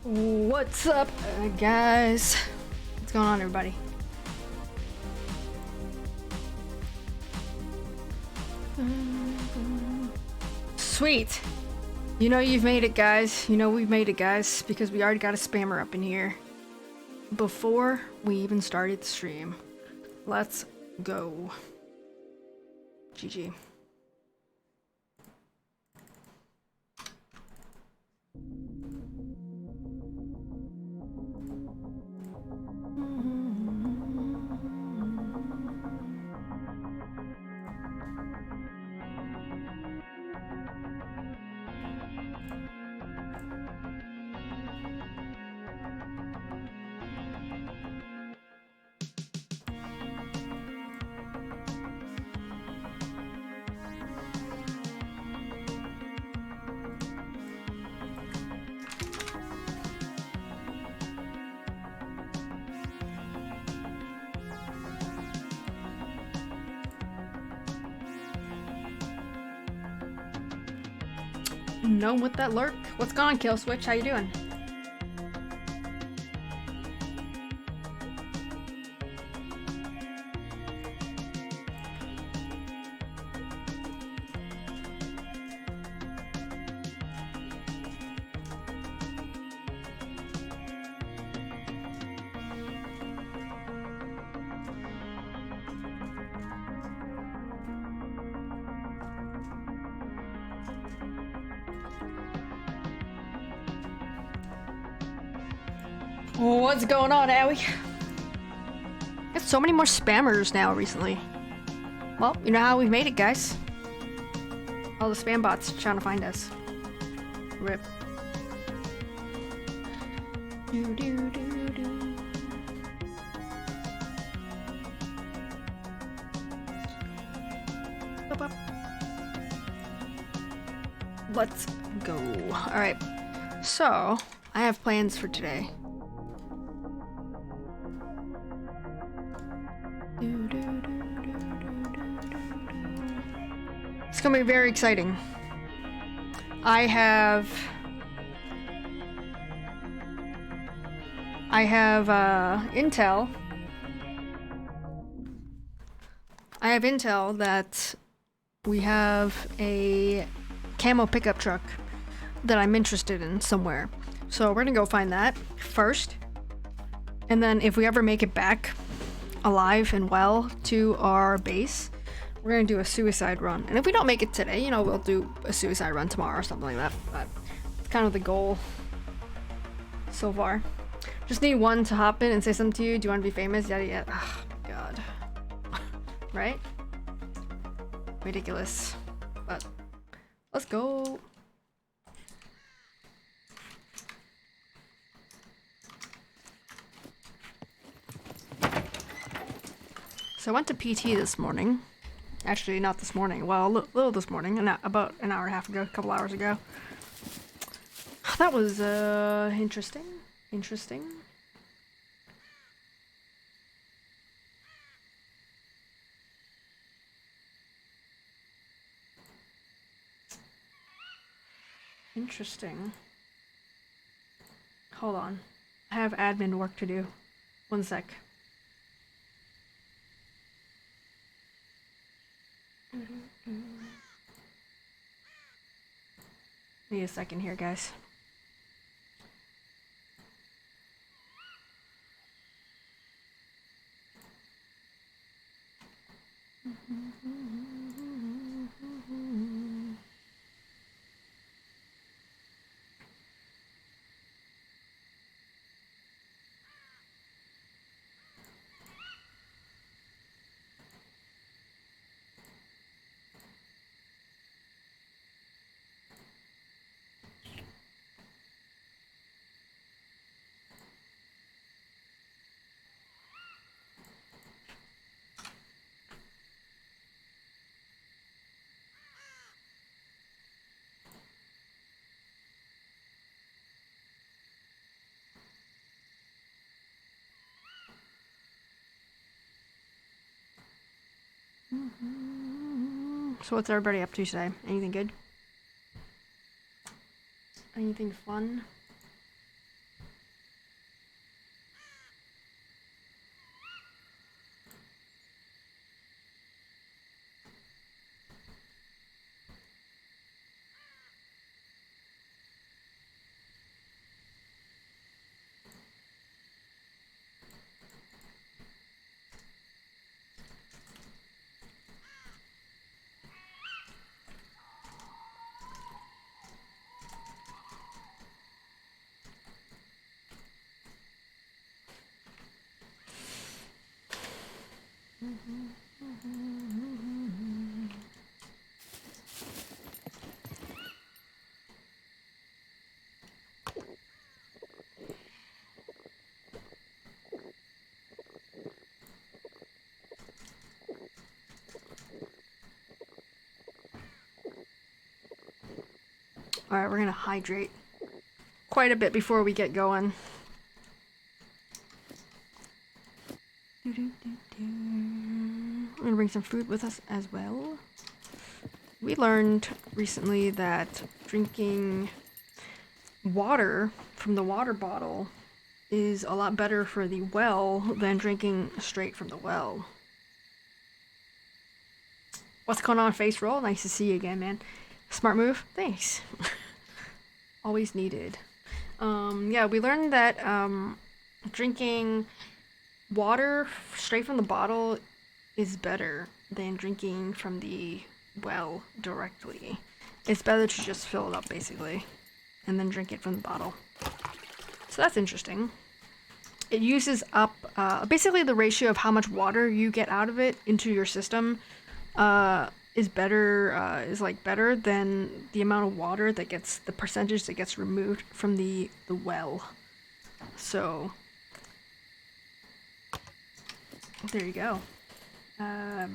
What's up, guys? What's going on, everybody? Sweet. You know you've made it, guys. You know we've made it, guys, because we already got a spammer up in here before we even started the stream. Let's go. GG. No with that lurk. What's going on, Kill Switch? How you doing? What's going on, Owie? Got so many more spammers now recently. Well, you know how we've made it, guys. All the spam bots trying to find us. Rip. Do do do do. Up, up. Let's go. All right. So I have plans for today. It's gonna be very exciting. I have intel. I have intel that we have a camo pickup truck that I'm interested in somewhere. So we're gonna go find that first. And then if we ever make it back alive and well to our base, we're gonna do a suicide run. And if we don't make it today, you know, we'll do a suicide run tomorrow or something like that. But it's kind of the goal so far. Just need one to hop in and say something to you. Do you want to be famous? Yada yada. Oh my god. Right? Ridiculous. But let's go. So I went to PT this morning. Actually, not this morning. Well, a little this morning, about an hour and a half ago, a couple hours ago. That was interesting. Interesting. Interesting. Hold on. I have admin work to do. One sec. Need a second here, guys. So what's everybody up to today? Anything good? Anything fun? Alright, we're gonna hydrate quite a bit before we get going. I'm gonna bring some food with us as well. We learned recently that drinking water from the water bottle is a lot better for the well than drinking straight from the well. What's going on, face roll? Nice to see you again, man. Smart move. Thanks. Always needed. Yeah, we learned that drinking water straight from the bottle is better than drinking from the well directly. It's better to just fill it up, basically, and then drink it from the bottle. So that's interesting. It uses up basically the ratio of how much water you get out of it into your system is better than the amount of water that gets, the percentage that gets removed from the well. So there you go. I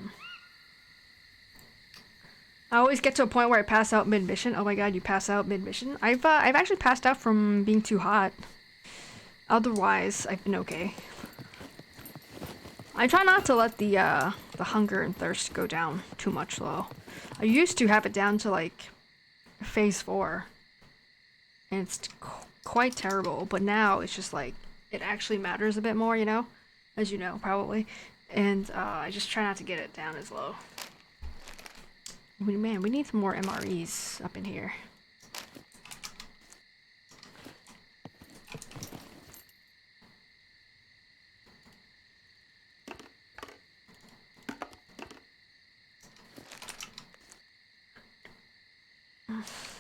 always get to a point where I pass out mid-mission. Oh my god, you pass out mid-mission? I've actually passed out from being too hot. Otherwise, I've been okay. I try not to let the hunger and thirst go down too much, though. I used to have it down to, like, phase 4. And it's quite terrible. But now, it's just, like, it actually matters a bit more, you know? As you know, probably. And I just try not to get it down as low. Man, we need some more MREs up in here.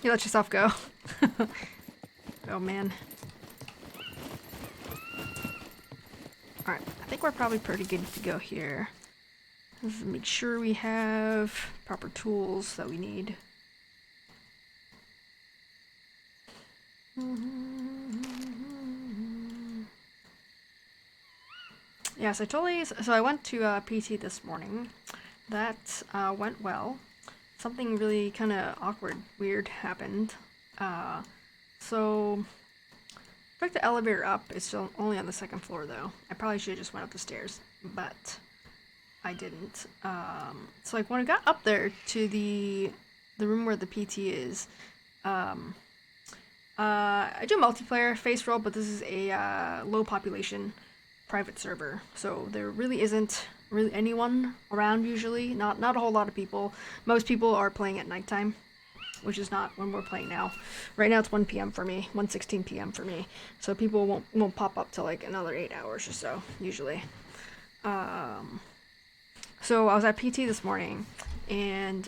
You let yourself go. Oh man. Alright, I think we're probably pretty good to go here. Let's make sure we have proper tools that we need. Yes, so I went to PT this morning. That went well. Something really kind of awkward, weird happened. So I took the elevator up. It's still only on the 2nd floor though. I probably should have just went up the stairs, but I didn't. So like when I got up there to the room where the PT is, I do multiplayer face roll, but this is a low population private server, so there really isn't really anyone around usually. Not a whole lot of people. Most people are playing at nighttime, which is not when we're playing now. Right now it's 1 p.m. for me, 1:16 p.m. for me. So people won't pop up till like another 8 hours or so usually. So I was at PT this morning, and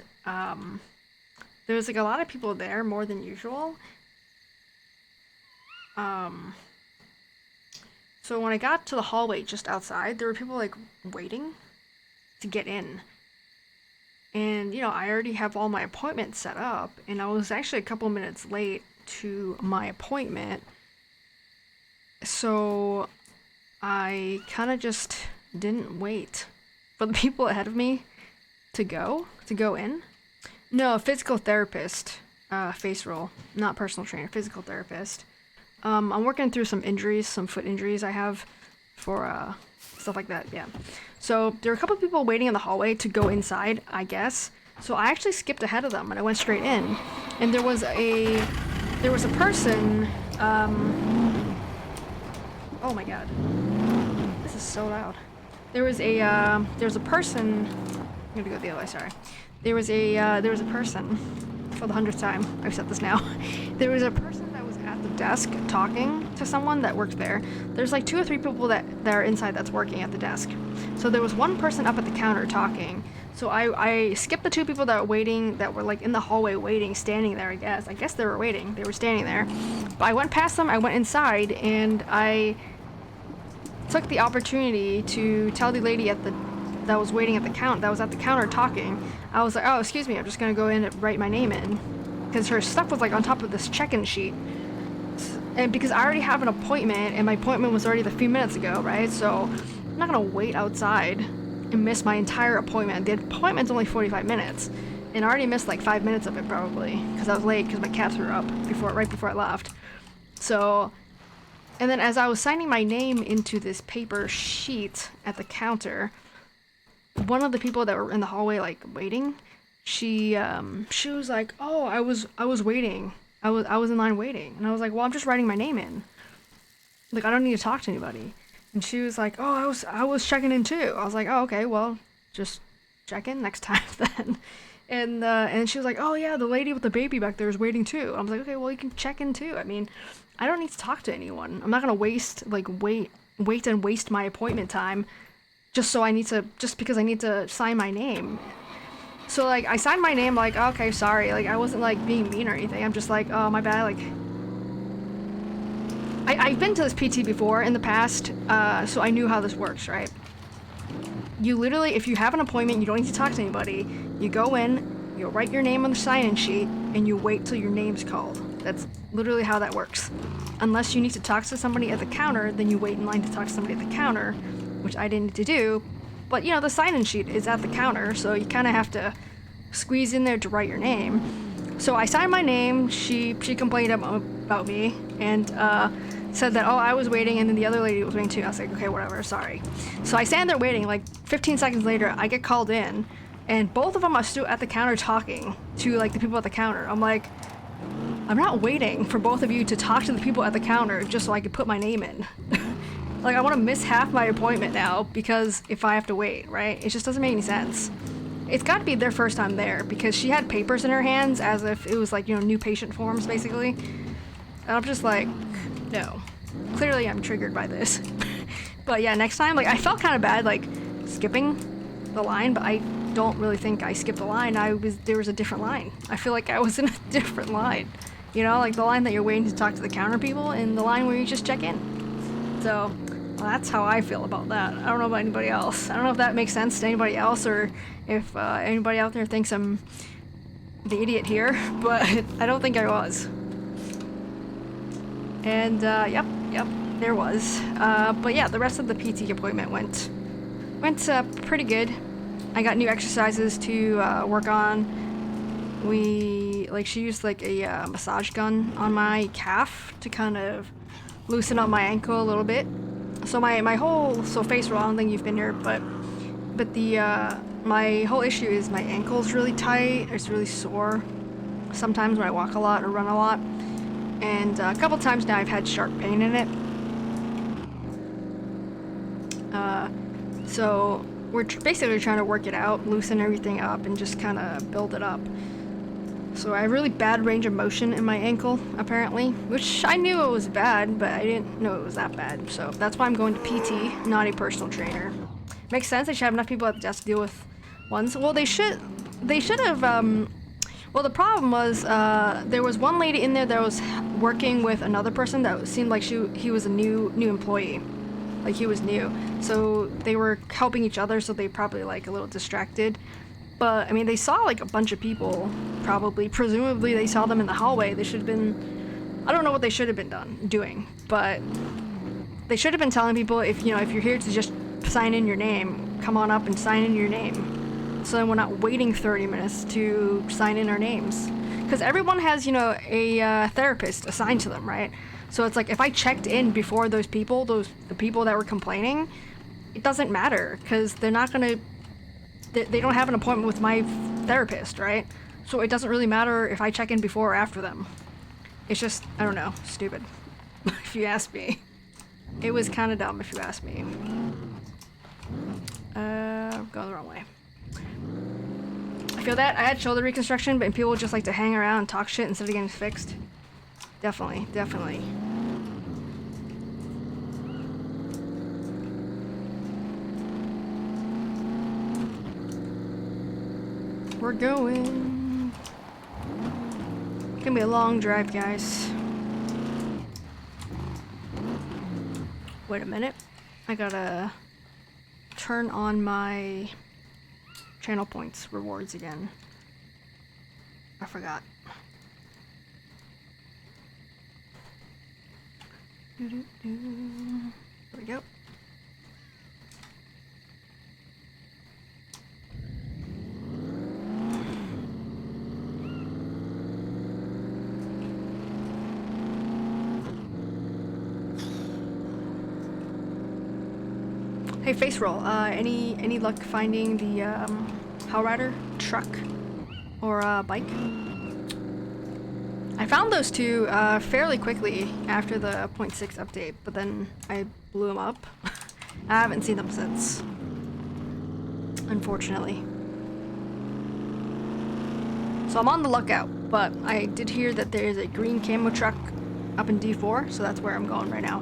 there's like a lot of people there, more than usual. So when I got to the hallway just outside, there were people like waiting to get in. And, you know, I already have all my appointments set up, and I was actually a couple minutes late to my appointment. So I kind of just didn't wait for the people ahead of me to go in. No, physical therapist, face roll, not personal trainer, physical therapist. I'm working through some injuries, some foot injuries I have for stuff like that, yeah. So there were a couple of people waiting in the hallway to go inside, I guess. So I actually skipped ahead of them and I went straight in. And there was a person, oh my god. This is so loud. There was a person, I'm gonna go the other way, sorry. There was a person, for the 100th time, I've said this now. There was a person that was at the desk talking to someone that worked there. There's like 2 or 3 people that are inside that's working at the desk. So there was one person up at the counter talking. So I skipped the 2 people that were waiting, that were like in the hallway waiting, standing there, I guess. I guess they were waiting. They were standing there. But I went past them, I went inside, and I took the opportunity to tell the lady that was waiting at the counter talking. I was like, oh, excuse me, I'm just gonna go in and write my name in. Because her stuff was like on top of this check-in sheet. And because I already have an appointment, and my appointment was already a few minutes ago, right? So I'm not gonna wait outside and miss my entire appointment. The appointment's only 45 minutes. And I already missed like 5 minutes of it probably. Because I was late because my cat threw up right before I left. So, and then as I was signing my name into this paper sheet at the counter, one of the people that were in the hallway like waiting, she was like, oh, I was waiting. I was in line waiting. And I was like, well, I'm just writing my name in. Like, I don't need to talk to anybody. And she was like, oh, I was checking in too. I was like, oh, okay, well, just check in next time then. And she was like, oh yeah, the lady with the baby back there is waiting too. I was like, okay, well, you can check in too. I mean, I don't need to talk to anyone. I'm not gonna wait and waste my appointment time just because I need to sign my name. So like I signed my name, like, okay, sorry, like I wasn't like being mean or anything. I'm just like, oh, my bad. Like I've been to this PT before in the past, so I knew how this works, right? You literally, if you have an appointment, you don't need to talk to anybody. You go in, you write your name on the sign-in sheet, and you wait till your name's called. That's literally how that works. Unless you need to talk to somebody at the counter, then you wait in line to talk to somebody at the counter, which I didn't need to do. But, you know, the sign-in sheet is at the counter, so you kind of have to squeeze in there to write your name. So I signed my name, she complained about me, and said that, oh, I was waiting, and then the other lady was waiting too. I was like, okay, whatever, sorry. So I stand there waiting, like 15 seconds later, I get called in, and both of them are still at the counter talking to, like, the people at the counter. I'm like, I'm not waiting for both of you to talk to the people at the counter just so I could put my name in. Like, I want to miss half my appointment now because if I have to wait, right? It just doesn't make any sense. It's got to be their first time there because she had papers in her hands as if it was like, you know, new patient forms, basically. And I'm just like, no. Clearly I'm triggered by this. But yeah, next time, like, I felt kind of bad, like, skipping the line, but I don't really think I skipped the line. There was a different line. I feel like I was in a different line. You know, like the line that you're waiting to talk to the counter people and the line where you just check in. So, well, that's how I feel about that. I don't know about anybody else. I don't know if that makes sense to anybody else or if anybody out there thinks I'm the idiot here, but I don't think I was. And, yep, there was. But yeah, the rest of the PT appointment went pretty good. I got new exercises to work on. She used like a massage gun on my calf to kind of loosen up my ankle a little bit. So my whole face roll, I don't think you've been here, but my whole issue is my ankle's really tight. It's really sore. Sometimes when I walk a lot or run a lot. And a couple times now I've had sharp pain in it. So we're basically trying to work it out, loosen everything up, and just kind of build it up. So I have really bad range of motion in my ankle, apparently, which I knew it was bad, but I didn't know it was that bad. So that's why I'm going to PT, not a personal trainer. Makes sense. They should have enough people at the desk to deal with ones. Well, they should have. Well, the problem was there was one lady in there that was working with another person that seemed like he was a new employee, like he was new. So they were helping each other, so they probably like a little distracted. But I mean, they saw like a bunch of people. Presumably, they saw them in the hallway. They should have been. I don't know what they should have been doing, but they should have been telling people if you're here to just sign in your name, come on up and sign in your name. So then we're not waiting 30 minutes to sign in our names. Because everyone has, a therapist assigned to them, right? So it's like if I checked in before those people, the people that were complaining, it doesn't matter because they're not gonna. They don't have an appointment with my therapist, right? So it doesn't really matter if I check in before or after them. It's just, I don't know, stupid. If you ask me. It was kind of dumb if you ask me. Going the wrong way. I feel that. I had shoulder reconstruction, but people just like to hang around and talk shit instead of getting fixed. Definitely, definitely. We're going. It's gonna be a long drive, guys. Wait a minute. I gotta turn on my channel points rewards again. I forgot. There we go. Hey, Face Roll, any luck finding the Hellrider truck or bike? I found those two fairly quickly after the 0.6 update, but then I blew them up. I haven't seen them since, unfortunately. So I'm on the lookout, but I did hear that there is a green camo truck up in D4, so that's where I'm going right now.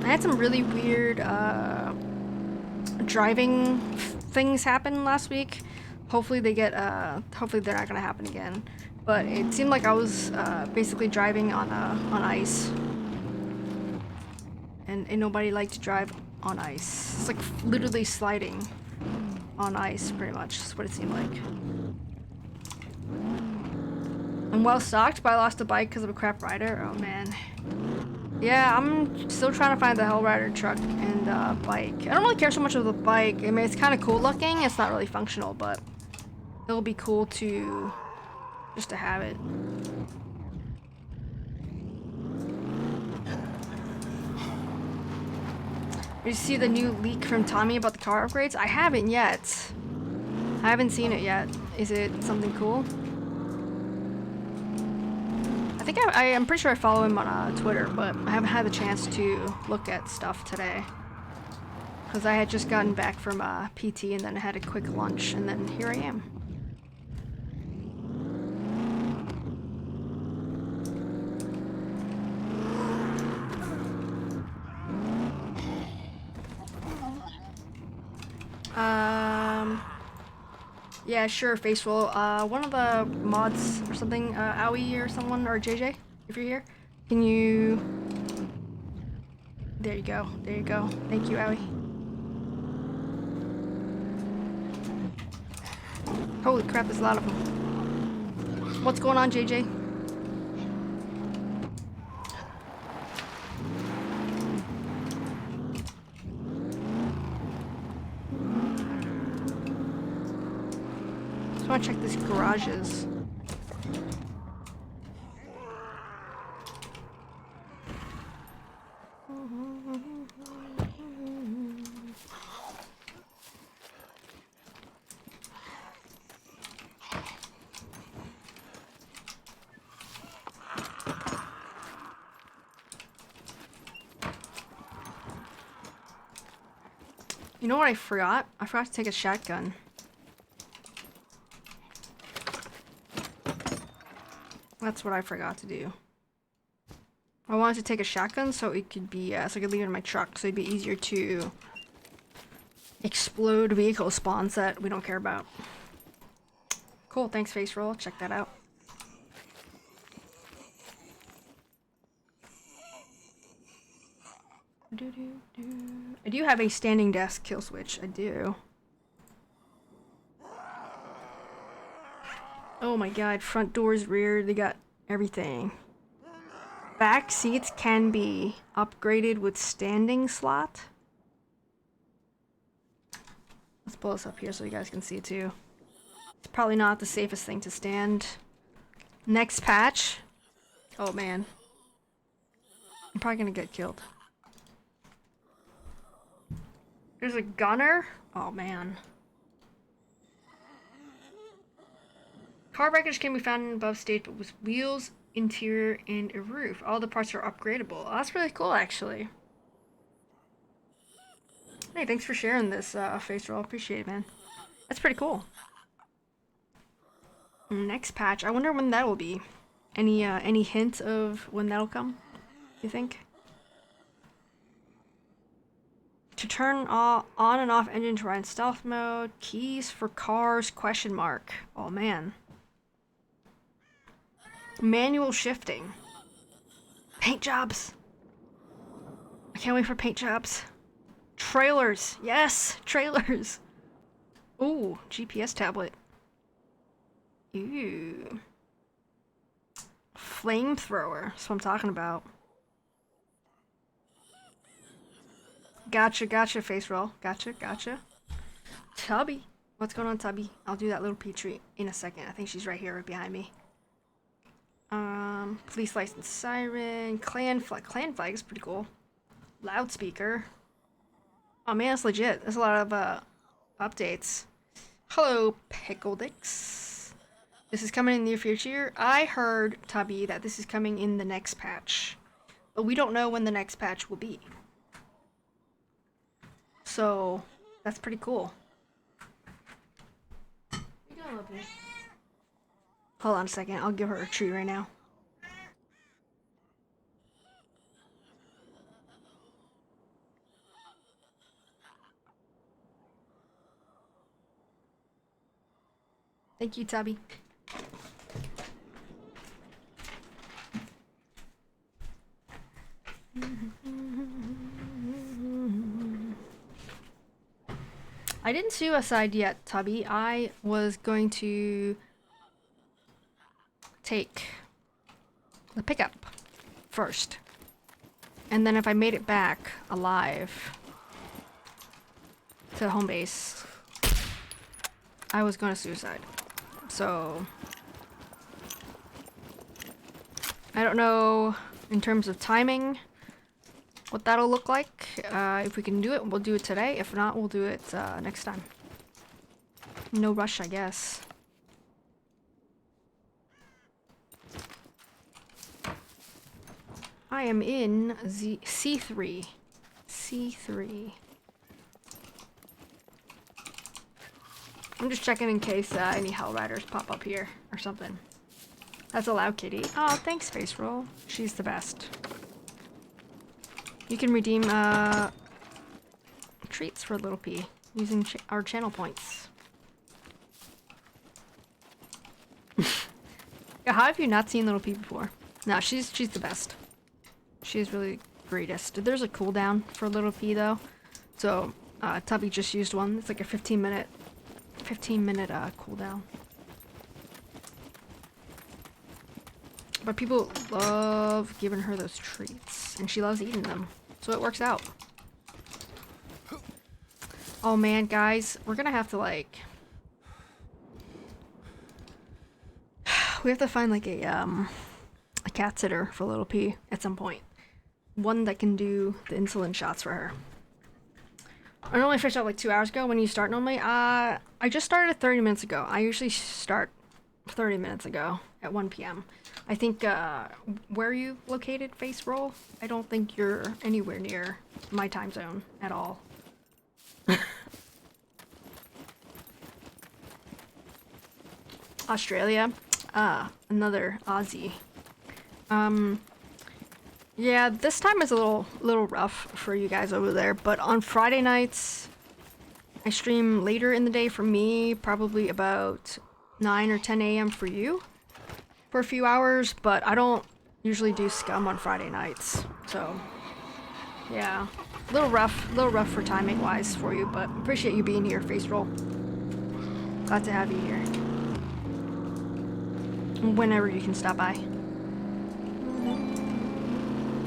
I had some really weird driving things happen last week. Hopefully they get hopefully they're not gonna happen again. But it seemed like I was basically driving on ice, and nobody liked to drive on ice. It's like literally sliding on ice, pretty much. That's what it seemed like. I'm well stocked, but I lost a bike because of a crap rider. Oh man. Yeah, I'm still trying to find the Hellrider truck and bike. I don't really care so much of the bike. I mean, it's kind of cool looking. It's not really functional, but it'll be cool to just to have it. Did you see the new leak from Tommy about the car upgrades? I haven't yet. I haven't seen it yet. Is it something cool? I think I'm pretty sure I follow him on Twitter, but I haven't had the chance to look at stuff today. Because I had just gotten back from PT and then I had a quick lunch, and then here I am. Yeah, sure, Faceful. One of the mods or something, Owie or someone, or JJ, if you're here, can you... There you go, there you go. Thank you, Owie. Holy crap, there's a lot of them. What's going on, JJ? I want to check these garages. You know what I forgot? I forgot to take a shotgun. That's what I forgot to do. I wanted to take a shotgun so it could be, so I could leave it in my truck, so it'd be easier to explode vehicle spawns that we don't care about. Cool, thanks Face Roll, check that out. I do have a standing desk kill switch, I do. Oh my god, front doors, rear, they got everything. Back seats can be upgraded with standing slot. Let's pull this up here so you guys can see it too. It's probably not the safest thing to stand. Next patch. Oh man. I'm probably gonna get killed. There's a gunner? Oh man. Car wreckage can be found above stage, but with wheels, interior, and a roof. All the parts are upgradable. Oh, that's really cool, actually. Hey, thanks for sharing this, face roll. Appreciate it, man. That's pretty cool. Next patch. I wonder when that will be. Any hint of when that'll come? You think? To turn on and off engine to ride in stealth mode. Keys for cars, question mark. Oh, man. Manual shifting. Paint jobs. I can't wait for paint jobs. Trailers. Yes, trailers. Ooh, GPS tablet. Ooh. Flamethrower. That's what I'm talking about. Gotcha, face roll. Gotcha. Tubby. What's going on, Tubby? I'll do that little Petrie in a second. I think she's right here, right behind me. Police license siren. Clan flag is pretty cool. Loudspeaker. Oh man, it's legit. There's a lot of, updates. Hello, Pickledick. This is coming in the near future. I heard, Tubby, that this is coming in the next patch. But we don't know when the next patch will be. So, that's pretty cool. Hold on a second. I'll give her a treat right now. Thank you, Tubby. I didn't suicide yet, Tubby. I was going to take the pickup first. And then if I made it back alive to home base, I was going to suicide. So I don't know in terms of timing what that'll look like. If we can do it, we'll do it today. If not, we'll do it next time. No rush, I guess. I am in C3. C3. I'm just checking in case any Hell Riders pop up here or something. That's a loud kitty. Oh, thanks, Face Roll. She's the best. You can redeem treats for Little P using our channel points. Yeah, how have you not seen Little P before? No, she's the best. She's really greatest. There's a cooldown for Little P though, so Tubby just used one. It's like a 15-minute cooldown. But people love giving her those treats, and she loves eating them, so it works out. Oh man, guys, we're gonna have to like, we have to find like a cat sitter for Little P at some point. One that can do the insulin shots for her. I normally finished out like 2 hours ago. When you start normally, I just started 30 minutes ago. I usually start 30 minutes ago at 1 p.m. I think, where are you located, Face Roll? I don't think you're anywhere near my time zone at all. Australia? Another Aussie. Yeah, this time is a little rough for you guys over there, but on Friday nights, I stream later in the day for me, probably about 9 or 10 a.m. for you, for a few hours, but I don't usually do scum on Friday nights, so yeah, a little rough for timing wise for you, but appreciate you being here, Face Roll. Glad to have you here. Whenever you can stop by.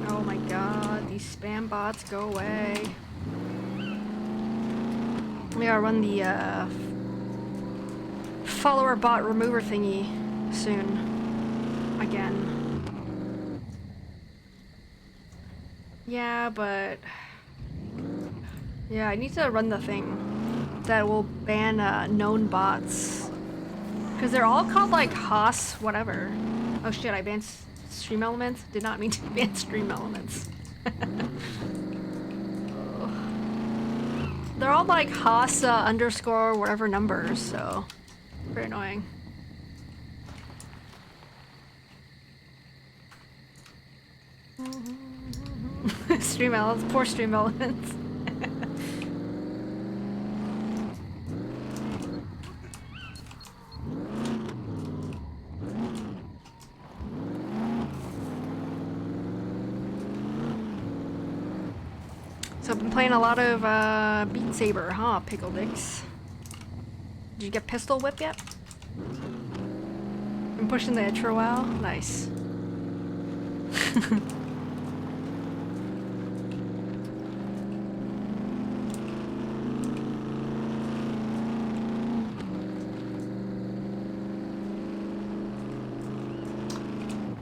Oh my god, these spam bots, go away. We gotta run the follower bot remover thingy soon. Again. Yeah, but... Yeah, I need to run the thing that will ban known bots. Because they're all called like Haas whatever. Oh shit, I banned stream elements? Did not mean to ban stream elements. They're all like Haas underscore whatever numbers, so... Very annoying. Stream elements, poor stream elements. So I've been playing a lot of Beat Saber, huh, Pickle Dicks? Did you get Pistol Whip yet? Been pushing the edge for a while? Nice.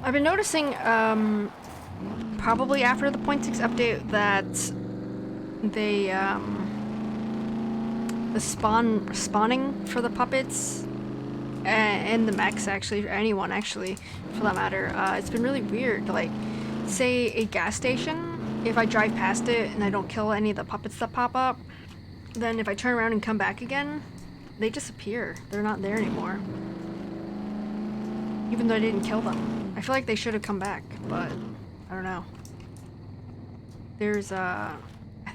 I've been noticing, probably after the 0.6 update that they, the spawning for the puppets and the mechs actually, or anyone actually, for that matter, it's been really weird. Like, say a gas station, if I drive past it and I don't kill any of the puppets that pop up, then if I turn around and come back again, they disappear. They're not there anymore. Even though I didn't kill them. I feel like they should have come back, but I don't know. There's I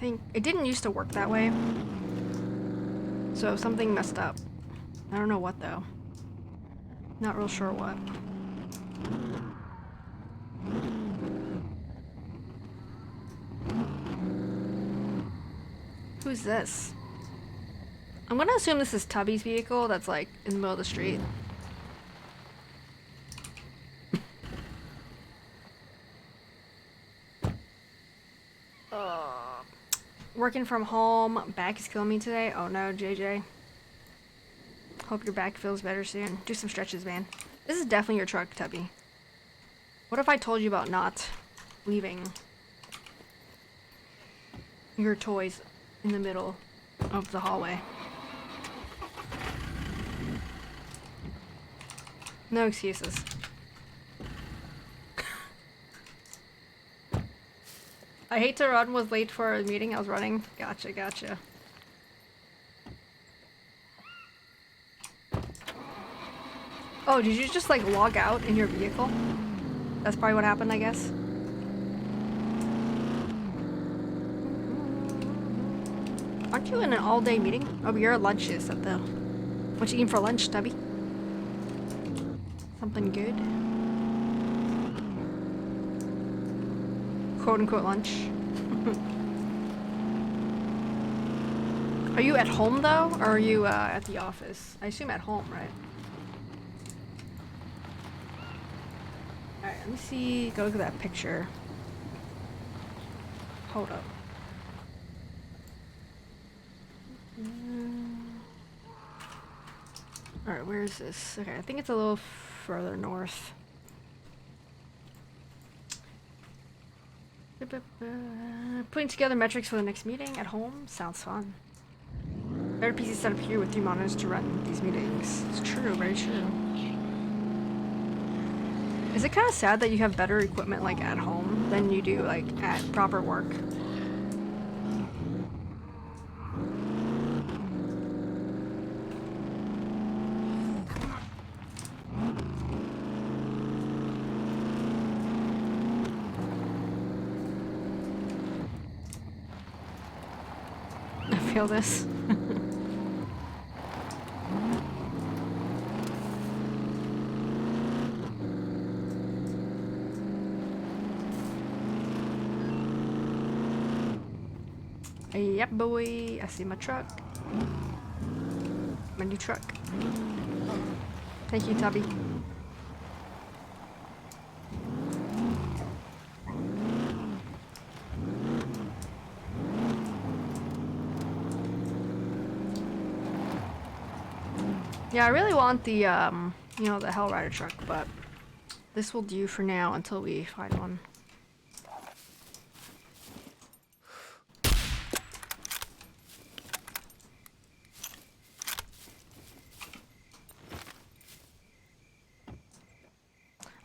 think it didn't used to work that way. So something messed up. I don't know what though. Not real sure what. Who's this? I'm gonna assume this is Tubby's vehicle that's like in the middle of the street. Working from home, back is killing me today. Oh no, JJ. Hope your back feels better soon. Do some stretches, man. This is definitely your truck, Tubby. What if I told you about not leaving your toys in the middle of the hallway? No excuses. I hate to run, was late for a meeting, I was running. Gotcha, gotcha. Oh, did you just like log out in your vehicle? That's probably what happened, I guess. Aren't you in an all-day meeting? Oh, your lunch is at the... What you eating for lunch, Tubby? Something good? Quote-unquote lunch. Are you at home though, or are you at the office? I assume at home, right? Alright, let me see. Go look at that picture. Hold up. Alright, where is this? Okay, I think it's a little further north. Putting together metrics for the next meeting at home sounds fun. Better PC setup here with 3 monitors to run these meetings. It's true, very true. Is it kind of sad that you have better equipment like at home than you do like at proper work? I feel this. Yep, boy. I see my truck. My new truck. Thank you, Tubby. Yeah, I really want the, you know, the Hell Rider truck, but this will do for now until we find one.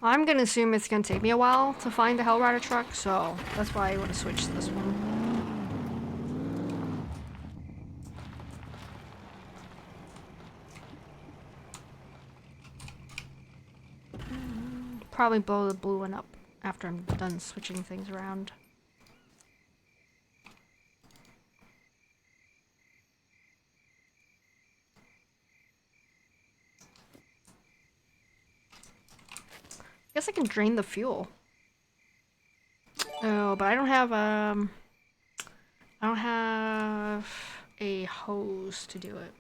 I'm gonna assume it's gonna take me a while to find the Hellrider truck, so that's why I want to switch to this one. Probably blow the blue one up after I'm done switching things around. Guess I can drain the fuel. Oh, but I don't have a hose to do it.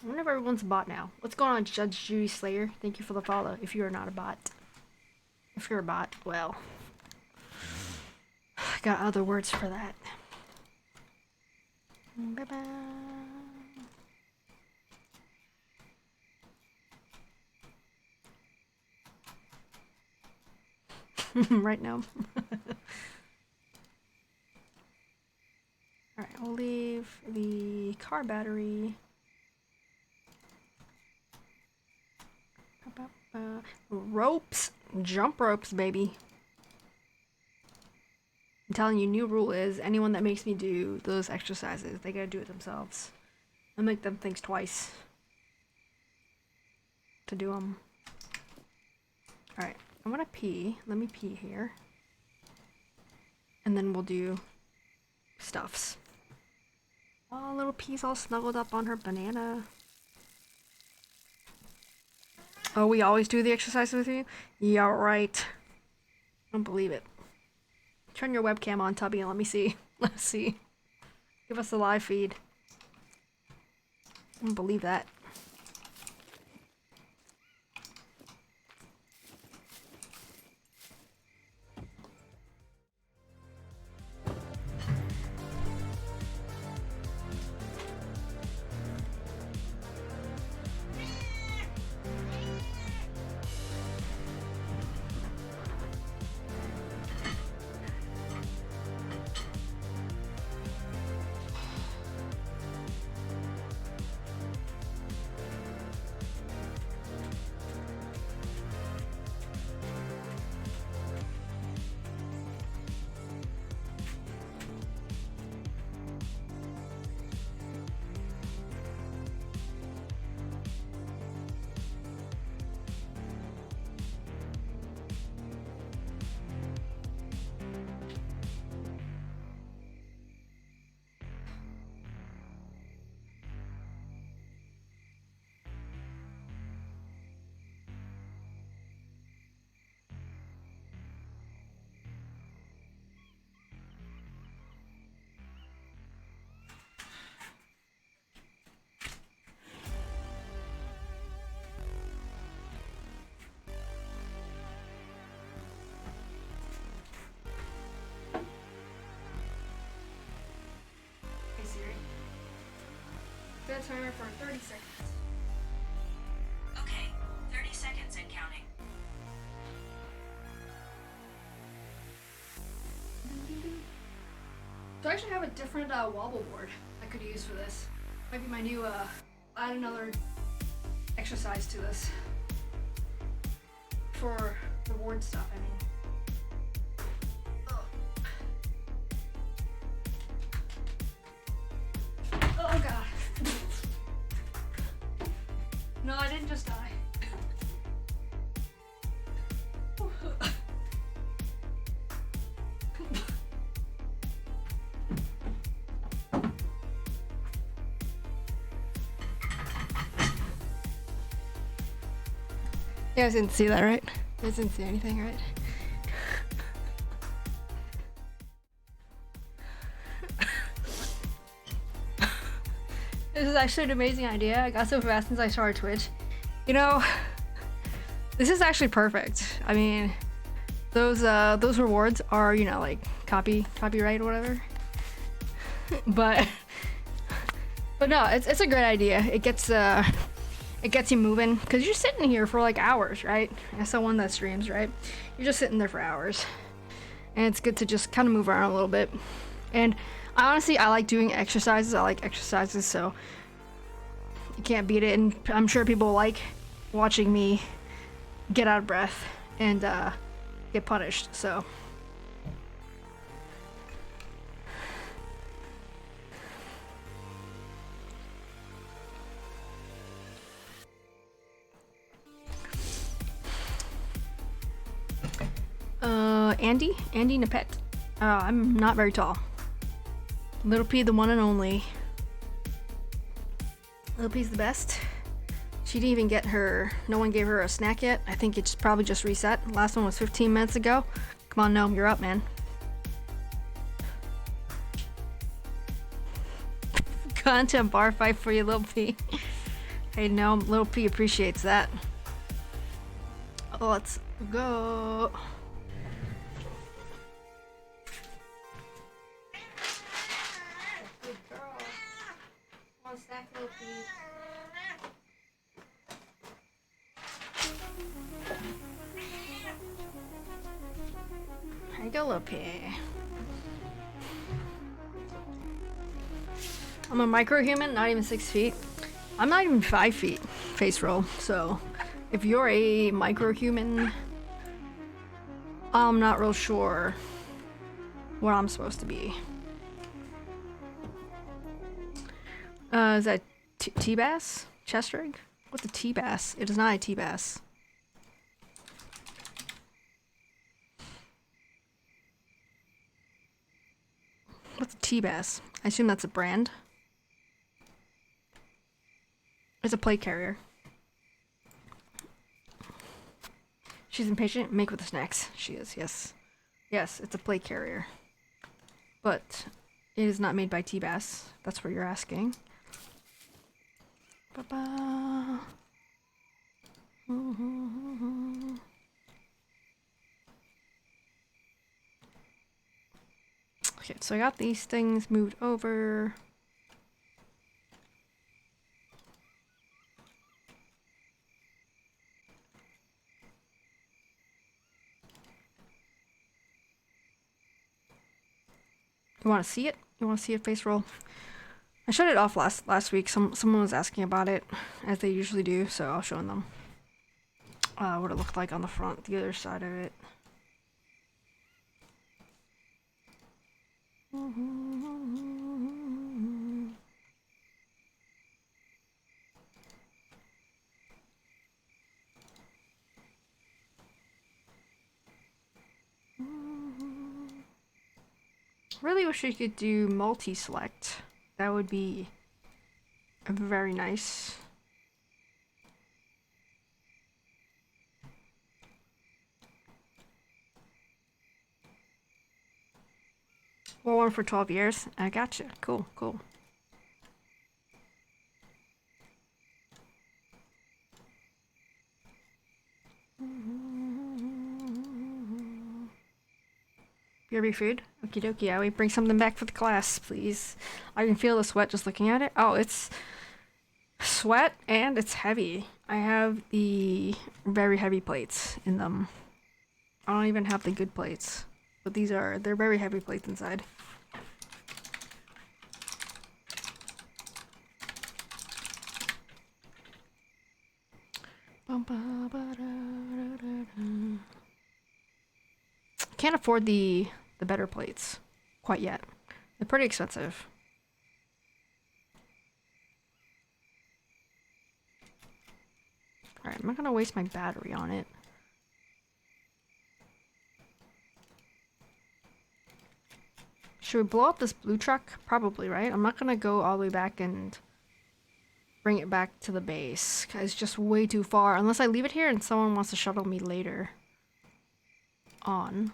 I wonder if everyone's a bot now. What's going on, Judge Judy Slayer? Thank you for the follow. If you are not a bot. If you're a bot, well, I got other words for that. Bye-bye. Right now. Alright, we'll leave the car battery. Ropes! Jump ropes, baby. I'm telling you, new rule is anyone that makes me do those exercises, they gotta do it themselves. I make them think twice to do them. Alright, I'm gonna pee. Let me pee here. And then we'll do stuffs. Oh, little pee's all snuggled up on her banana. Oh, we always do the exercise with you? Yeah, right. I don't believe it. Turn your webcam on, Tubby, and let me see. Let's see. Give us a live feed. I don't believe that. Set a timer for 30 seconds. Okay, 30 seconds and counting. So I actually have a different wobble board I could use for this. Might be my new, add another exercise to this. For reward stuff, I mean. Oh god. No, I didn't just die. You guys didn't see that, right? You guys didn't see anything, right? This is actually an amazing idea. I got so fast since I started Twitch. You know, this is actually perfect. I mean, those rewards are, you know, like copyright or whatever. but no, it's a great idea. It gets you moving because you're sitting here for like hours, right? As someone that streams, right? You're just sitting there for hours, and it's good to just kind of move around a little bit. And I honestly like doing exercises. I like exercises, so You can't beat it, and I'm sure people like watching me get out of breath and get punished, so. Andy Nepet. I'm not very tall. Little P, the one and only. Little P's the best. She didn't even get her, no one gave her a snack yet. I think it's probably just reset. Last one was 15 minutes ago. Come on, Gnome, you're up, man. Content bar fight for you, Little P. Hey, Gnome, Little P appreciates that. Let's go. Good girl. One snack, Little P. There you go, Little P. I'm a micro-human, not even 6 feet. I'm not even 5 feet, face roll, so if you're a micro-human, I'm not real sure what I'm supposed to be. Is that T-bass? Chest rig? What's a T-bass? It is not a T-bass. What's a T-bass? I assume that's a brand. It's a plate carrier. She's impatient. Make with the snacks. She is, yes. Yes, it's a plate carrier. But it is not made by T-bass. That's what you're asking. Ba-ba. Okay, so I got these things moved over. You want to see it? You want to see it face roll? I shut it off last week. Someone was asking about it, as they usually do, so I'll show them what it looked like on the front, the other side of it. Really wish we could do multi-select. That would be very nice. Well, one for 12 years. I gotcha. Cool, cool. BRB food? Okie dokie, yeah, we bring something back for the class, please. I can feel the sweat just looking at it. Oh, it's sweat and it's heavy. I have the very heavy plates in them. I don't even have the good plates. But they're very heavy plates inside. Can't afford the better plates quite yet. They're pretty expensive. Alright, I'm not gonna waste my battery on it. Should we blow up this blue truck? Probably, right? I'm not gonna go all the way back and bring it back to the base, because it's just way too far. Unless I leave it here and someone wants to shuttle me later on.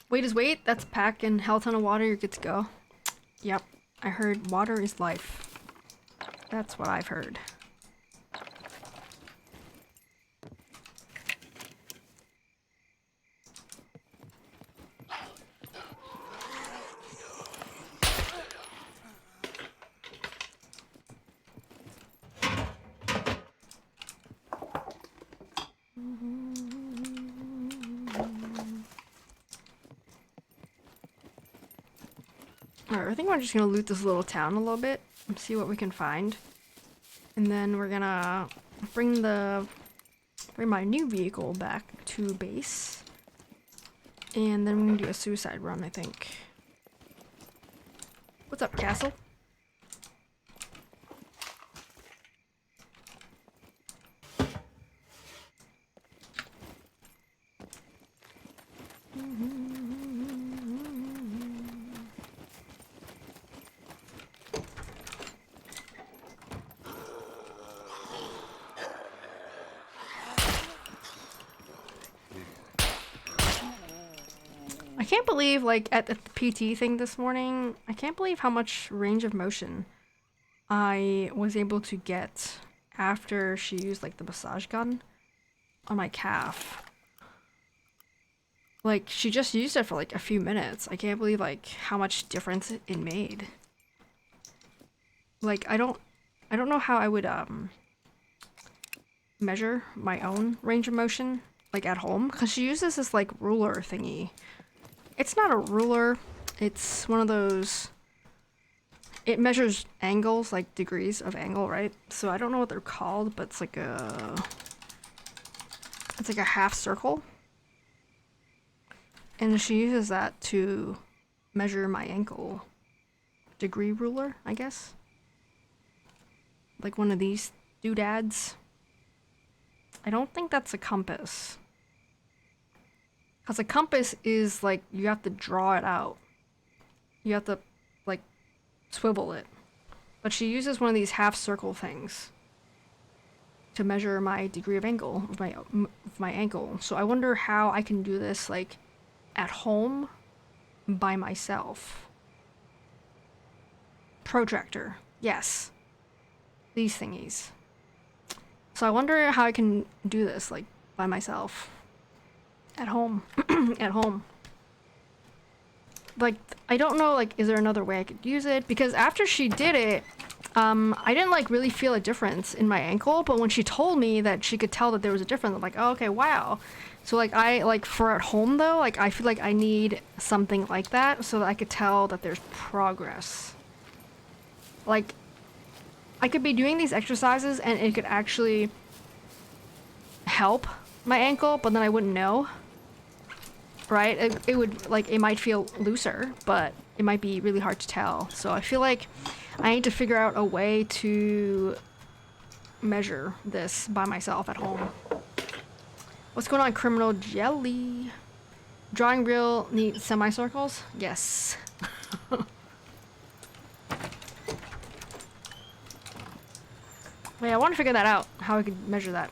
Weight is weight. That's a pack and hell ton of water. You're good to go. Yep. I heard water is life. That's what I've heard. Alright, I think we're just gonna loot this little town a little bit and see what we can find. And then we're gonna bring my new vehicle back to base. And then we're gonna do a suicide run, I think. What's up, Castle? I can't believe, like, at the PT thing this morning, I can't believe how much range of motion I was able to get after she used, like, the massage gun on my calf. Like, she just used it for, like, a few minutes. I can't believe, like, how much difference it made. Like, I don't know how I would, measure my own range of motion, like, at home, because she uses this, like, ruler thingy. It's not a ruler, it's one of those, it measures angles, like degrees of angle, right? So I don't know what they're called, but it's like a half circle. And she uses that to measure my ankle. Degree ruler, I guess. Like one of these doodads. I don't think that's a compass. Because a compass is, like, you have to draw it out. You have to, like, swivel it. But she uses one of these half-circle things to measure my degree of angle of my ankle. So I wonder how I can do this, like, at home by myself. Protractor. Yes. These thingies. So I wonder how I can do this, like, by myself. At home. At home. Like, I don't know, like, is there another way I could use it? Because after she did it, I didn't, like, really feel a difference in my ankle, but when she told me that she could tell that there was a difference, I'm like, oh, okay, wow. So, like, for at home, though, like, I feel like I need something like that so that I could tell that there's progress. Like, I could be doing these exercises and it could actually help my ankle, but then I wouldn't know. Right? It would, like, it might feel looser, but it might be really hard to tell. So I feel like I need to figure out a way to measure this by myself at home. What's going on, Criminal Jelly? Drawing real neat semicircles? Yes. Wait, I want to figure that out, how I could measure that.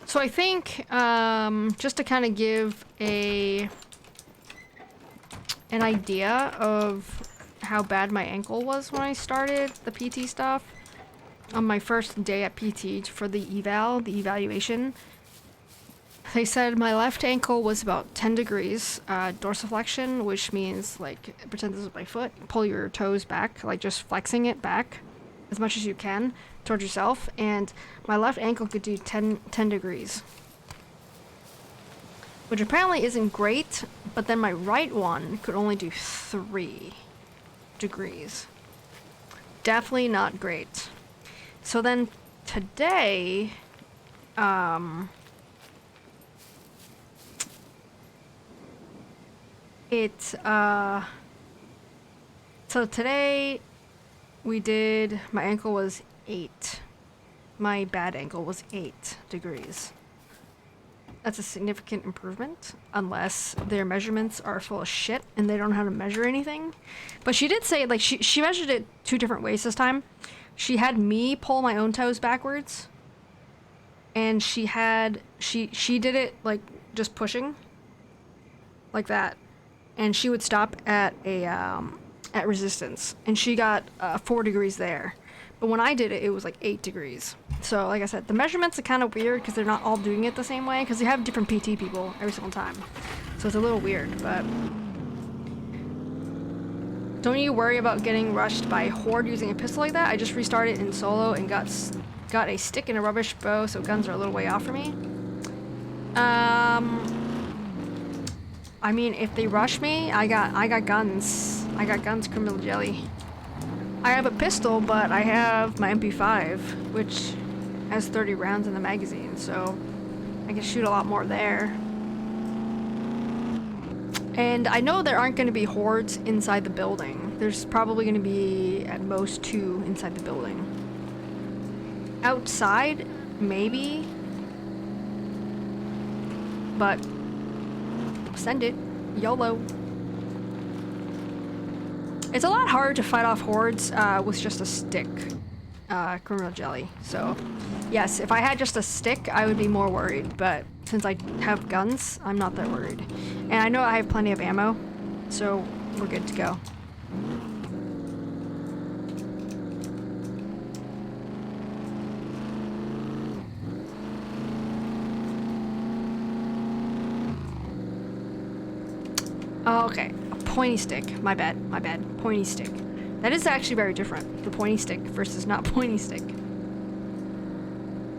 So I think, just to kind of give an idea of how bad my ankle was when I started the PT stuff, on my first day at PT for the evaluation, they said my left ankle was about 10 degrees dorsiflexion, which means, like, pretend this is my foot, pull your toes back, like just flexing it back as much as you can towards yourself, and my left ankle could do 10 degrees. Which apparently isn't great, but then my right one could only do 3 degrees. Definitely not great. So then today, so today we did, my ankle was 8. My bad ankle was 8 degrees. That's a significant improvement, unless their measurements are full of shit and they don't know how to measure anything. But she did say, like, she measured it 2 different ways this time. She had me pull my own toes backwards, and she did it, like, just pushing, like that, and she would stop at at resistance, and she got 4 degrees there. But when I did it, it was like 8 degrees. So like I said, the measurements are kind of weird because they're not all doing it the same way because you have different PT people every single time. So it's a little weird, but don't you worry about getting rushed by a horde using a pistol like that. I just restarted in solo and got a stick and a rubbish bow, so guns are a little way off for me. I mean, if they rush me, I got guns. I got guns, criminal jelly. I have a pistol, but I have my MP5, which has 30 rounds in the magazine, so I can shoot a lot more there. And I know there aren't going to be hordes inside the building. There's probably going to be at most 2 inside the building. Outside, maybe. But send it. YOLO. It's a lot harder to fight off hordes with just a stick, criminal jelly. So, yes, if I had just a stick, I would be more worried. But since I have guns, I'm not that worried. And I know I have plenty of ammo, so we're good to go. Oh, okay. A pointy stick. My bad. My bad. Pointy stick. That is actually very different. The pointy stick versus not pointy stick.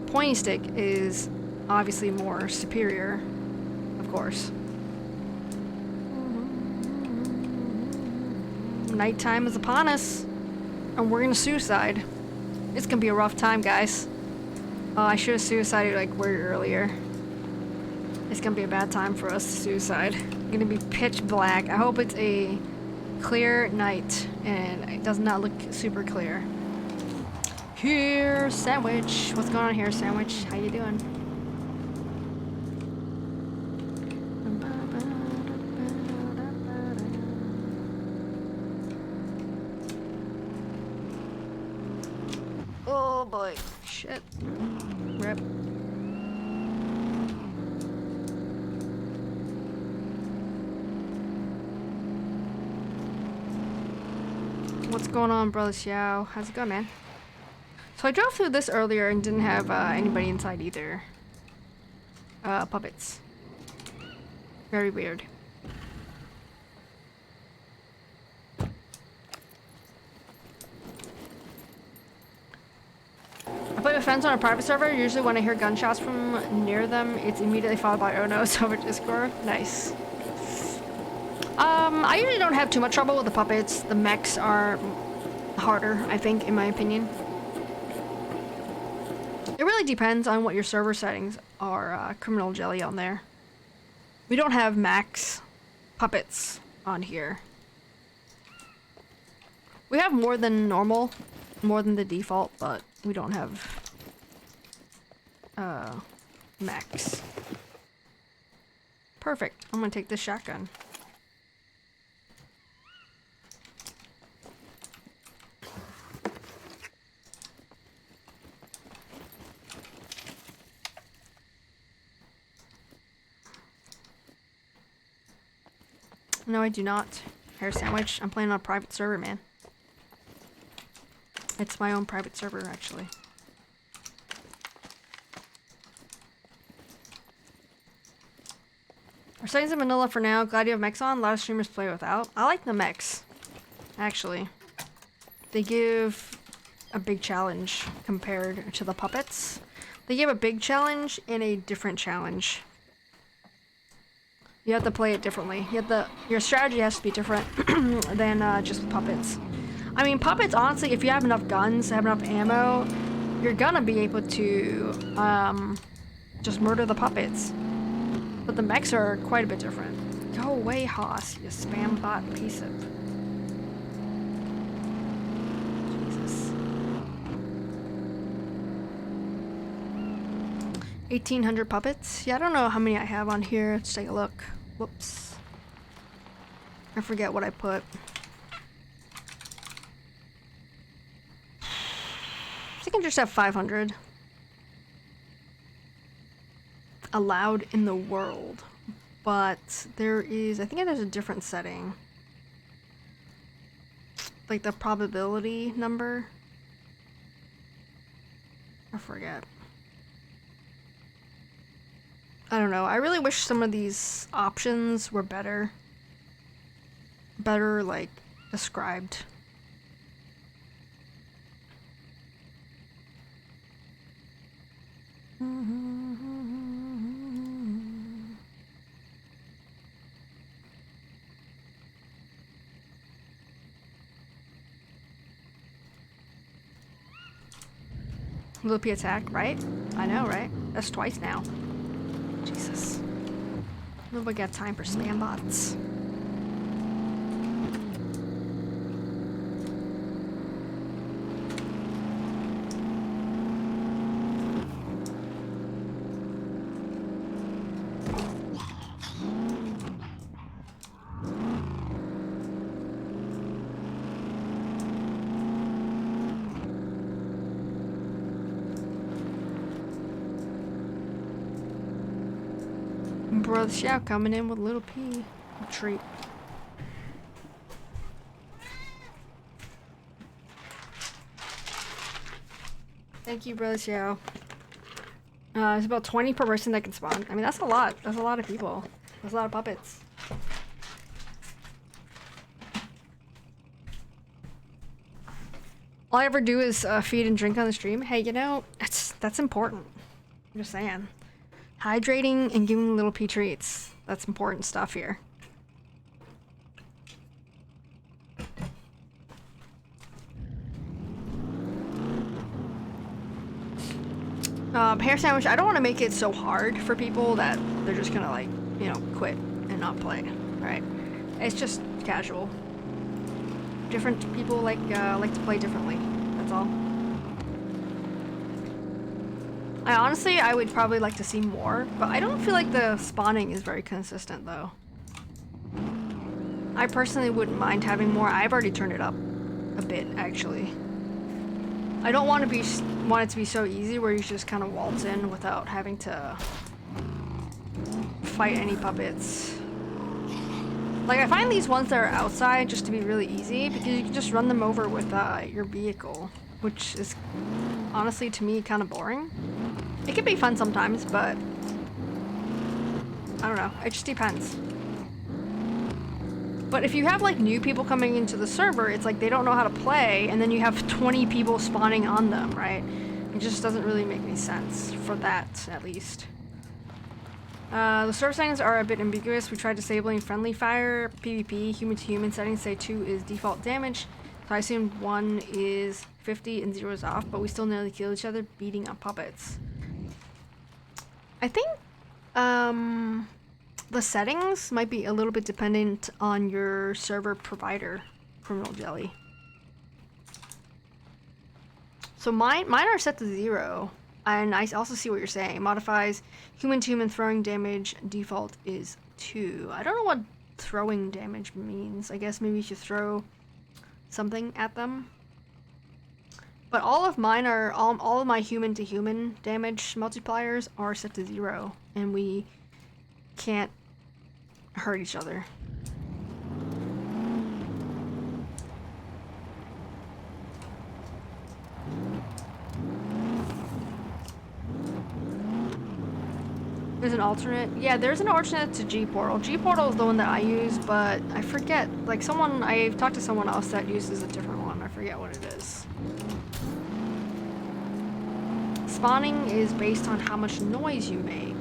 Pointy stick is obviously more superior, of course. Nighttime is upon us, and we're gonna suicide. It's gonna be a rough time, guys. Oh, I should have suicided like way earlier. It's gonna be a bad time for us to suicide. It's gonna be pitch black. I hope it's a clear night and it does not look super clear. Here, Sandwich. What's going on here, Sandwich? How you doing? Oh boy. Shit. Rip. What's going on, Brother Xiao? How's it going, man? So I drove through this earlier and didn't have anybody inside either. Puppets. Very weird. I play with friends on a private server. Usually when I hear gunshots from near them, it's immediately followed by oh no's over Discord. Nice. I usually don't have too much trouble with the puppets. The mechs are harder, I think, in my opinion. It really depends on what your server settings are, criminal jelly on there. We don't have max puppets on here. We have more than normal, more than the default, but we don't have max. Perfect. I'm gonna take this shotgun. No, I do not. Hair Sandwich. I'm playing on a private server, man. It's my own private server, actually. Our settings in vanilla for now. Glad you have mechs on. A lot of streamers play without. I like the mechs, actually. They give a big challenge compared to the puppets. They give a big challenge and a different challenge. You have to play it differently. Your strategy has to be different than just puppets. I mean, puppets, honestly, if you have enough guns, have enough ammo, you're gonna be able to just murder the puppets. But the mechs are quite a bit different. Go away, Haas, you spam bot piece of... Jesus. 1,800 puppets? Yeah, I don't know how many I have on here. Let's take a look. Whoops. I forget what I put. I think I just have 500. Allowed in the world. But there is, I think there's a different setting. Like the probability number. I forget. I don't know. I really wish some of these options were better. Better, like, described. Loopy attack, right? I know, right? That's twice now. Jesus. Nobody got time for spam bots. Brother Xiao coming in with little P. A treat. Thank you, Brother Xiao. There's about 20 per person that can spawn. I mean, that's a lot. That's a lot of people. That's a lot of puppets. All I ever do is feed and drink on the stream. Hey, you know, that's important. I'm just saying. Hydrating and giving little P treats. That's important stuff here. Hair sandwich, I don't want to make it so hard for people that they're just gonna, like, you know, quit and not play, right? It's just casual. Different people like to play differently, that's all. I would probably like to see more, but I don't feel like the spawning is very consistent, though. I personally wouldn't mind having more. I've already turned it up a bit, actually. I don't want it to be so easy where you just kind of waltz in without having to fight any puppets. Like, I find these ones that are outside just to be really easy because you can just run them over with your vehicle, which is honestly to me kind of boring. It can be fun sometimes, but I don't know. It just depends. But if you have like new people coming into the server, it's like they don't know how to play, and then you have 20 people spawning on them, right? It just doesn't really make any sense for that, at least. The server settings are a bit ambiguous. We tried disabling friendly fire, PvP, human to human settings say 2 is default damage. So I assume 1 is 50 and 0 is off, but we still nearly kill each other beating up puppets. I think, the settings might be a little bit dependent on your server provider, Criminal Jelly. So mine are set to 0, and I also see what you're saying. Modifies human to human throwing damage, default is 2. I don't know what throwing damage means. I guess maybe you should throw something at them. But all of mine are, all of my human to human damage multipliers are set to 0, and we can't hurt each other. There's an alternate? Yeah, there's an alternate to G-Portal. G-Portal is the one that I use, but I forget. Like, I've talked to someone else that uses a different one. I forget what it is. Spawning is based on how much noise you make.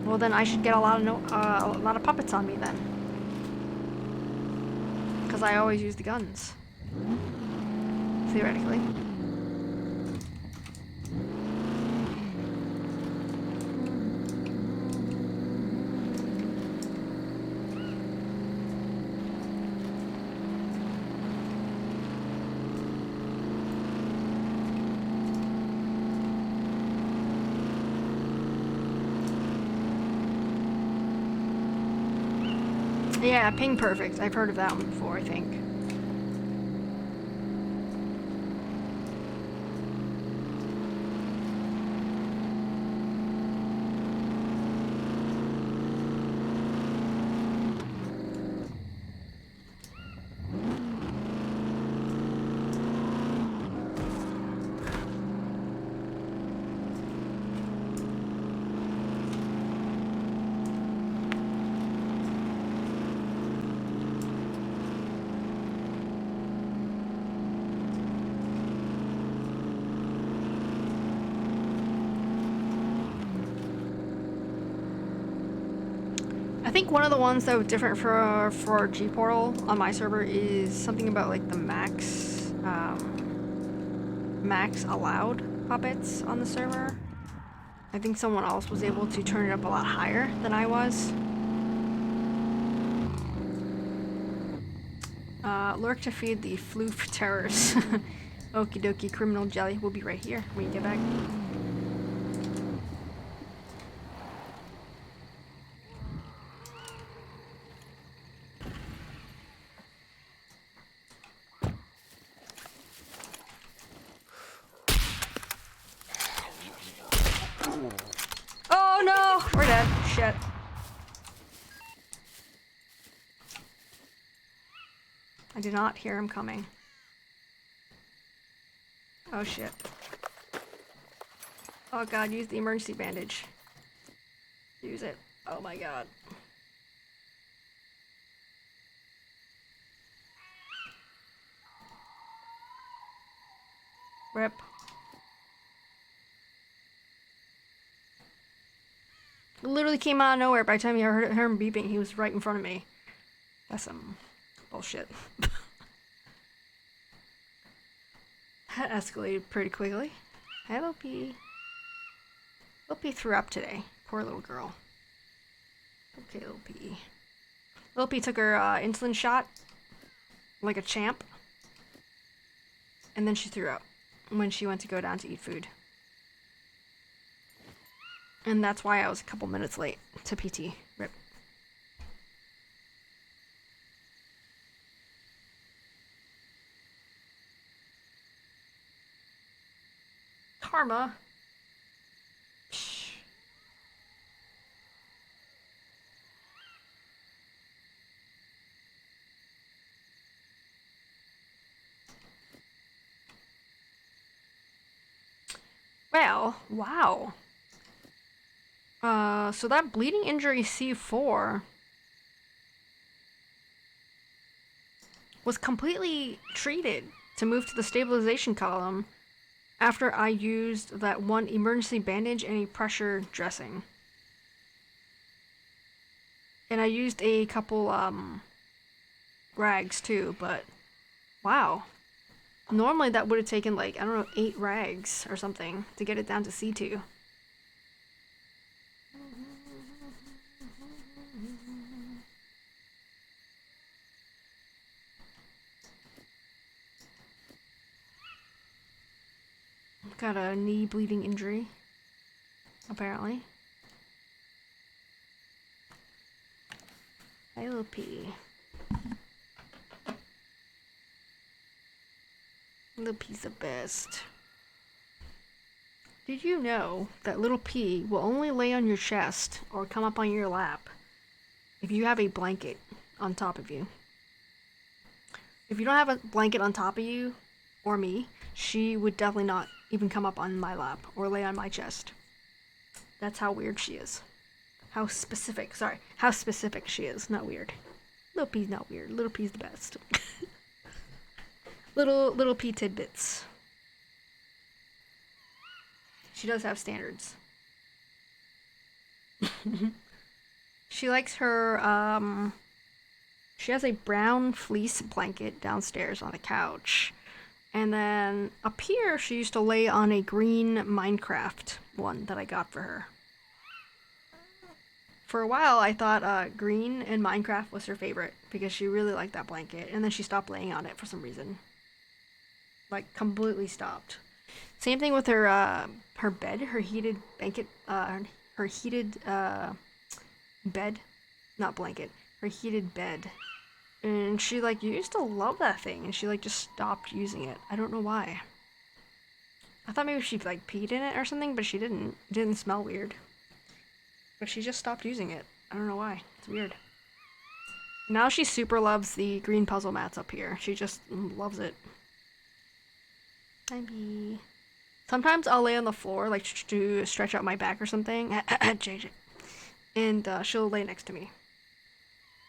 Well, then I should get a lot of puppets on me then, because I always use the guns, theoretically. Yeah, Ping Perfect. I've heard of that one before, I think. I think one of the ones that was different for G Portal on my server is something about like the max allowed puppets on the server. I think someone else was able to turn it up a lot higher than I was. Lurk to feed the floof terrors. Okie dokie, criminal jelly. We'll be right here when you get back. Oh no! We're dead. Shit. I did not hear him coming. Oh shit. Oh god, use the emergency bandage. Use it. Oh my god. Rip. It literally came out of nowhere. By the time I heard him beeping, he was right in front of me. That's some bullshit. That escalated pretty quickly. Hi, Lopi. Lopi threw up today. Poor little girl. Okay, Lopi. Lopi took her insulin shot like a champ. And then she threw up when she went to go down to eat food. And that's why I was a couple minutes late to PT. Rip. Karma. Psh. Well, wow. So that bleeding injury C4 was completely treated to move to the stabilization column after I used that one emergency bandage and a pressure dressing. And I used a couple rags too, but wow. Normally that would have taken like, I don't know, 8 rags or something to get it down to C2. Got a knee bleeding injury, apparently. Hi, little P. Little P's the best. Did you know that little P will only lay on your chest or come up on your lap if you have a blanket on top of you? If you don't have a blanket on top of you, or me, she would definitely not even come up on my lap or lay on my chest. That's how weird she is. How specific she is, not weird. Little P's not weird. Little P's the best. little P tidbits. She does have standards. She likes her, she has a brown fleece blanket downstairs on the couch. And then up here, she used to lay on a green Minecraft one that I got for her. For a while, I thought green and Minecraft was her favorite because she really liked that blanket. And then she stopped laying on it for some reason. Like, completely stopped. Same thing with her her bed, her heated blanket, her heated bed, not blanket, her heated bed. And she like used to love that thing, and she like just stopped using it. I don't know why. I thought maybe she like peed in it or something, but she didn't. It didn't smell weird. But she just stopped using it. I don't know why. It's weird. Now she super loves the green puzzle mats up here. She just loves it. Maybe. Sometimes I'll lay on the floor, like to stretch out my back or something. JJ. And she'll lay next to me.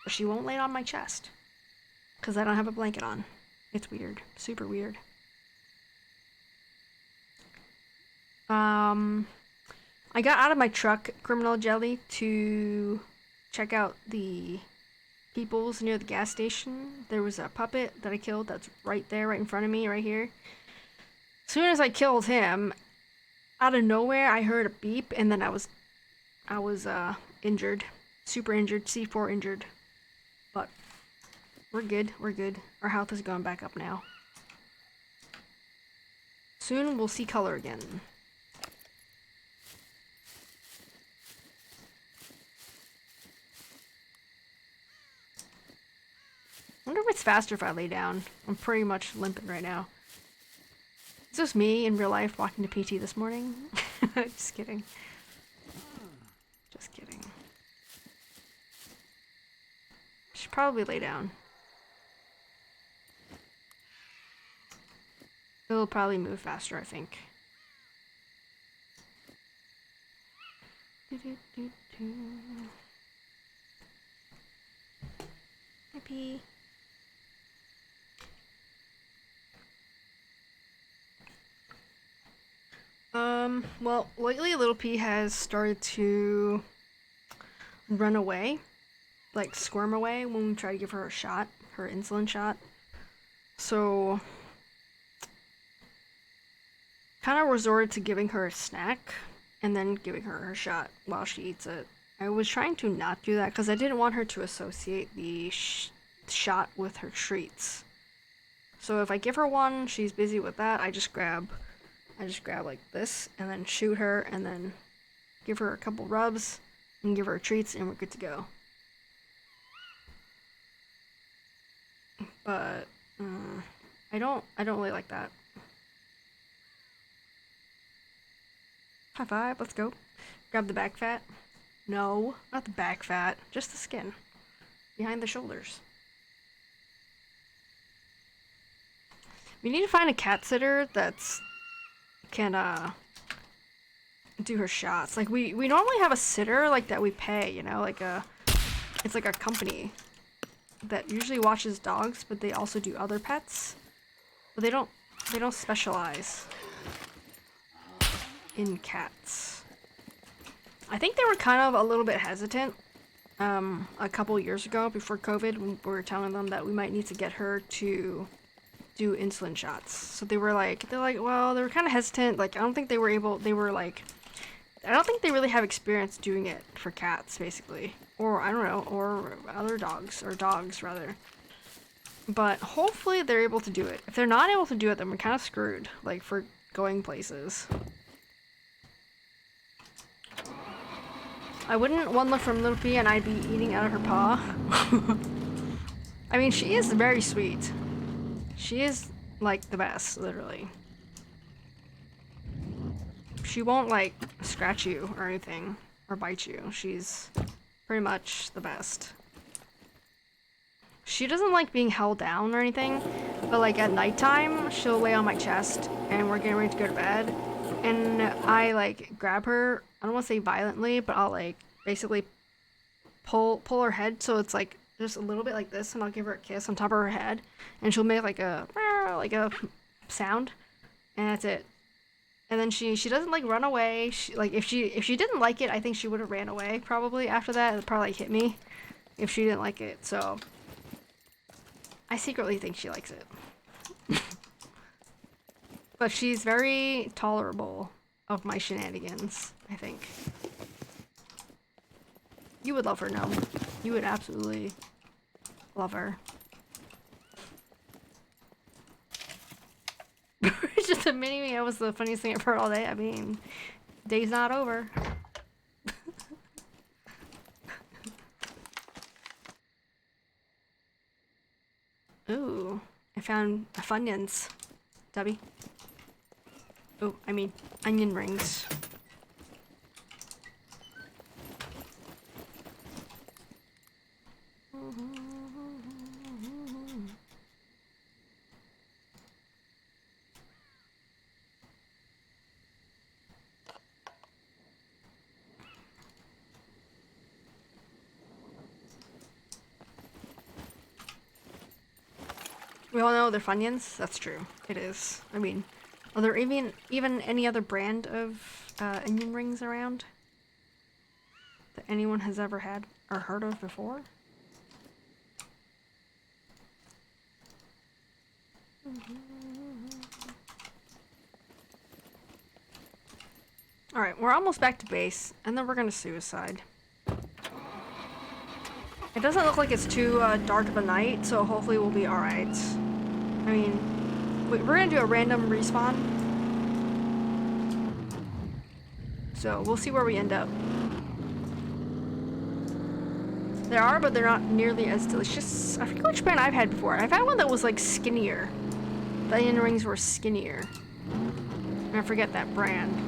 But she won't lay on my chest. Because I don't have a blanket on. It's weird. Super weird. I got out of my truck, Criminal Jelly, to check out the peoples near the gas station. There was a puppet that I killed that's right there, right in front of me, right here. As soon as I killed him, out of nowhere, I heard a beep, and then I was injured. Super injured, C4 injured. But we're good, we're good. Our health is going back up now. Soon we'll see color again. Wonder if it's faster if I lay down. I'm pretty much limping right now. Is this me in real life walking to PT this morning? Just kidding. Just kidding. Should probably lay down. It'll probably move faster, I think. Happy. Well, lately Little P has started to run away, like squirm away when we try to give her a shot, her insulin shot. So, kind of resorted to giving her a snack and then giving her her shot while she eats it. I was trying to not do that because I didn't want her to associate the shot with her treats. So if I give her one, she's busy with that. I just grab like this and then shoot her and then give her a couple rubs and give her treats and we're good to go. But I don't really like that. High five, let's go. Grab the back fat. No, not the back fat, just the skin. Behind the shoulders. We need to find a cat sitter that's can do her shots. Like we normally have a sitter like that we pay, you know, it's like a company that usually watches dogs, but they also do other pets. But they don't specialize in cats. I think they were kind of a little bit hesitant a couple years ago before COVID when we were telling them that we might need to get her to do insulin shots. So they're like, well, they were kind of hesitant. Like, I don't think they really have experience doing it for cats, basically. Or, I don't know, or other dogs, or dogs, rather. But hopefully they're able to do it. If they're not able to do it, then we're kind of screwed, like, for going places. I wouldn't one look from Little P and I'd be eating out of her paw. I mean, she is very sweet. She is, like, the best, literally. She won't, like, scratch you or anything, or bite you. She's pretty much the best. She doesn't like being held down or anything, but, like, at nighttime, she'll lay on my chest, and we're getting ready to go to bed, and I, like, grab her, I don't want to say violently, but I'll, like, basically pull her head so it's, like, just a little bit like this, and I'll give her a kiss on top of her head, and she'll make like a sound, and that's it. And then she doesn't like run away. If she didn't like it, I think she would have ran away probably after that. It'd probably hit me if she didn't like it. So I secretly think she likes it. But she's very tolerable of my shenanigans, I think. You would love her, no? You would absolutely love her. Just a mini-me, that was the funniest thing I've heard all day. I mean, day's not over. Ooh, I found Funyuns. Debbie. Oh, I mean, onion rings. We all know they're Funyuns. That's true. It is. I mean, are there even any other brand of onion rings around? that anyone has ever had or heard of before. Alright, we're almost back to base, and then we're gonna suicide. It doesn't look like it's too dark of a night, so hopefully we'll be alright. I mean, we're gonna do a random respawn. So we'll see where we end up. There are, but they're not nearly as delicious. I forget which brand I've had before. I've had one that was like skinnier. The onion rings were skinnier. And I forget that brand.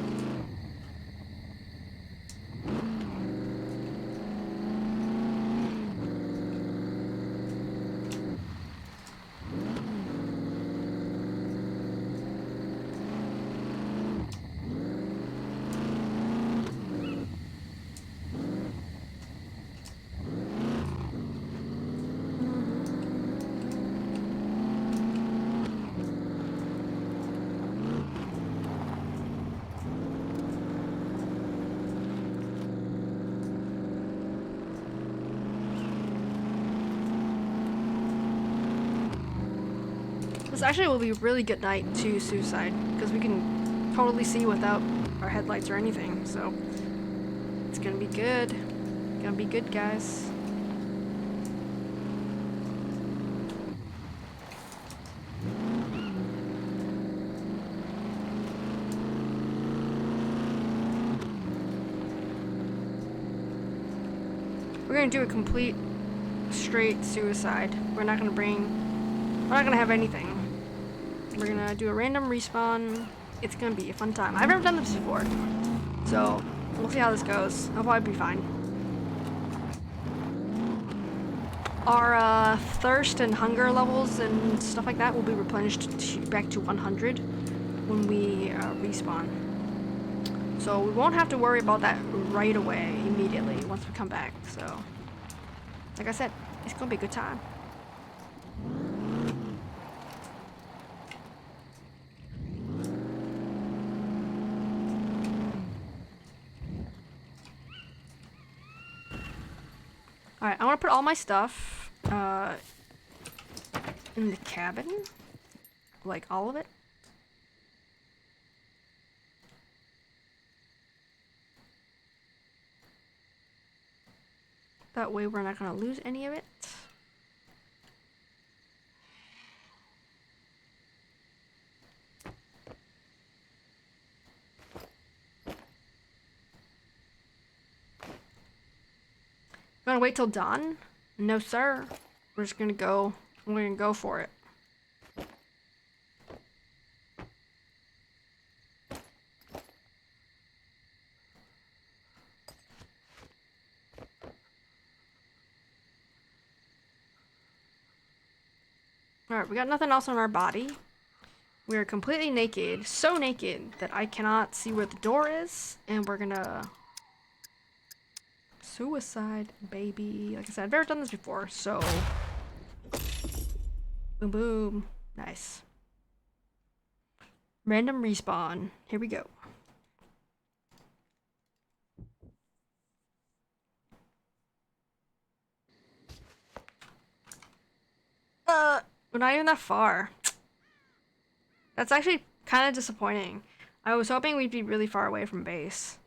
This actually will be a really good night to suicide, because we can totally see without our headlights or anything, so it's gonna be good. Gonna be good, guys. We're gonna do a complete straight suicide. We're not gonna have anything. We're gonna do a random respawn. It's gonna be a fun time. I've never done this before, so we'll see how this goes. I'll probably be fine. Our thirst and hunger levels and stuff like that will be replenished back to 100 when we respawn. So we won't have to worry about that right away, immediately, once we come back. So, like I said, it's gonna be a good time. Alright, I want to put all my stuff in the cabin. Like, all of it. That way we're not going to lose any of it. Gonna wait till dawn? No, sir. We're just gonna go. We're gonna go for it. Alright, we got nothing else on our body. We are completely naked. So naked that I cannot see where the door is. And we're gonna suicide, baby. Like I said, I've never done this before, so boom boom. Nice. Random respawn. Here we go. We're not even that far. That's actually kind of disappointing. I was hoping we'd be really far away from base.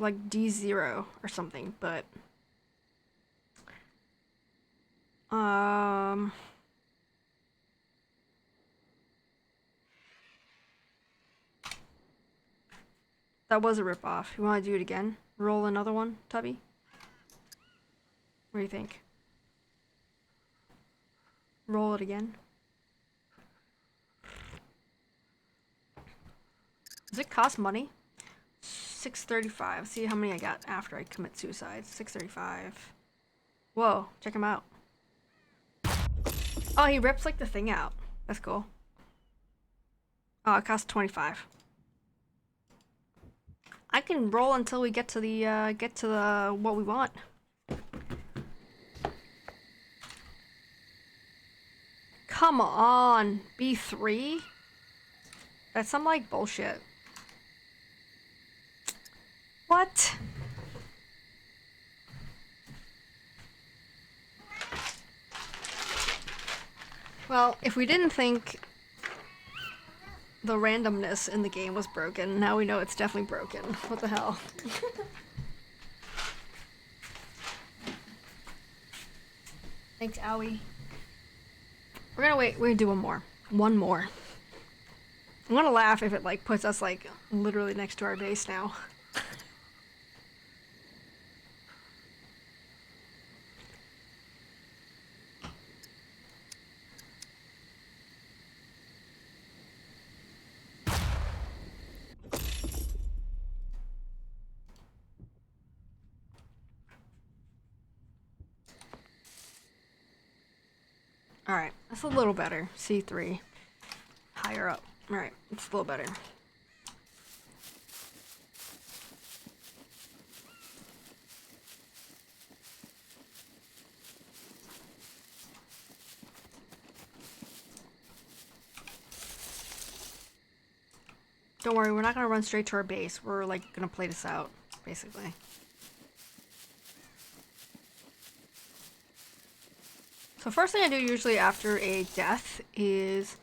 Like D0 or something, but that was a ripoff. You want to do it again? Roll another one, Tubby? What do you think? Roll it again. Does it cost money? 635. See how many I got after I commit suicide. 635. Whoa, check him out. Oh, he rips like the thing out. That's cool. Oh, it costs 25. I can roll until we get to the what we want. Come on, B3? That's some like bullshit. What? Well, if we didn't think the randomness in the game was broken, now we know it's definitely broken. What the hell? Thanks, Owie. We're gonna do one more. One more. I'm gonna laugh if it like puts us like literally next to our base now. Alright, that's a little better. C3. Higher up. Alright, it's a little better. Don't worry, we're not gonna run straight to our base. We're like gonna play this out, basically. So first thing I do usually after a death is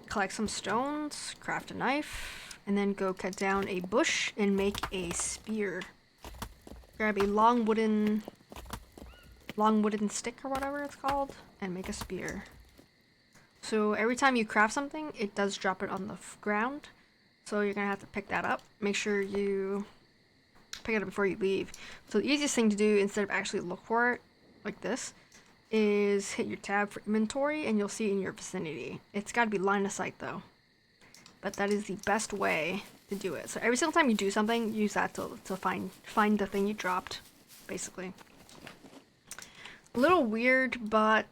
collect some stones, craft a knife, and then go cut down a bush and make a spear. Grab a long wooden stick or whatever it's called, and make a spear. So every time you craft something, it does drop it on the ground. So you're gonna have to pick that up. Make sure you pick it up before you leave. So the easiest thing to do, instead of actually look for it, like this, is hit your tab for inventory and you'll see it in your vicinity. It's gotta be line of sight though. But that is the best way to do it. So every single time you do something, use that to find the thing you dropped, basically. A little weird, but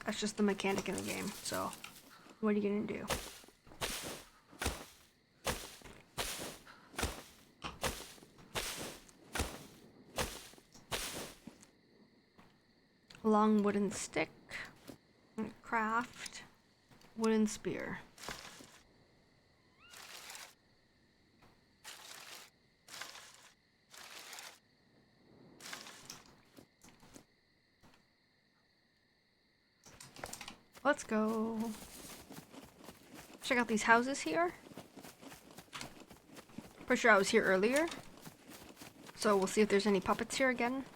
that's just the mechanic in the game. So what are you gonna do? Long wooden stick, and craft wooden spear. Let's go check out these houses here. Pretty sure I was here earlier, so we'll see if there's any puppets here again.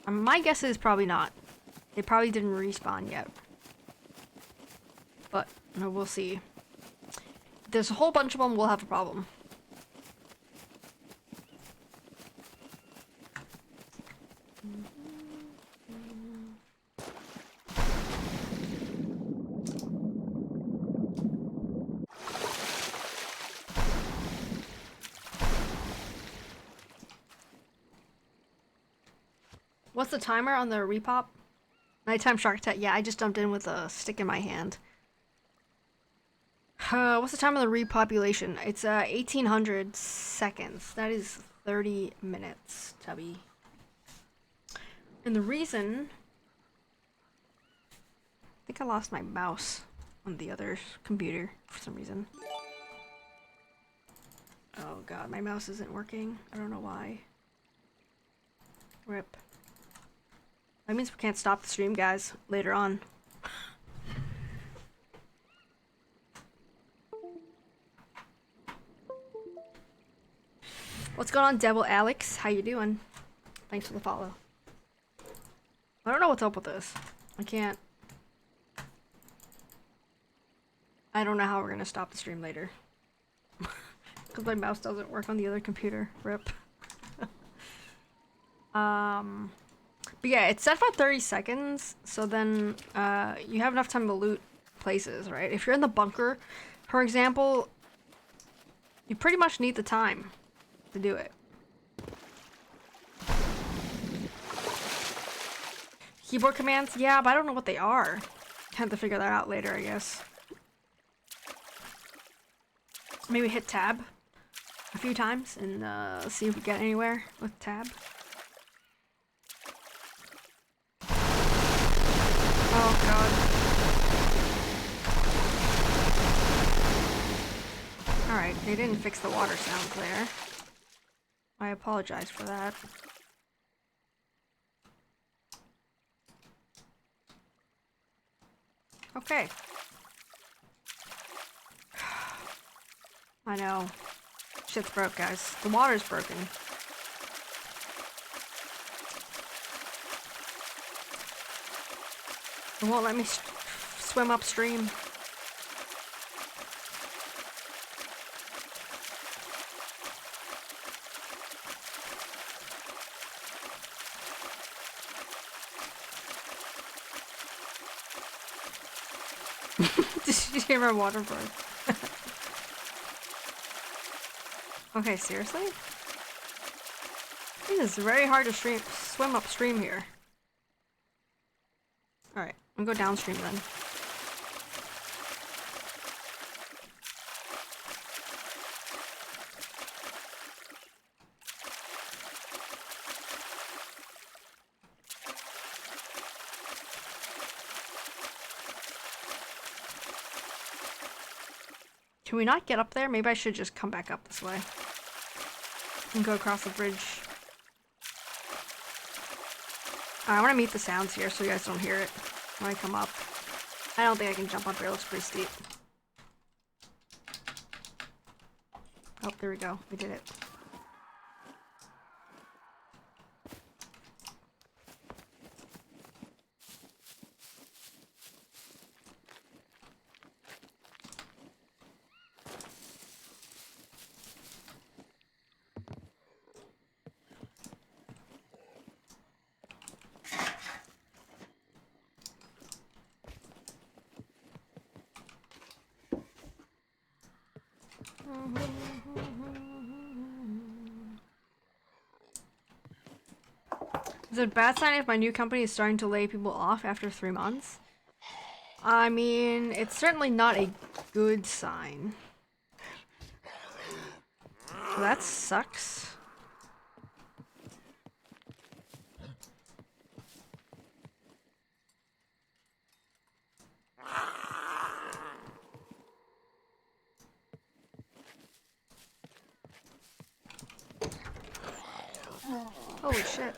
My guess is probably not. They probably didn't respawn yet. But no, we'll see. If there's a whole bunch of them, we'll have a problem. What's the timer on the repop? Nighttime shark attack. Yeah, I just jumped in with a stick in my hand. What's the time of the repopulation? It's 1800 seconds. That is 30 minutes, Tubby. And the reason... I think I lost my mouse on the other computer for some reason. Oh god, my mouse isn't working. I don't know why. Rip. That means we can't stop the stream, guys, later on. What's going on, Devil Alex? How you doing? Thanks for the follow. I don't know what's up with this. I don't know how we're gonna stop the stream later. Because my mouse doesn't work on the other computer. Rip. But yeah, it's set for 30 seconds, so then you have enough time to loot places, right? If you're in the bunker, for example, you pretty much need the time to do it. Keyboard commands? Yeah, but I don't know what they are. Have to figure that out later, I guess. Maybe hit tab a few times and see if we get anywhere with tab. Oh god. Alright, they didn't fix the water sounds there. I apologize for that. Okay. I know. Shit's broke, guys. The water's broken. It won't let me swim upstream. Did you hear my water broke? Okay, seriously? It is very hard to swim upstream here. Alright, I'll go downstream then. Can we not get up there? Maybe I should just come back up this way. And go across the bridge. I want to mute the sounds here so you guys don't hear it when I come up. I don't think I can jump up here. It looks pretty steep. Oh, there we go. We did it. Is it a bad sign if my new company is starting to lay people off after 3 months? I mean, it's certainly not a good sign. That sucks. Holy shit.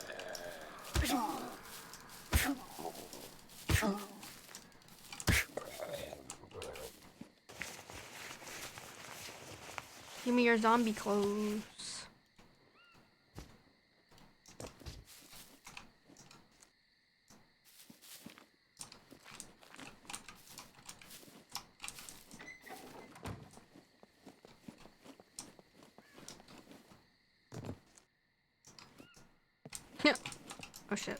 Give me your zombie clothes. Oh shit.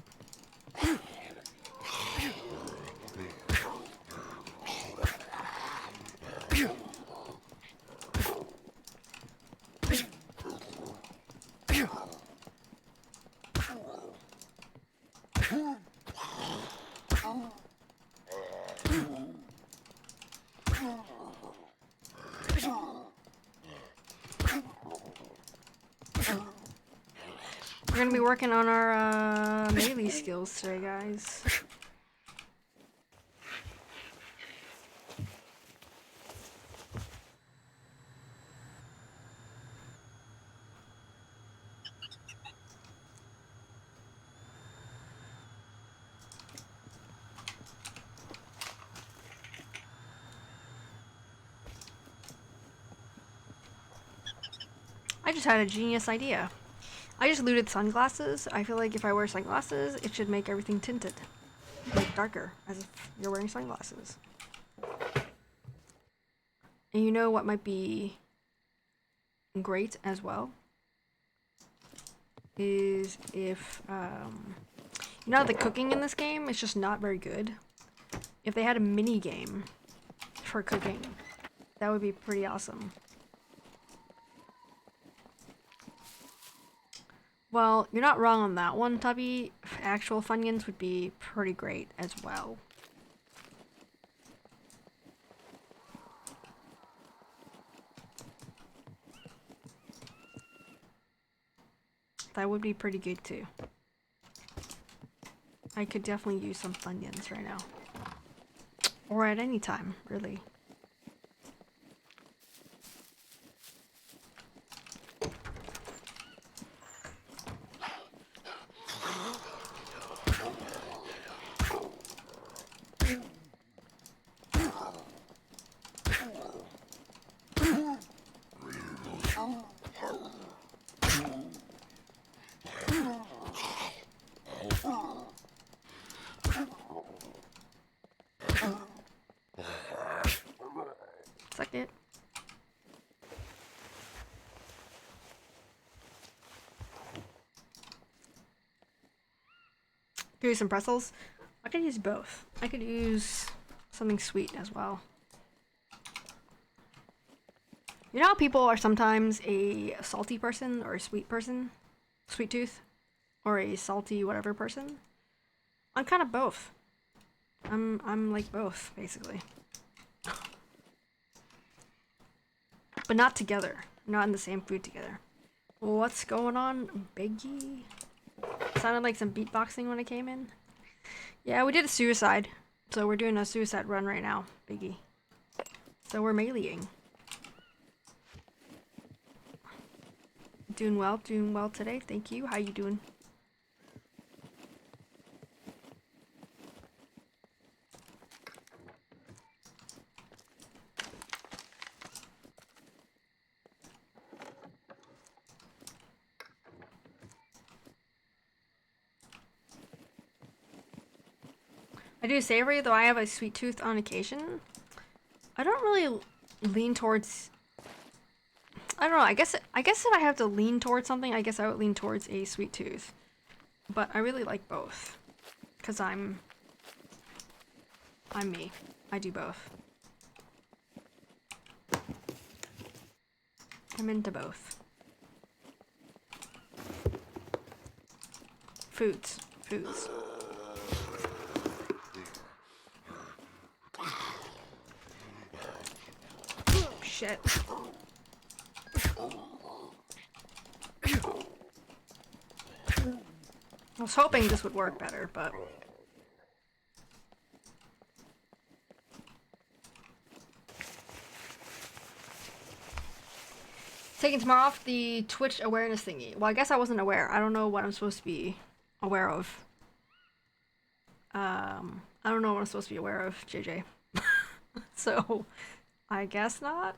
We're gonna be working on our melee skills today, guys. I just had a genius idea. I just looted sunglasses. I feel like if I wear sunglasses, it should make everything tinted. Like darker, as if you're wearing sunglasses. And you know what might be great as well? Is if, you know the cooking in this game is just not very good. If they had a mini game for cooking, that would be pretty awesome. Well, you're not wrong on that one, Tubby. Actual Funyuns would be pretty great as well. That would be pretty good too. I could definitely use some Funyuns right now. Or at any time, really. Suck it. Could use some pretzels. I could use both. I could use something sweet as well. You know how people are sometimes a salty person or a sweet person? Sweet tooth? Or a salty whatever person? I'm kind of both. I'm like both, basically. But not together. Not in the same food together. What's going on, Biggie? Sounded like some beatboxing when I came in. Yeah, we did a suicide. So we're doing a suicide run right now, Biggie. So we're meleeing. Doing well today. Thank you. How you doing? I do savory, though I have a sweet tooth on occasion. I don't really lean towards... I don't know, I guess if I have to lean towards something, I guess I would lean towards a sweet tooth. But I really like both. Because I'm me. I do both. I'm into both. Foods. Shit. I was hoping this would work better, but... Taking tomorrow off the Twitch awareness thingy. Well, I guess I wasn't aware. I don't know what I'm supposed to be aware of. I don't know what I'm supposed to be aware of, JJ. So, I guess not.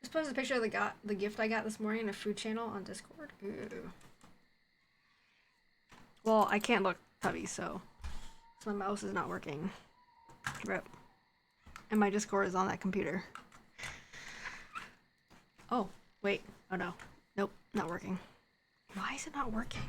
Just posted a picture of the gift I got this morning in a food channel on Discord. Ooh. Well, I can't look tubby, so my mouse is not working. Rip. And my Discord is on that computer. Oh, wait. Oh no. Nope, not working. Why is it not working?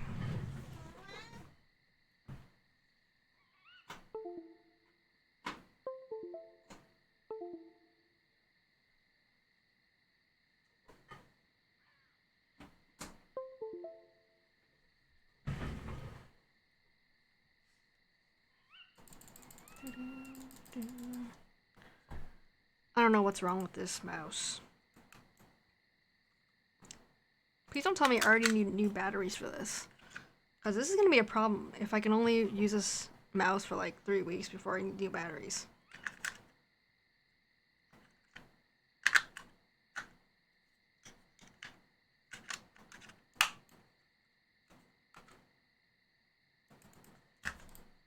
I don't know what's wrong with this mouse. Please don't tell me I already need new batteries for this. Because this is going to be a problem if I can only use this mouse for like 3 weeks before I need new batteries.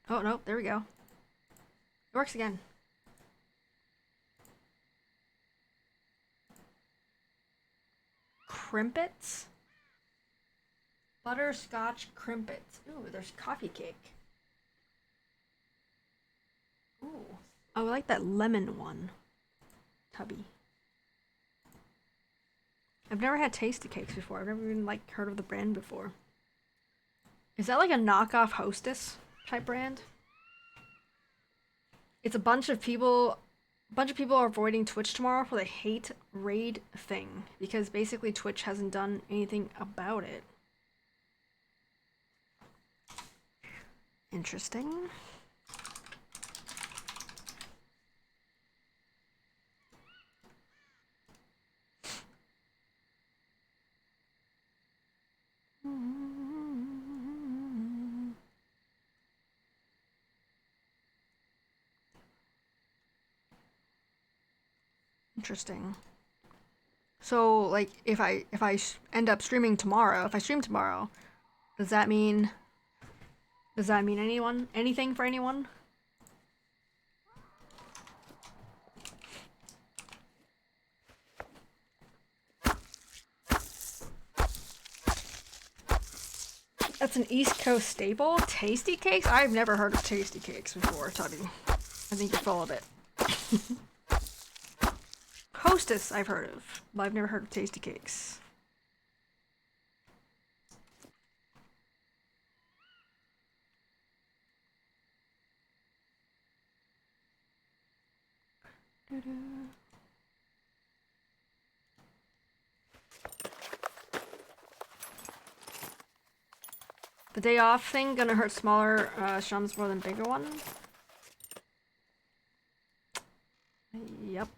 Oh, no, there we go. It works again. Crimpets? Butterscotch crimpets. Ooh, there's coffee cake. Ooh. Oh, I like that lemon one. Tubby. I've never had tasty cakes before. I've never even like heard of the brand before. Is that like a knockoff Hostess type brand? It's a bunch of people are avoiding Twitch tomorrow for the hate raid thing because basically Twitch hasn't done anything about it. Interesting. Interesting. So like if I end up streaming tomorrow, if I stream tomorrow, does that mean anything for anyone? That's an East Coast staple. Tasty cakes? I've never heard of tasty cakes before, Tubby. I think you're full of it. Hostess, I've heard of, but I've never heard of tasty cakes. The day off thing gonna hurt smaller shums more than bigger ones? Yep.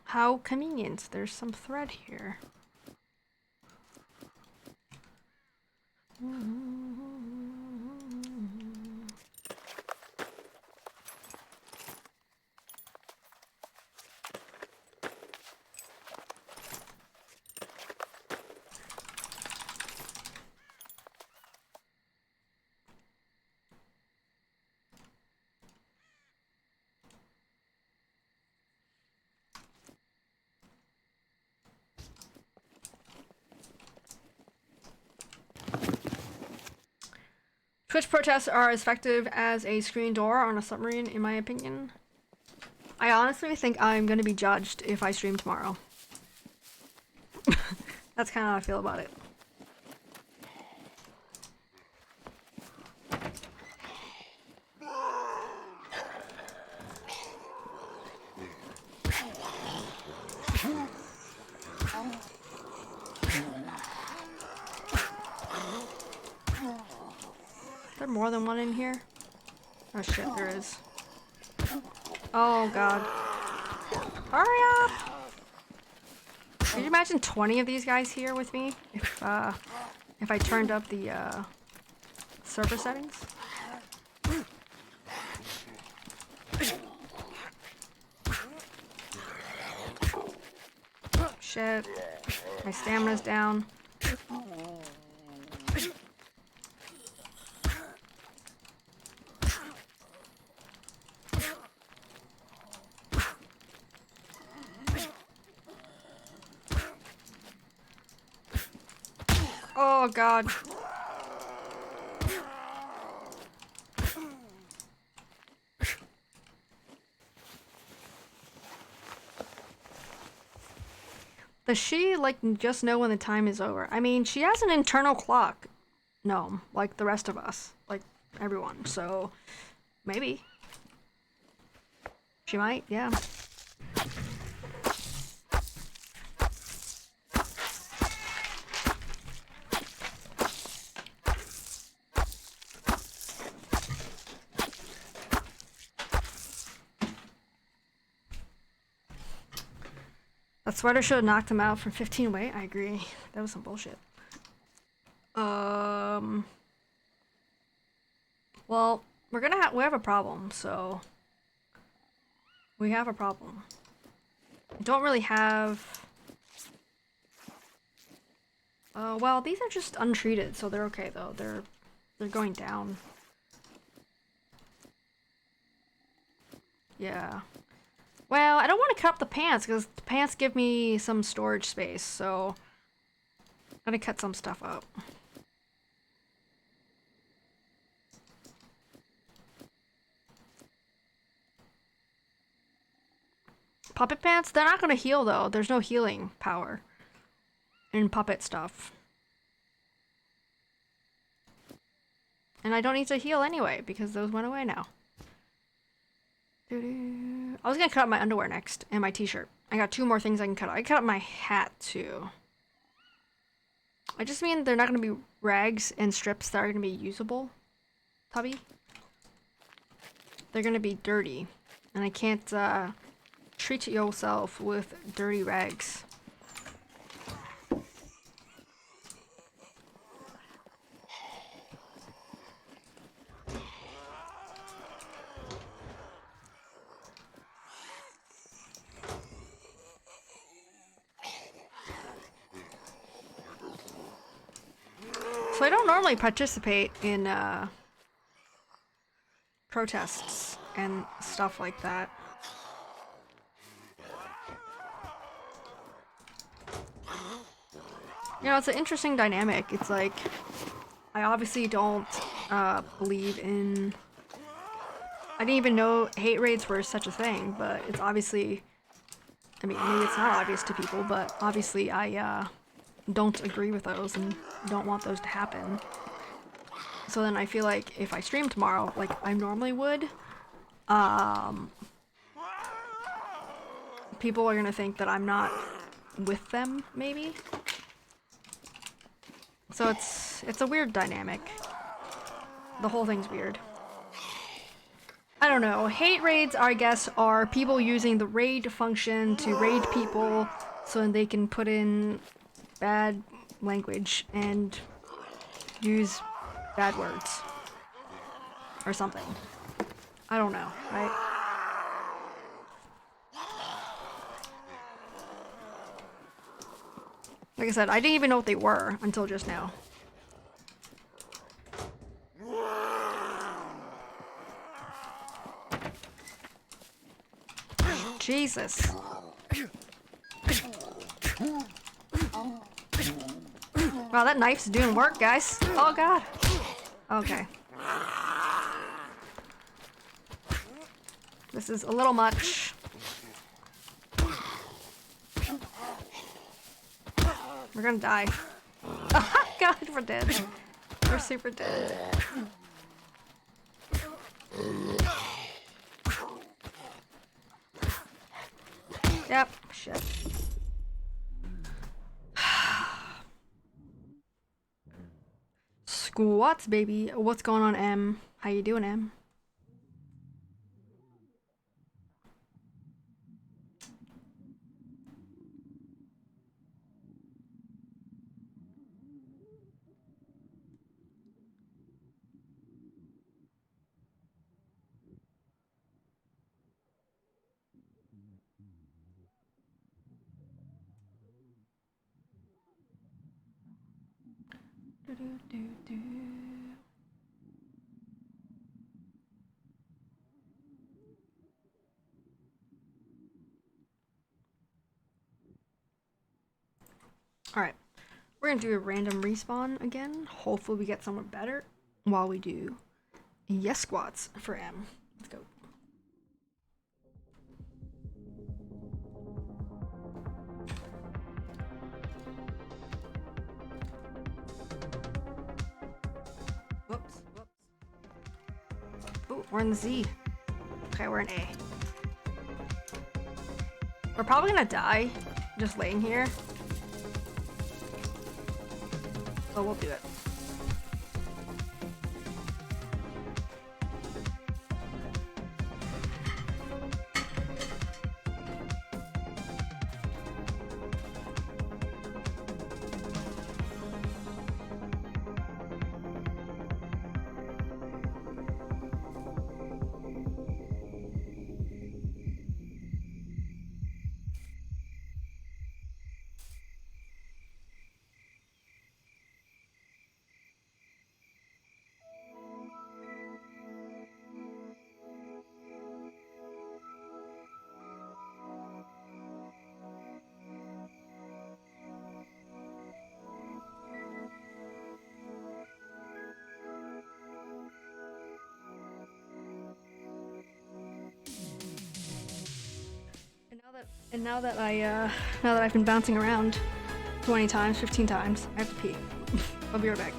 How convenient. There's some thread here. Twitch protests are as effective as a screen door on a submarine, in my opinion. I honestly think I'm gonna be judged if I stream tomorrow. That's kind of how I feel about it. Is there more than one in here? Oh shit, there is. Oh god. Hurry up! Could you imagine 20 of these guys here with me? If I turned up the server settings? Shit. My stamina's down. Oh god. Does she, like, just know when the time is over? I mean, she has an internal clock. No, like the rest of us. Like, everyone. So, maybe. She might, yeah. That sweater should have knocked him out from 15 weight. I agree. That was some bullshit. Well, we have a problem, so we have a problem. I don't really have. Well, these are just untreated, so they're okay though. They're going down. Yeah. Well, I don't want to cut up the pants because the pants give me some storage space, so I'm gonna cut some stuff up. Puppet pants? They're not gonna heal though. There's no healing power in puppet stuff. And I don't need to heal anyway because those went away now. I was gonna cut up my underwear next and my t-shirt. I got 2 more things I can cut up. I cut up my hat too. I just mean they're not gonna be rags and strips that are gonna be usable, Tubby. They're gonna be dirty. And I can't treat yourself with dirty rags. So I don't normally participate in protests and stuff like that. You know, it's an interesting dynamic. It's like, I obviously don't believe in... I didn't even know hate raids were such a thing, but it's obviously... I mean, maybe it's not obvious to people, but obviously I don't agree with those and don't want those to happen. So then I feel like if I stream tomorrow, like I normally would, people are gonna think that I'm not with them, maybe? So it's a weird dynamic. The whole thing's weird. I don't know. Hate raids, I guess, are people using the raid function to raid people so they can put in bad language and use bad words. Or something. I don't know, right? Like I said, I didn't even know what they were until just now. Jesus. Wow, that knife's doing work, guys. Oh god. Okay. This is a little much. We're gonna die. Oh god, we're dead. We're super dead. Yep, shit. Squats, baby. What's going on, M? How you doing, M? Alright, we're gonna do a random respawn again. Hopefully we get somewhere better while we do yes squats for M. Let's go. Whoops, whoops. Ooh, we're in the Z. Okay, we're in A. We're probably gonna die just laying here. But we'll do it. And now that I've been bouncing around 20 times, 15 times, I have to pee. I'll be right back.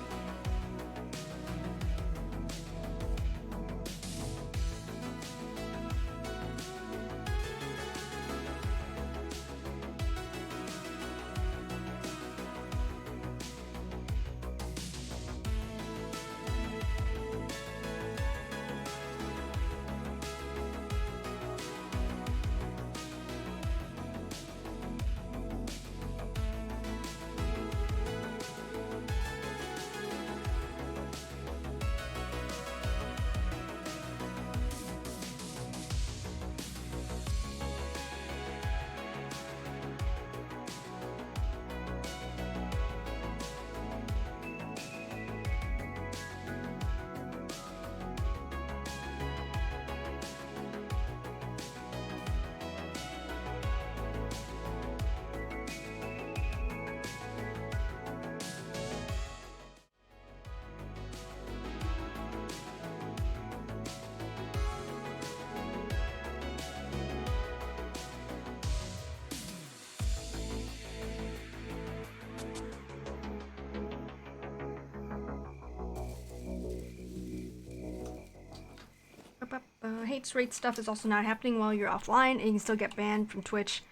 Hates rate stuff is also not happening while you're offline, and you can still get banned from Twitch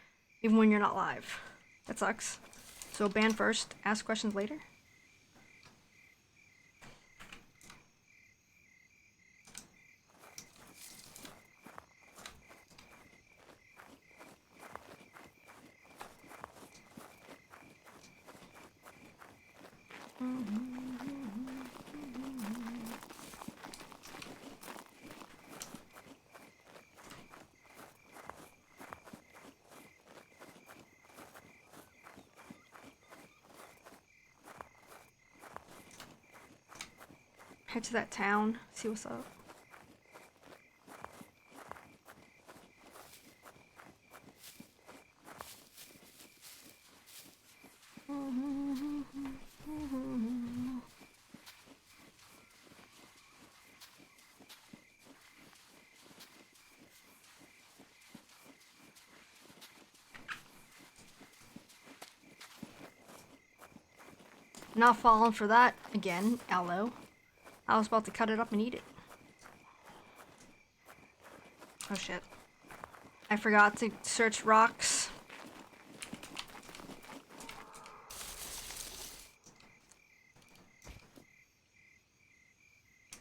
even when you're not live. That sucks. So ban first, ask questions later. Head to that town, see what's up. Not falling for that again, aloe. I was about to cut it up and eat it. Oh shit. I forgot to search rocks.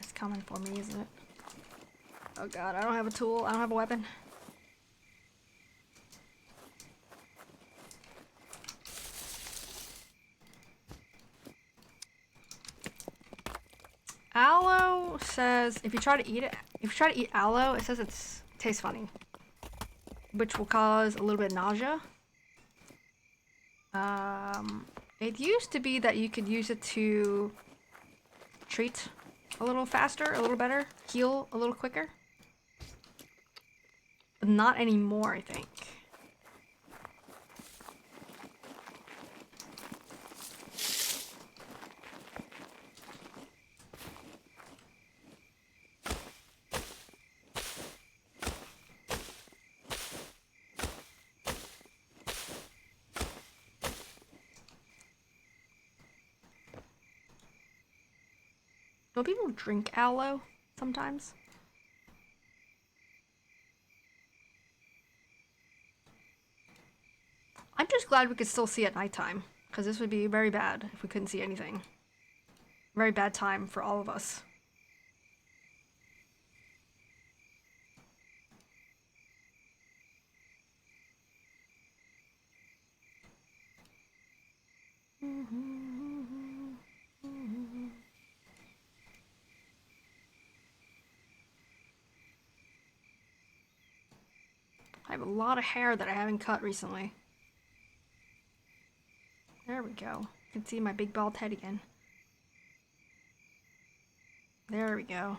It's coming for me, isn't it? Oh god, I don't have a tool. I don't have a weapon. Aloe says if you try to eat it, if you try to eat aloe, it says it tastes funny, which will cause a little bit of nausea. It used to be that you could use it to treat a little faster, a little better, heal a little quicker. But not anymore, I think. Don't people drink aloe sometimes? I'm just glad we could still see at nighttime, because this would be very bad if we couldn't see anything. Very bad time for all of us. I have a lot of hair that I haven't cut recently. There we go. You can see my big bald head again. There we go.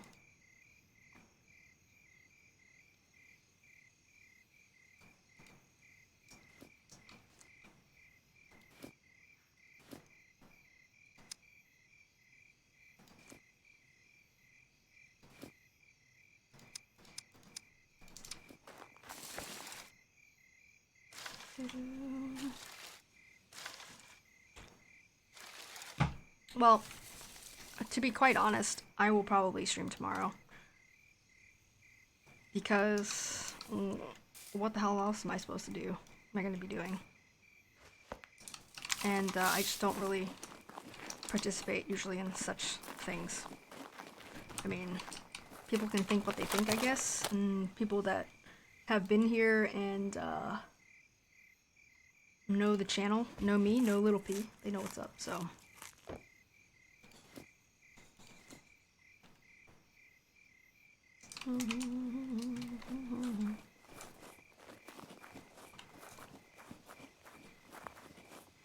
Well, to be quite honest, I will probably stream tomorrow. Because what the hell else am I supposed to do? Am I going to be doing? And I just don't really participate usually in such things. I mean, people can think what they think, I guess, and people that have been here and know the channel, know me, know Little P, they know what's up, so.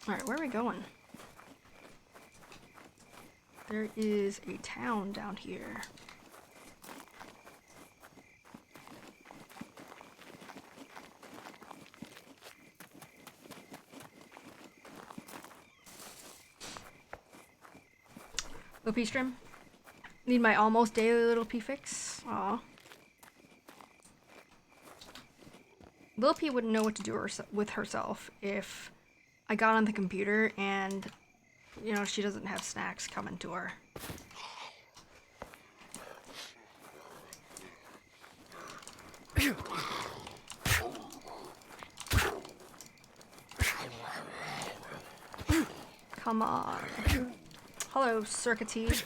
Alright, where are we going? There is a town down here. Little P stream? Need my almost daily Little P fix? Aw. Little P wouldn't know what to do with herself if I got on the computer and, you know, she doesn't have snacks coming to her. Come on. Hello, Circuity.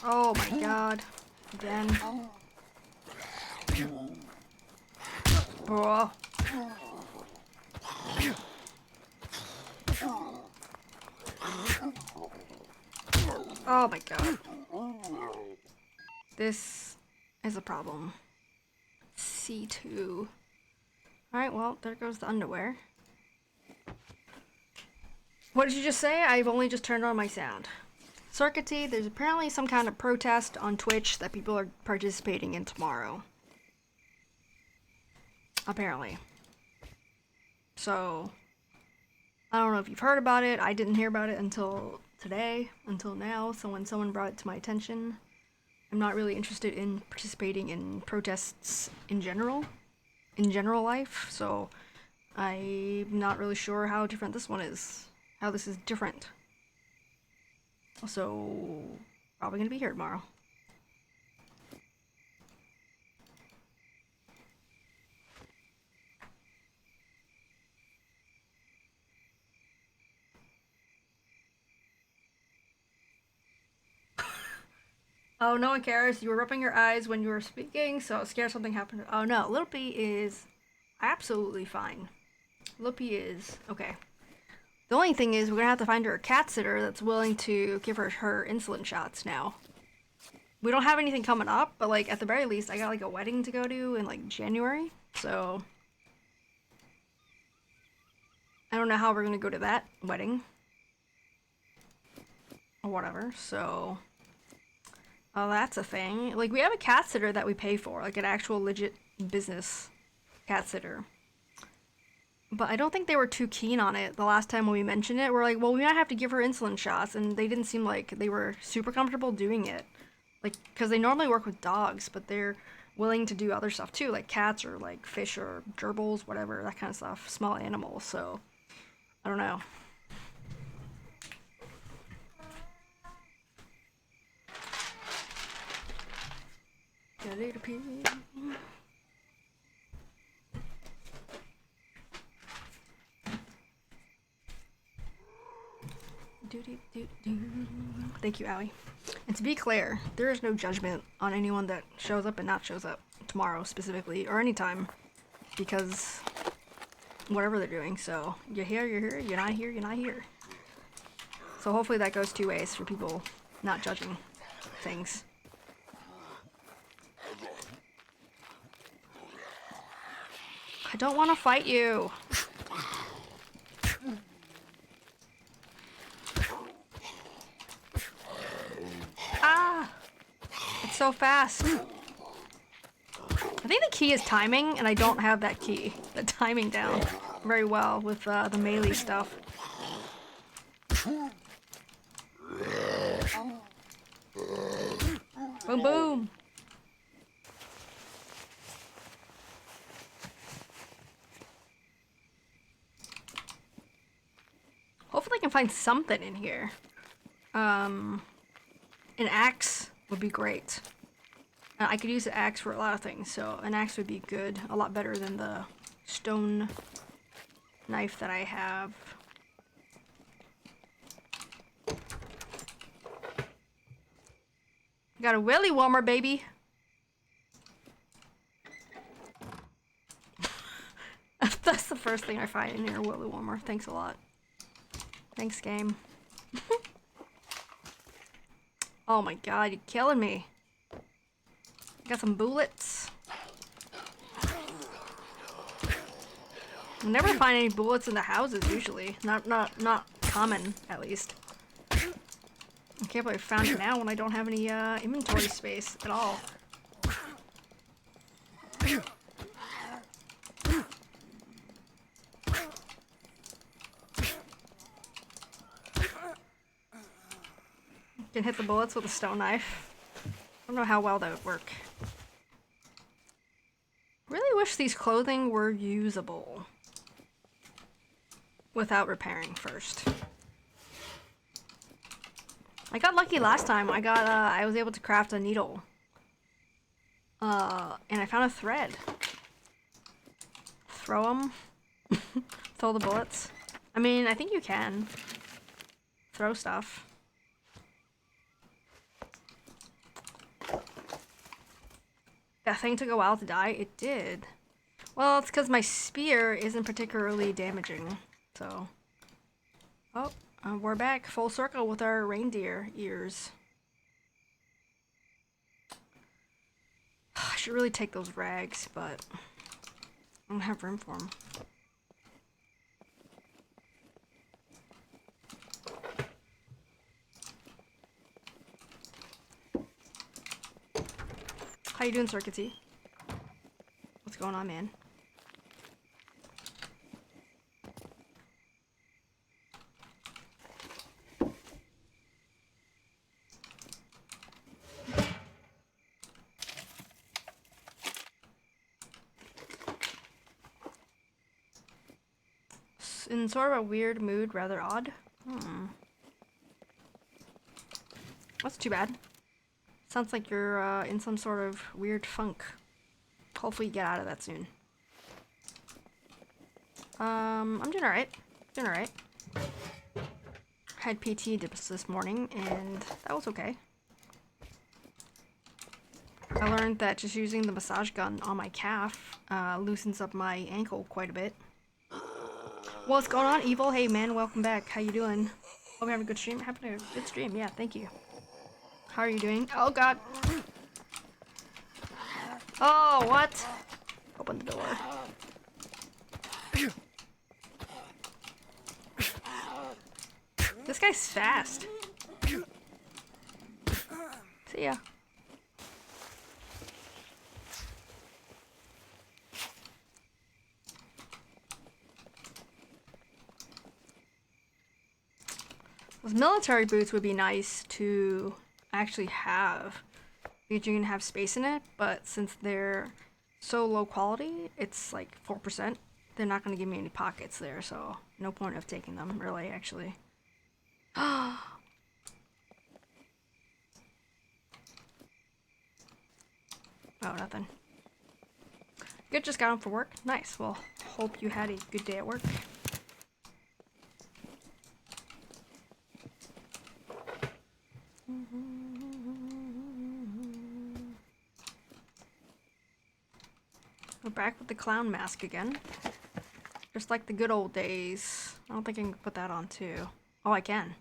Oh my god. Again. Bro. Oh my god. This is a problem. C2. Alright, well, there goes the underwear. What did you just say? I've only just turned on my sound. Circuity, there's apparently some kind of protest on Twitch that people are participating in tomorrow. Apparently. So, I don't know if you've heard about it. I didn't hear about it until today, until now. So when someone brought it to my attention. I'm not really interested in participating in protests in general life. So, I'm not really sure how different this one is. How this is different. So, probably gonna be here tomorrow. Oh, no one cares. You were rubbing your eyes when you were speaking, so scared something happened. Oh no, Lippy is absolutely fine. Lippy is okay. The only thing is we're gonna have to find her a cat sitter that's willing to give her insulin shots now. We don't have anything coming up, but like at the very least I got like a wedding to go to in like January, so I don't know how we're gonna go to that wedding. Or whatever, so oh, that's a thing. Like, we have a cat sitter that we pay for, like an actual legit business cat sitter. But I don't think they were too keen on it the last time when we mentioned it. We're like, well, we might have to give her insulin shots, and they didn't seem like they were super comfortable doing it. Like, because they normally work with dogs, but they're willing to do other stuff too, like cats or like fish or gerbils, whatever, that kind of stuff, small animals, so I don't know. Thank you, Allie. And to be clear, there is no judgment on anyone that shows up and not shows up tomorrow specifically, or anytime, because whatever they're doing. So you're here, you're here, you're not here, you're not here. So hopefully that goes two ways for people not judging things. I don't want to fight you. Ah! It's so fast. I think the key is timing, and I don't have that key, the timing down very well with the melee stuff. Boom, boom. Hopefully I can find something in here. An axe would be great. I could use an axe for a lot of things, so an axe would be good. A lot better than the stone knife that I have. Got a willy warmer, baby. That's the first thing I find in here, willy warmer. Thanks a lot. Thanks, game. Oh my god, you're killing me. Got some bullets. I never find any bullets in the houses usually. Not common, at least. I can't believe I found it now when I don't have any inventory space at all. Can hit the bullets with a stone knife. I don't know how well that would work. Really wish these clothing were usable without repairing first. I got lucky last time. I was able to craft a needle. And I found a thread. Throw them. Throw the bullets. I mean, I think you can throw stuff. That thing took a while to die. It did. Well, it's because my spear isn't particularly damaging. So. Oh, we're back full circle with our reindeer ears. I should really take those rags, but I don't have room for them. How you doing, Circuity? What's going on, man? In sort of a weird mood, rather odd. That's too bad. Sounds like you're in some sort of weird funk. Hopefully you get out of that soon. I'm doing alright. Doing alright. Had PT this morning and that was okay. I learned that just using the massage gun on my calf loosens up my ankle quite a bit. What's going on, Evil? Hey man, welcome back. How you doing? Hope you're having a good stream. Having a good stream, yeah, thank you. How are you doing? Oh god. Oh, what? Open the door. This guy's fast. See ya. Those military boots would be nice to actually have, because you can have space in it, but since they're so low quality, it's like 4%, they're not going to give me any pockets there, so no point of taking them, really, actually. Oh, nothing. Good, just got home for work. Nice, well, hope you had a good day at work. We're back with the clown mask again. Just like the good old days. I don't think I can put that on too. Oh, I can.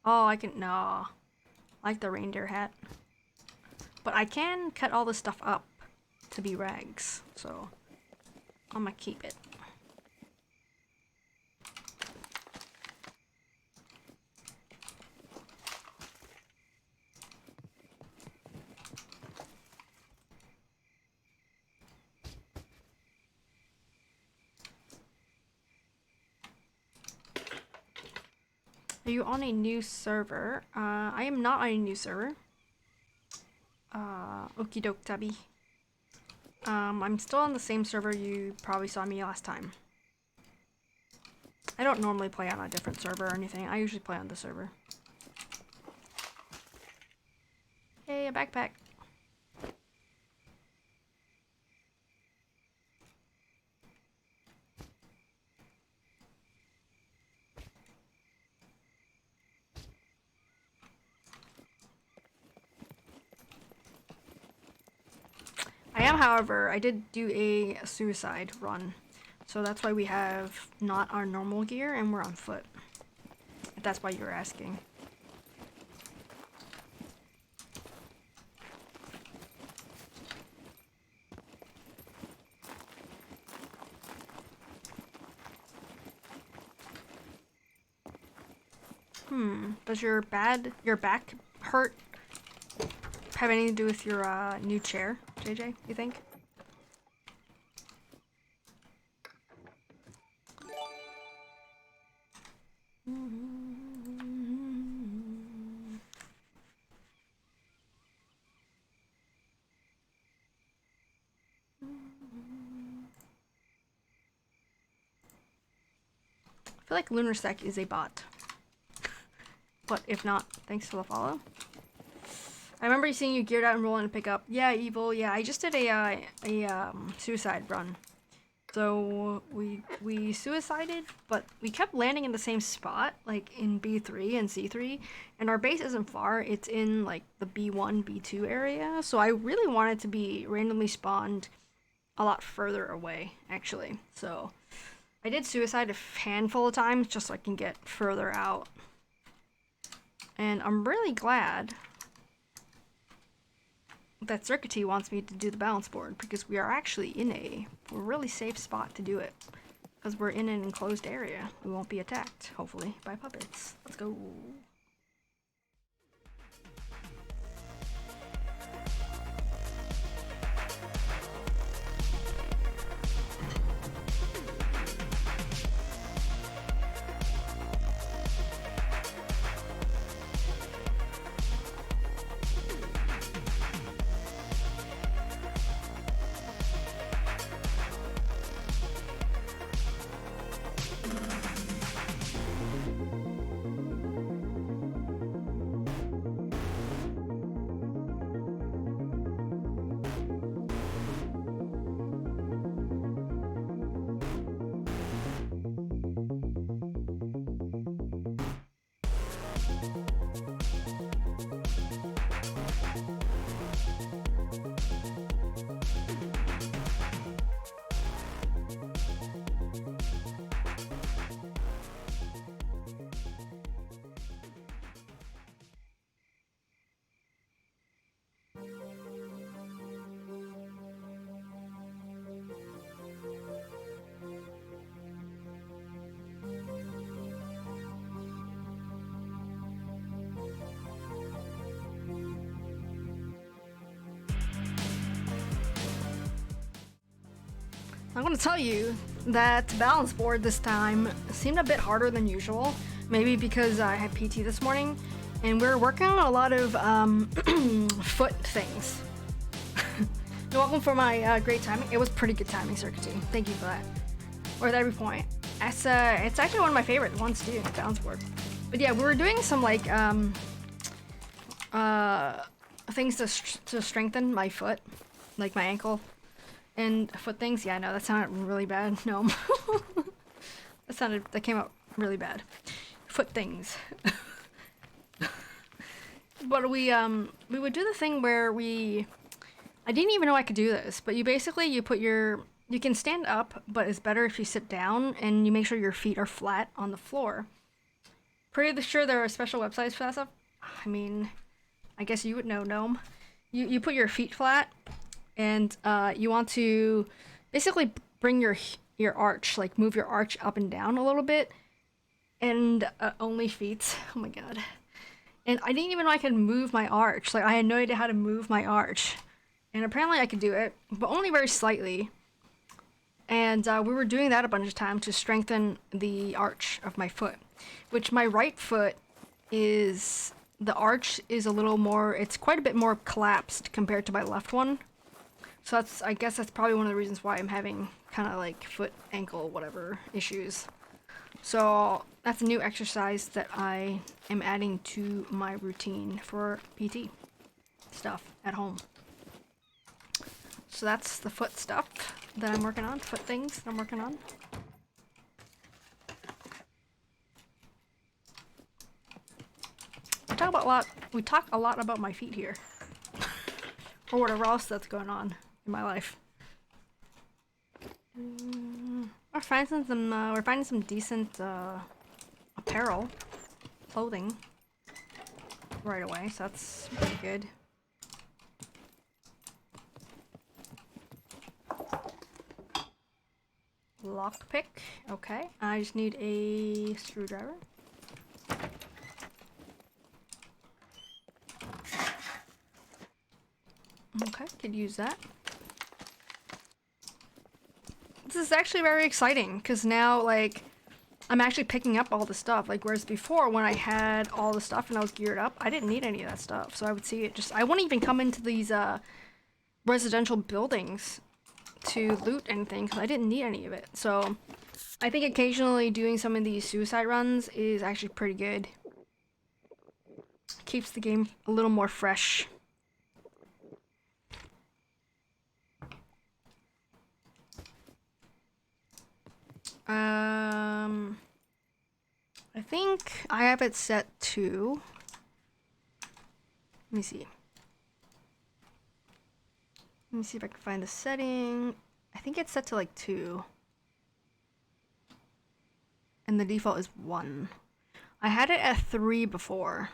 Oh, I can. No. I like the reindeer hat. But I can cut all this stuff up to be rags. So I'm gonna keep it. Are you on a new server? I am not on a new server. Okie doke tabby. I'm still on the same server you probably saw me last time. I don't normally play on a different server or anything. I usually play on the server. Hey, a backpack. I am, however, I did do a suicide run. So that's why we have not our normal gear and we're on foot. If that's why you're asking. Does your back hurt have anything to do with your new chair, JJ, you think? I feel like Lunarsec is a bot. but if not, thanks for the follow. I remember seeing you geared out and rolling to pick up. Yeah, Evil. Yeah, I just did a suicide run. So we suicided, but we kept landing in the same spot, like in B3 and C3, and our base isn't far. It's in like the B1, B2 area. So I really wanted to be randomly spawned a lot further away, actually. So I did suicide a handful of times just so I can get further out. And I'm really glad that Circuity wants me to do the balance board, because we are actually in a really safe spot to do it. Because we're in an enclosed area. We won't be attacked, hopefully, by puppets. Let's go. I'm gonna tell you that balance board this time seemed a bit harder than usual. Maybe because I had PT this morning, and we're working on a lot of foot things. You're welcome for my great timing. It was pretty good timing, Circuity. Thank you for that. Or at every point. It's actually one of my favorite ones to do, balance board. But yeah, we were doing some like things to strengthen my foot, like my ankle. And foot things, yeah, no, that sounded really bad. No, that came out really bad. Foot things. But we would do the thing where I didn't even know I could do this, but you can stand up, but it's better if you sit down and you make sure your feet are flat on the floor. Pretty sure there are special websites for that stuff. I mean, I guess you would know, Gnome. You put your feet flat, and you want to basically bring your arch, like move your arch up and down a little bit, and only feet. Oh my god. And I didn't even know I could move my arch. Like, I had no idea how to move my arch. And apparently I could do it, but only very slightly. And we were doing that a bunch of times to strengthen the arch of my foot. Which my right foot the arch is a little more, it's quite a bit more collapsed compared to my left one. So I guess that's probably one of the reasons why I'm having kind of like foot, ankle, whatever issues. So that's a new exercise that I am adding to my routine for PT stuff at home. So that's the foot stuff that I'm working on, foot things that I'm working on. We talk a lot about my feet here. Or whatever else that's going on in my life. We're finding some decent apparel, clothing right away, so that's pretty good. Lockpick, okay. I just need a screwdriver. Okay, could use that. This is actually very exciting, because now, like, I'm actually picking up all the stuff. Like, whereas before, when I had all the stuff and I was geared up, I didn't need any of that stuff. So I would see it I wouldn't even come into these residential buildings to loot anything, because I didn't need any of it. So I think occasionally doing some of these suicide runs is actually pretty good. keeps the game a little more fresh. I think I have it set to. Let me see. Let me see if I can find the setting. I think it's set to like 2. And the default is 1. I had it at 3 before,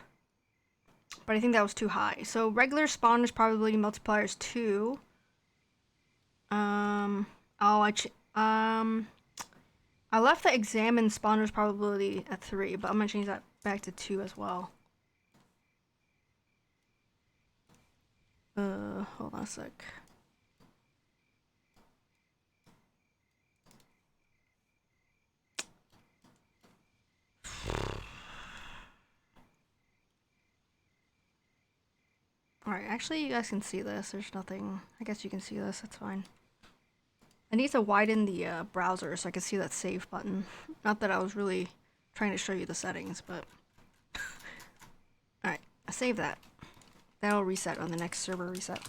but I think that was too high. So regular spawners probability multiplier is 2. I left the examine spawners probability at 3, but I'm gonna change that back to 2 as well. Hold on a sec. Alright, actually you guys can see this. There's nothing. I guess you can see this, that's fine. I need to widen the browser so I can see that save button. Not that I was really trying to show you the settings, but... Alright, I save that. That'll reset on the next server reset.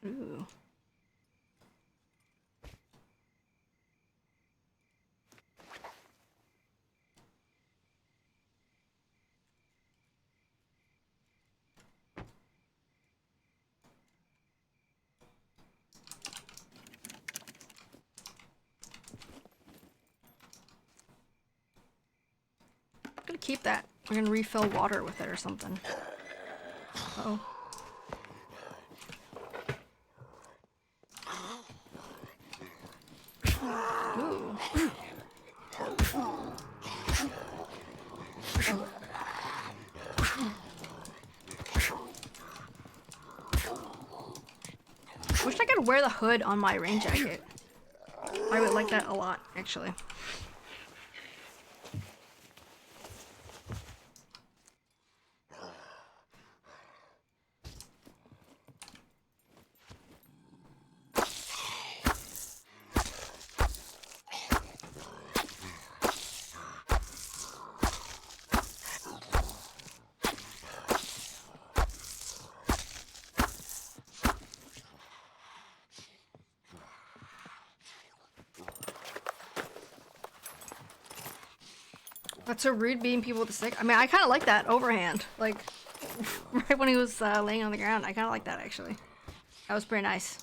Ooh. I'm gonna keep that. We're gonna refill water with it or something. Uh-oh. Ooh. Wish I could wear the hood on my rain jacket. I would like that a lot, actually. That's so rude being people with the stick. I mean, I kind of like that overhand. Like, right when he was laying on the ground. I kind of like that, actually. That was pretty nice.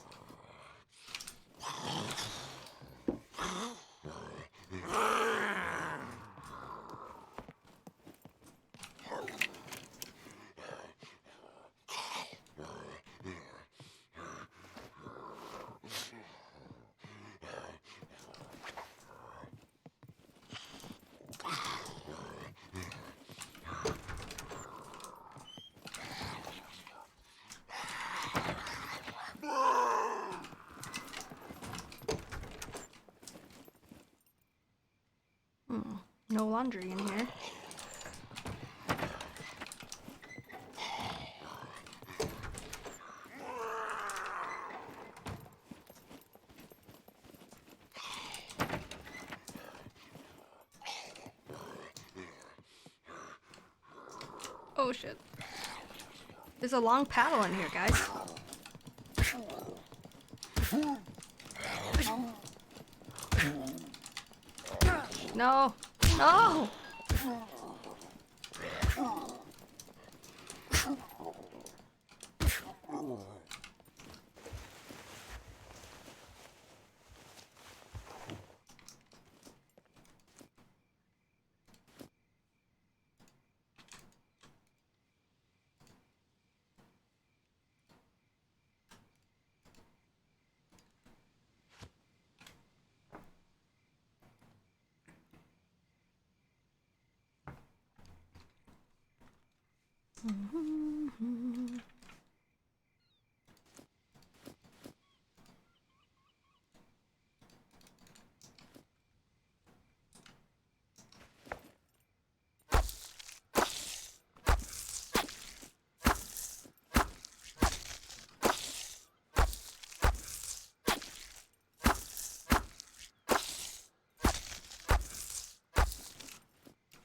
No laundry in here. Oh shit. There's a long paddle in here, guys. No! No!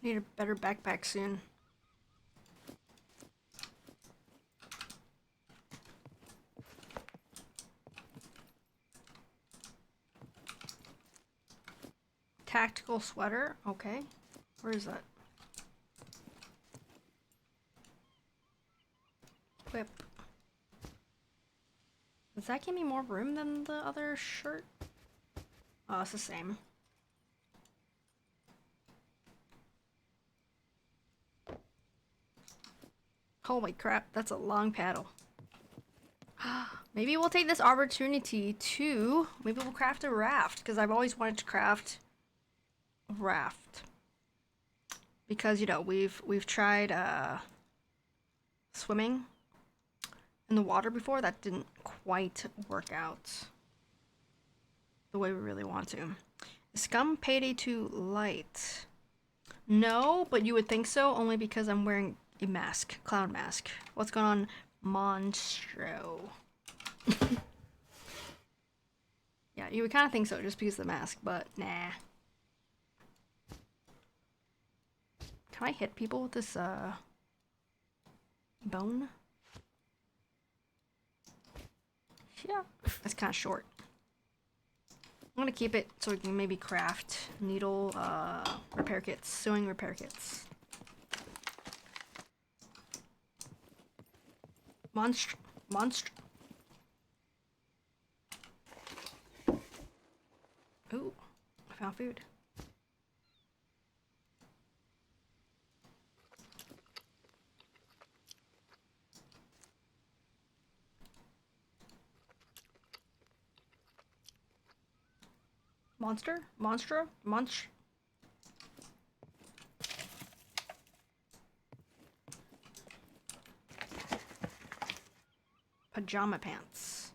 Need a better backpack soon. Tactical sweater. Okay. Where is that? Whip. Does that give me more room than the other shirt? Oh, it's the same. Holy crap, that's a long paddle. Maybe we'll take this opportunity to... Maybe we'll craft a raft, because I've always wanted to craft a raft. Because, you know, we've tried swimming in the water before. That didn't quite work out the way we really want to. Is Scum Payday too light? No, but you would think so, only because I'm wearing a mask. Clown mask. What's going on, Monstro? Yeah, you would kind of think so, just because of the mask, but nah. Can I hit people with this, bone? Yeah, that's kind of short. I'm gonna keep it so we can maybe craft needle, repair kits, sewing repair kits. Monster. Ooh, I found food. Monster? Pajama pants.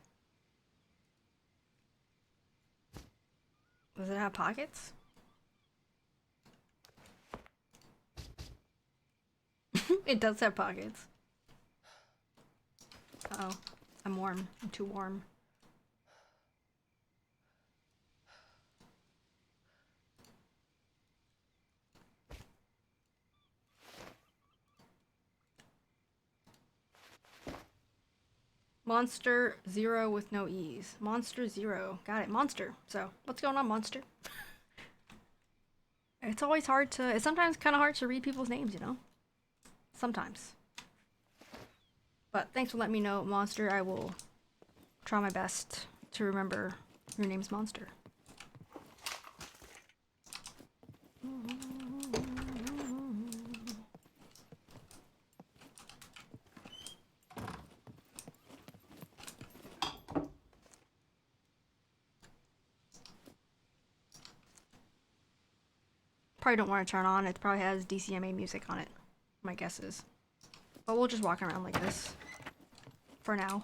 Does it have pockets? It does have pockets. Uh oh, I'm warm. I'm too warm. Monster Zero with no E's. Monster Zero. Got it. Monster. So, what's going on, Monster? It's always hard to... It's sometimes kind of hard to read people's names, you know? Sometimes. But thanks for letting me know, Monster. I will try my best to remember your name's Monster. Probably don't want to turn on. It probably has DCMA music on it. My guess is. But we'll just walk around like this. For now.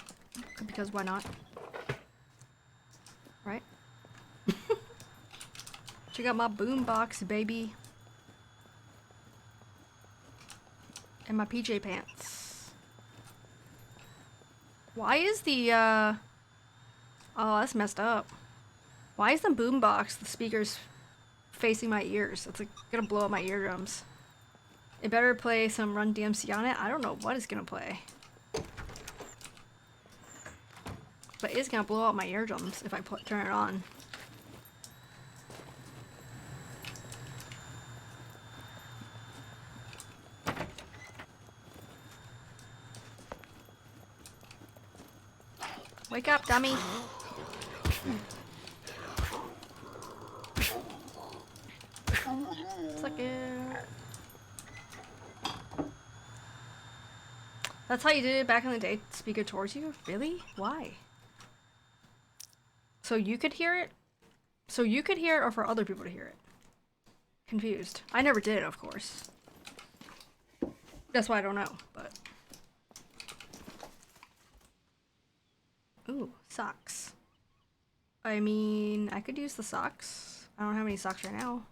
Because why not? Right? Check out my boombox, baby. And my PJ pants. Why is the, Oh, that's messed up. Why is the boombox, the speakers, facing my ears? It's like gonna blow up my eardrums. It better play some Run DMC on it. I don't know what it's gonna play. But it's gonna blow out my eardrums if I turn it on. Wake up, dummy! Suck it. That's how you did it back in the day? Speak it towards you? Really? Why? So you could hear it? So you could hear it or for other people to hear it? Confused. I never did, of course. That's why I don't know, but... Ooh, socks. I mean, I could use the socks. I don't have any socks right now.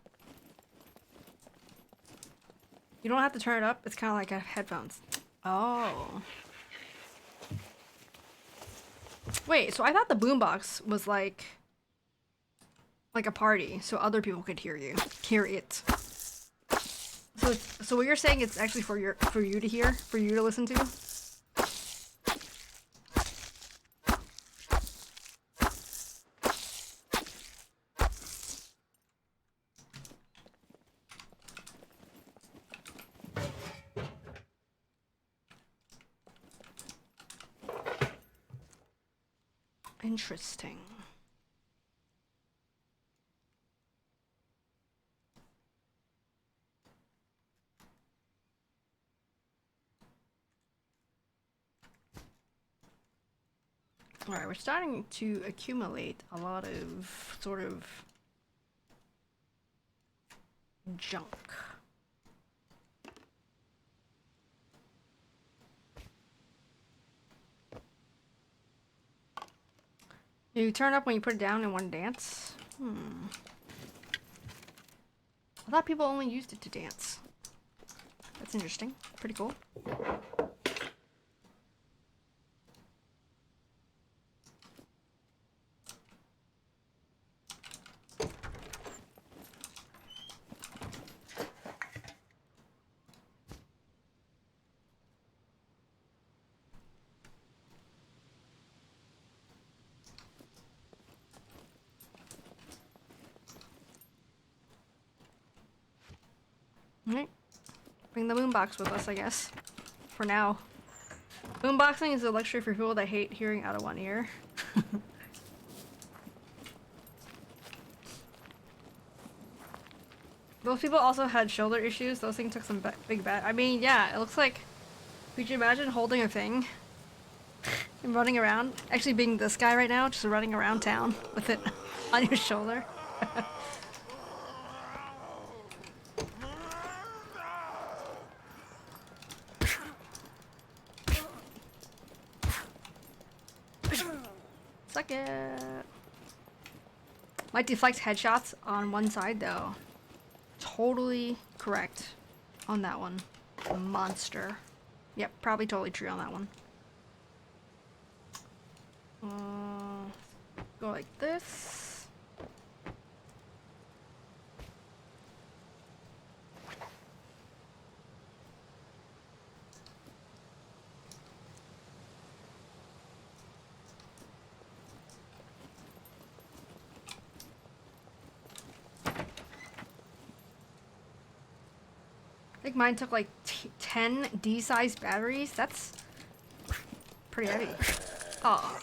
You don't have to turn it up. It's kind of like headphones. Oh. Wait, so I thought the boombox was like a party, so other people could hear it. So what you're saying, it's actually for you to hear, for you to listen to? Interesting. Alright, we're starting to accumulate a lot of sort of junk. You turn up when you put it down in one dance? I thought people only used it to dance. That's interesting. Pretty cool. Alright. Bring the boombox with us, I guess. For now. Boomboxing is a luxury for people that hate hearing out of one ear. Those people also had shoulder issues. Those things took some big bet. I mean, yeah, it looks like... Could you imagine holding a thing and running around? Actually being this guy right now, just running around town with it on your shoulder. Suck it. Might deflect headshots on one side though. Totally correct on that one. Monster. Yep, probably totally true on that one. Go like this. I think mine took like 10 D-sized batteries. That's pretty heavy. Oh,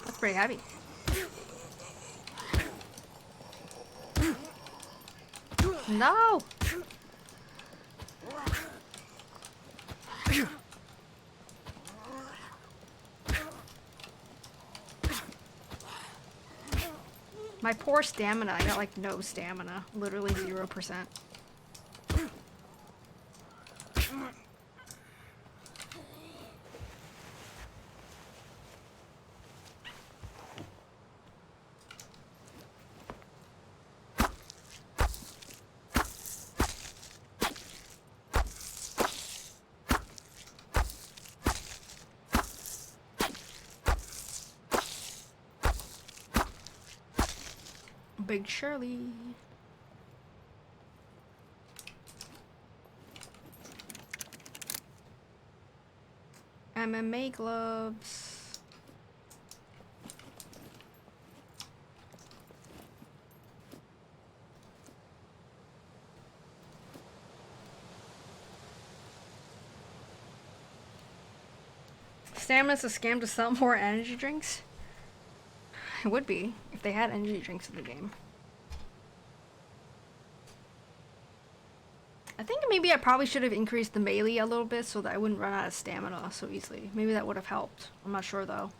that's pretty heavy. No! My poor stamina. I got like no stamina. Literally 0%. Big Shirley. MMA gloves. Stamina's a scam to sell more energy drinks? It would be, if they had energy drinks in the game. I think maybe I probably should have increased the melee a little bit so that I wouldn't run out of stamina so easily. Maybe that would have helped. I'm not sure though.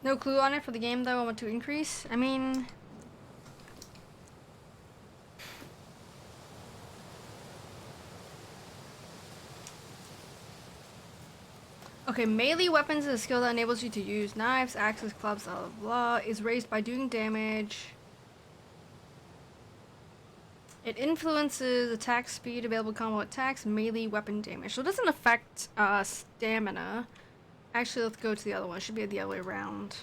No clue on it for the game though. I want to increase. I mean, okay, melee weapons is a skill that enables you to use knives, axes, clubs, blah blah blah. Is raised by doing damage. It influences attack speed, available combo attacks, melee weapon damage. So it doesn't affect stamina. Actually, let's go to the other one. It should be the other way around.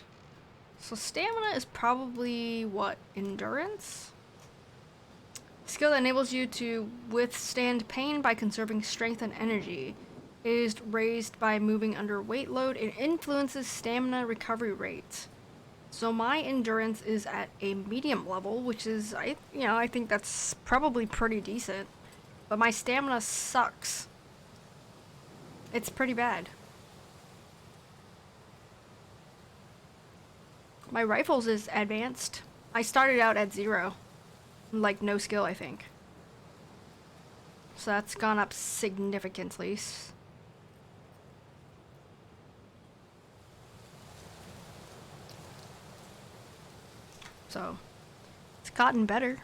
So stamina is probably what? Endurance? Skill that enables you to withstand pain by conserving strength and energy. It is raised by moving under weight load. It influences stamina recovery rate. So my endurance is at a medium level, which is I think that's probably pretty decent. But my stamina sucks. It's pretty bad. My rifles is advanced. I started out at 0. Like no skill, I think. So that's gone up significantly. So it's gotten better.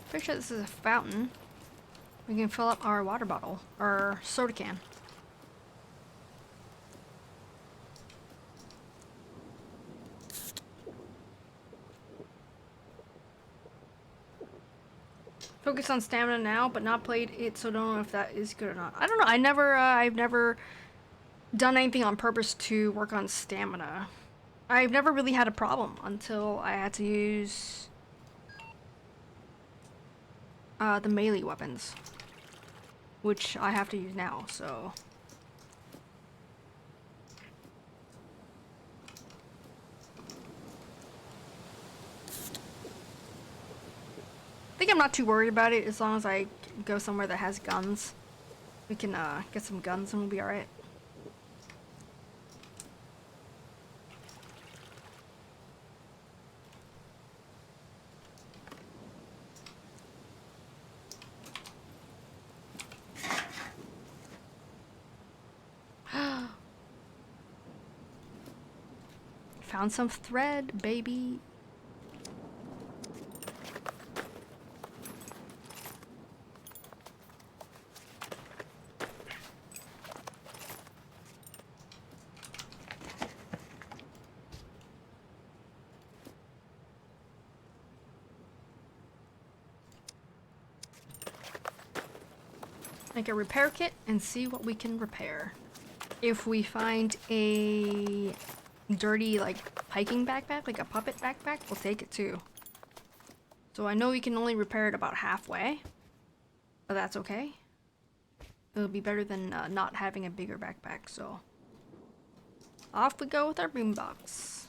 Pretty sure this is a fountain. We can fill up our water bottle, or soda can. Focus on stamina now, but not played it, so don't know if that is good or not. I don't know. I've never done anything on purpose to work on stamina. I've never really had a problem until I had to use the melee weapons, which I have to use now, so. I think I'm not too worried about it as long as I go somewhere that has guns. We can get some guns and we'll be alright. Found some thread, baby. Make a repair kit and see what we can repair. If we find a dirty, like, hiking backpack, like a puppet backpack, we'll take it too. So I know we can only repair it about halfway, but that's okay. It'll be better than not having a bigger backpack, so. Off we go with our boombox.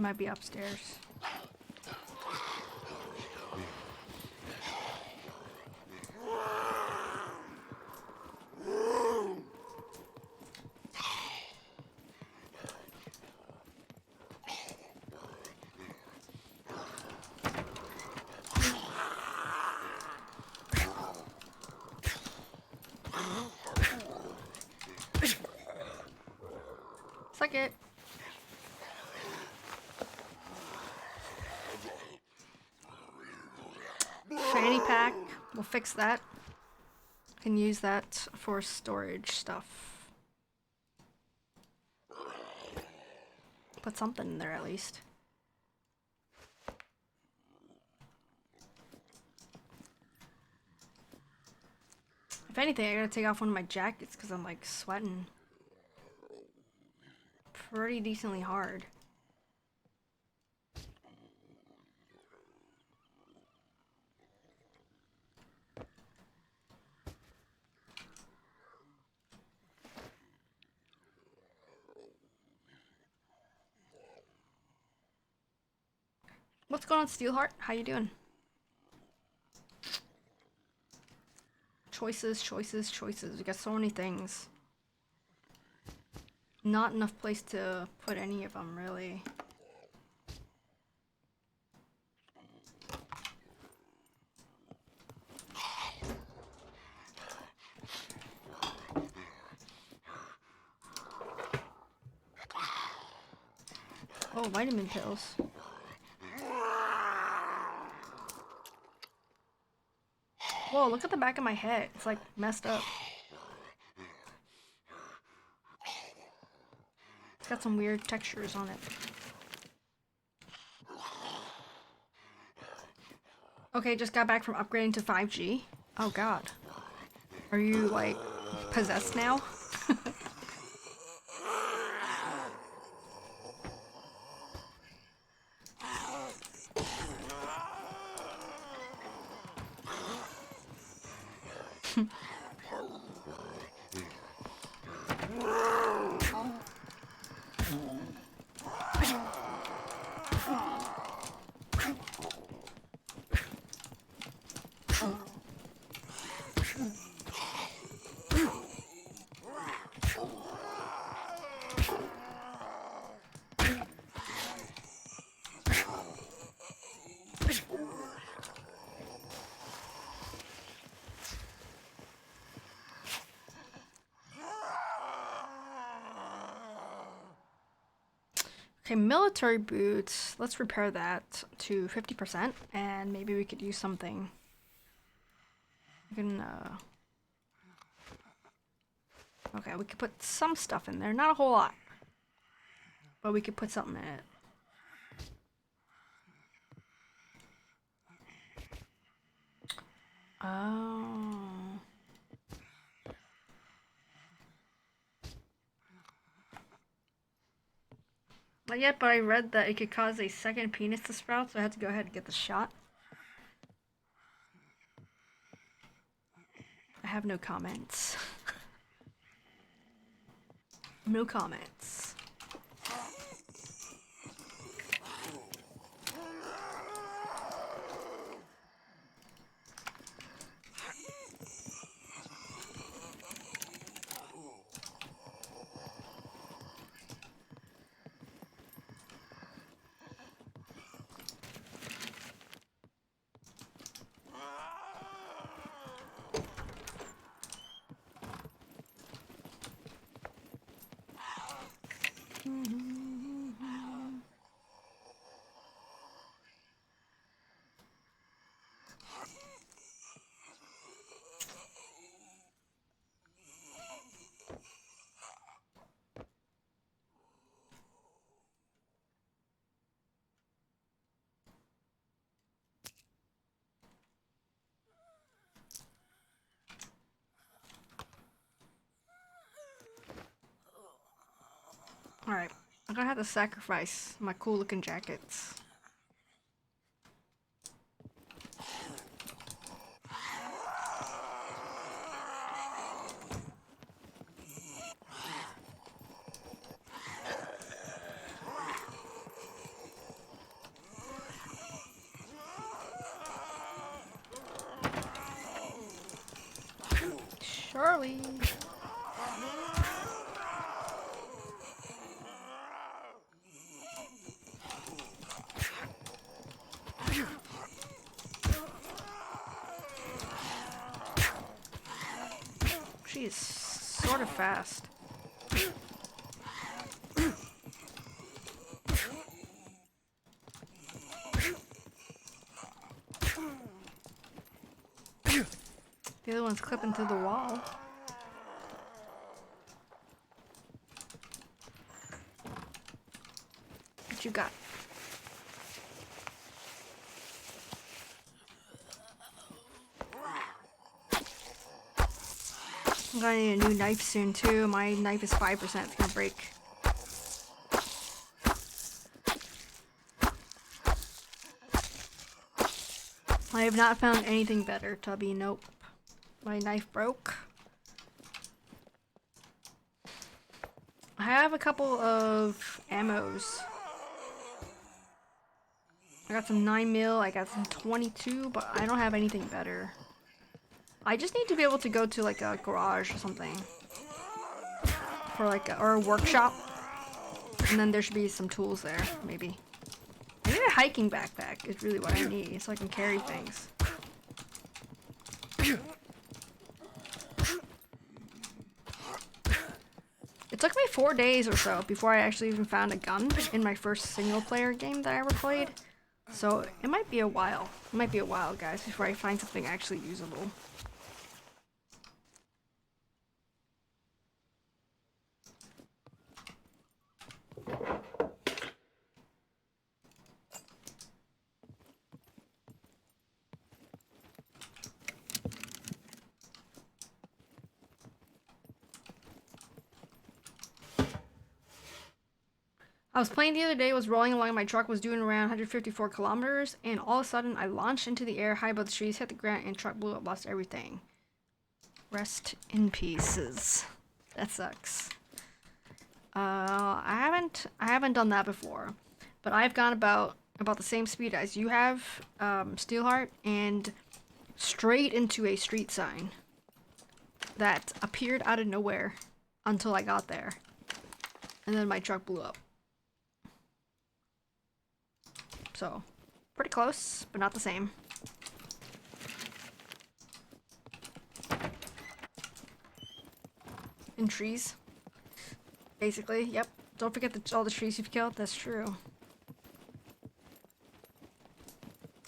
Might be upstairs. Suck it. Fanny pack. We'll fix that. Can use that for storage stuff. Put something in there at least. If anything, I gotta take off one of my jackets because I'm like sweating pretty decently hard. What's going on, Steelheart? How you doing? Choices, choices, choices. We got so many things. Not enough place to put any of them, really. Oh, vitamin pills. Whoa, look at the back of my head. It's like messed up. It's got some weird textures on it. Okay, just got back from upgrading to 5G. Oh god. Are you, like, possessed now? Okay, military boots. Let's repair that to 50%, and maybe we could use something. We can, okay, we could put some stuff in there. Not a whole lot. But we could put something in it. Oh. Not yet, but I read that it could cause a second penis to sprout, so I had to go ahead and get the shot. I have no comments. No comments. Alright, I'm gonna have to sacrifice my cool looking jackets. Surely. She is sort of fast. The other one's clipping through the wall. What you got? I'm gonna need a new knife soon too. My knife is 5%. It's gonna break. I have not found anything better, Tubby. Nope. My knife broke. I have a couple of ammos. I got some 9mm, I got some 22, but I don't have anything better. I just need to be able to go to like a garage or something. For like or a workshop. And then there should be some tools there, maybe. I need a hiking backpack is really what I need, so I can carry things. It took me 4 days or so before I actually even found a gun in my first single player game that I ever played. So it might be a while. It might be a while, guys, before I find something actually usable. I was playing the other day, was rolling along, my truck was doing around 154 kilometers, and all of a sudden I launched into the air, high above the trees, hit the ground, and truck blew up, lost everything. Rest in pieces. That sucks. I haven't done that before, but I've gone about the same speed as you have, Steelheart, and straight into a street sign that appeared out of nowhere until I got there, and then my truck blew up. So, pretty close, but not the same. In trees. Basically, yep. Don't forget all the trees you've killed, that's true.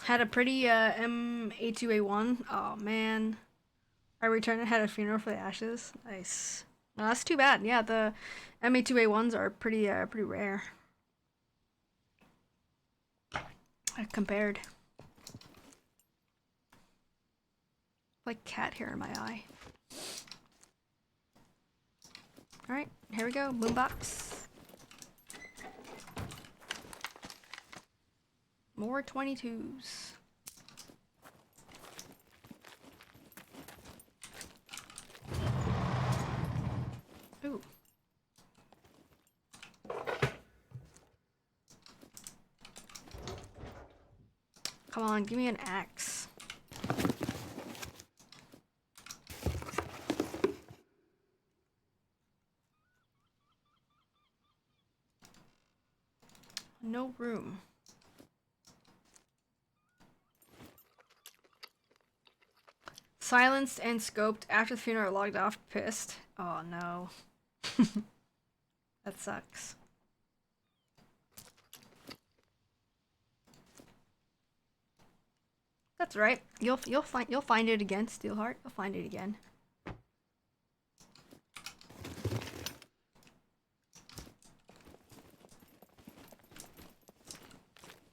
Had a pretty M82A1. Oh man. I returned and had a funeral for the ashes. Nice. No, that's too bad. Yeah, the M82A1s are pretty rare. Compared. Like cat hair in my eye. Alright, here we go. Boombox. More 22s. Ooh. Come on, give me an axe. No room. Silenced and scoped after the funeral, logged off, pissed. Oh no. That sucks. That's right. You'll find it again, Steelheart. You'll find it again.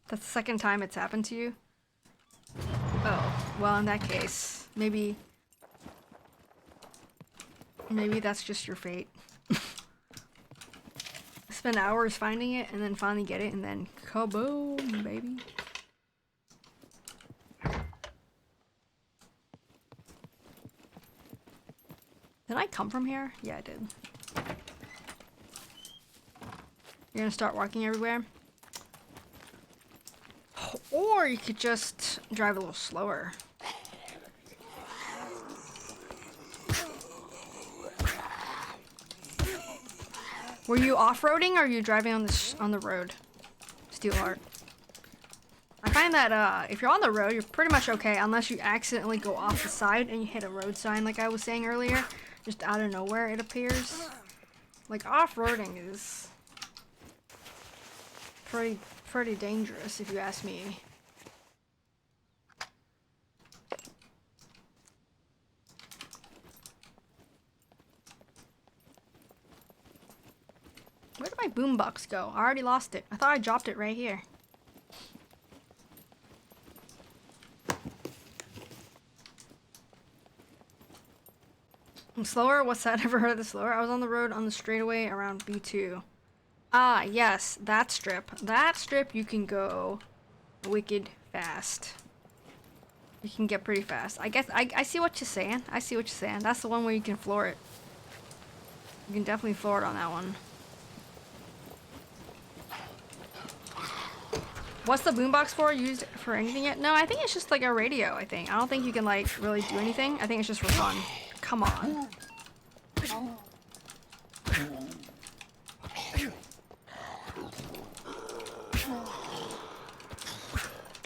That's the second time it's happened to you? Oh, well in that case, maybe that's just your fate. Spend hours finding it and then finally get it and then kaboom, baby. Did I come from here? Yeah, I did. You're gonna start walking everywhere? Or you could just drive a little slower. Were you off-roading or are you driving on the road? Steelheart. I find that if you're on the road, you're pretty much okay unless you accidentally go off the side and you hit a road sign like I was saying earlier. Just out of nowhere it appears. Like off-roading is pretty dangerous if you ask me. Where did my boombox go? I already lost it. I thought I dropped it right here. I'm slower? What's that? Ever heard of the slower? I was on the road on the straightaway around B2. Ah, yes, that strip. That strip you can go wicked fast. You can get pretty fast. I guess I see what you're saying. I see what you're saying. That's the one where you can floor it. You can definitely floor it on that one. What's the boombox for? Used for anything yet? No, I think it's just like a radio, I think. I don't think you can like really do anything. I think it's just for fun. Come on.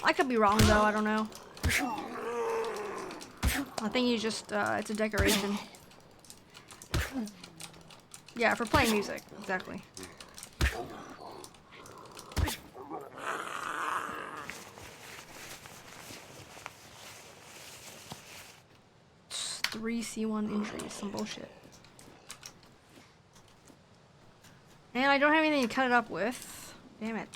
I could be wrong though, I don't know. I think you just, it's a decoration. Yeah, for playing music, exactly. Just 3 C1 injuries, some bullshit. And I don't have anything to cut it up with. Damn it.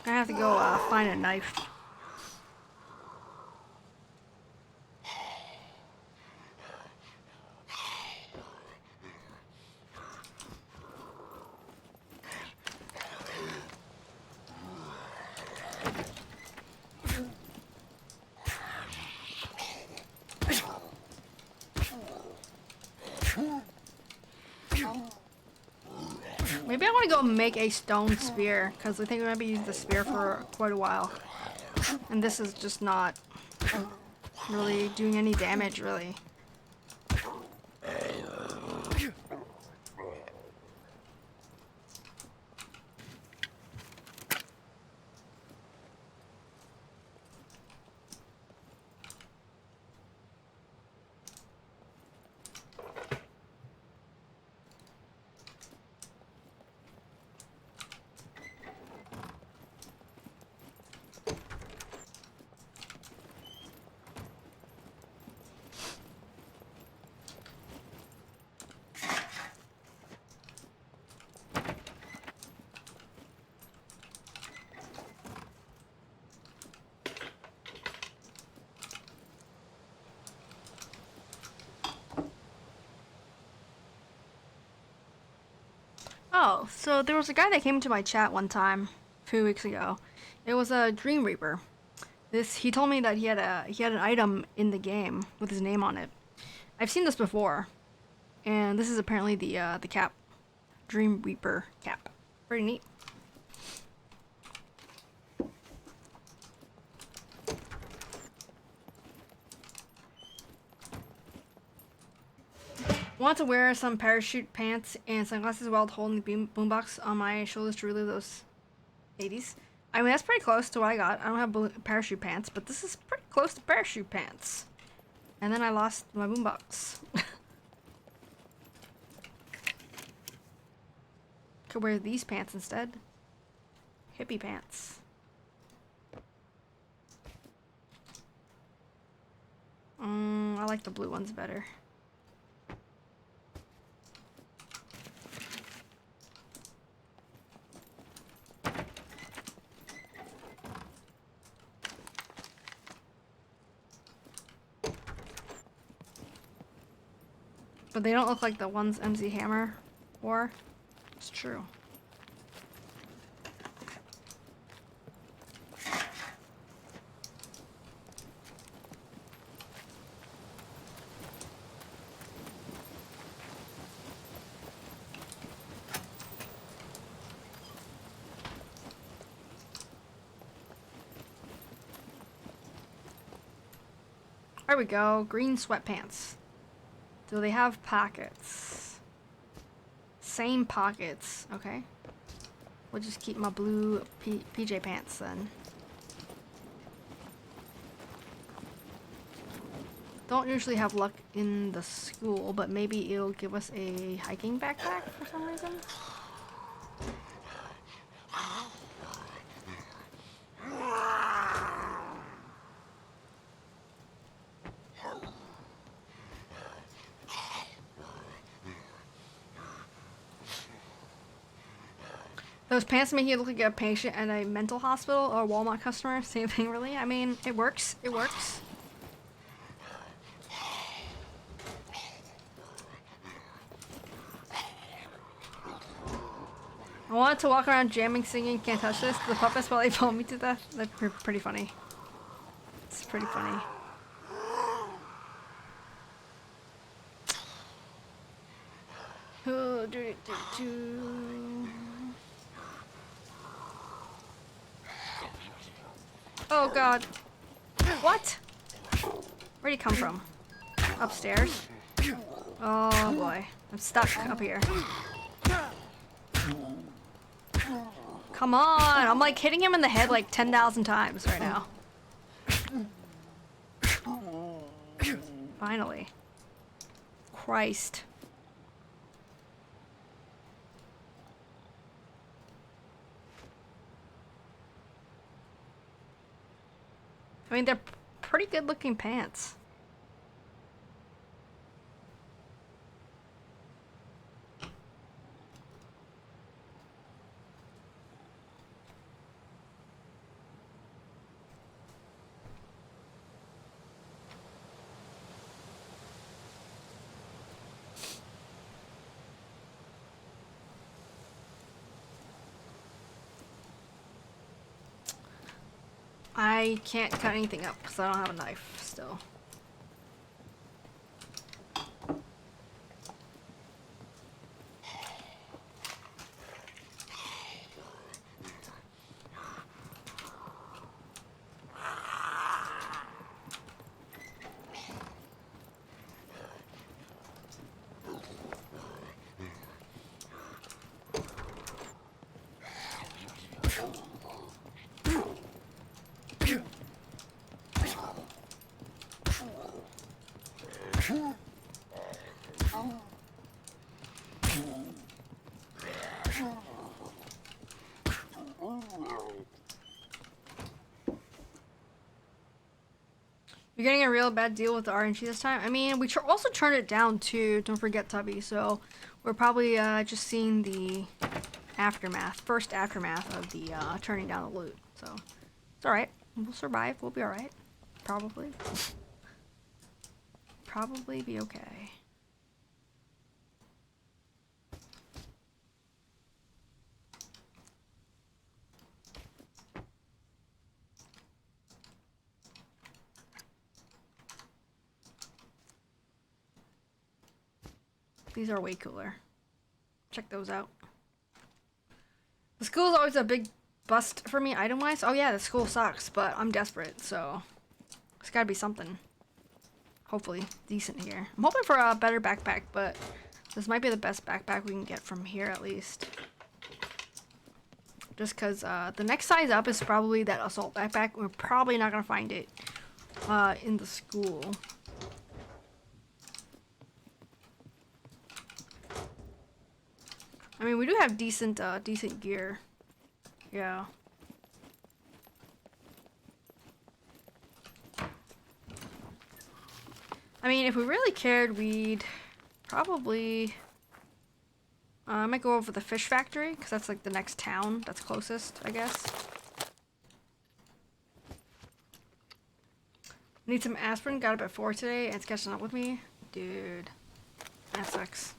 I have to go find a knife. Maybe I want to go make a stone spear, because I think we're going to be using the spear for quite a while. And this is just not really doing any damage, really. Oh, so there was a guy that came into my chat one time, a few weeks ago. It was a Dream Reaper. He told me that he had an item in the game with his name on it. I've seen this before, and this is apparently the cap, Dream Reaper cap. Pretty neat. Want to wear some parachute pants and sunglasses while holding the boombox on my shoulders to relieve those 80s. I mean, that's pretty close to what I got. I don't have parachute pants, but this is pretty close to parachute pants. And then I lost my boombox. Could wear these pants instead. Hippie pants. I like the blue ones better. But they don't look like the ones MC Hammer wore. It's true. There we go. Green sweatpants. Do they have pockets? Same pockets. Okay. We'll just keep my blue PJ pants then. Don't usually have luck in the school, but maybe it'll give us a hiking backpack for some reason. Those pants make you look like a patient at a mental hospital or a Walmart customer. Same thing, really. I mean, it works. It works. I wanted to walk around jamming, singing, can't touch this. The puppets while they pull me to death. That's pretty funny. It's pretty funny. Oh god. What? Where'd he come from? Upstairs? Oh boy. I'm stuck up here. Come on! I'm like hitting him in the head like 10,000 times right now. Finally. Christ. I mean, they're pretty good looking pants. I can't cut anything up because I don't have a knife still. You're getting a real bad deal with the RNG this time. I mean, we also turned it down too. Don't forget, Tubby. So we're probably just seeing the first aftermath of the turning down the loot. So it's all right. We'll survive. We'll be all right. Probably. Probably be okay. These are way cooler. Check those out. The school is always a big bust for me item-wise. Oh yeah, the school sucks, but I'm desperate, so it's gotta be something. Hopefully decent here. I'm hoping for a better backpack, but this might be the best backpack we can get from here at least. Just because the next size up is probably that assault backpack. We're probably not gonna find it in the school. I mean, we do have decent gear. Yeah. I mean, if we really cared, we'd probably... I might go over the fish factory, because that's like the next town that's closest, I guess. Need some aspirin, got up at 4 today, and it's catching up with me. Dude, that sucks.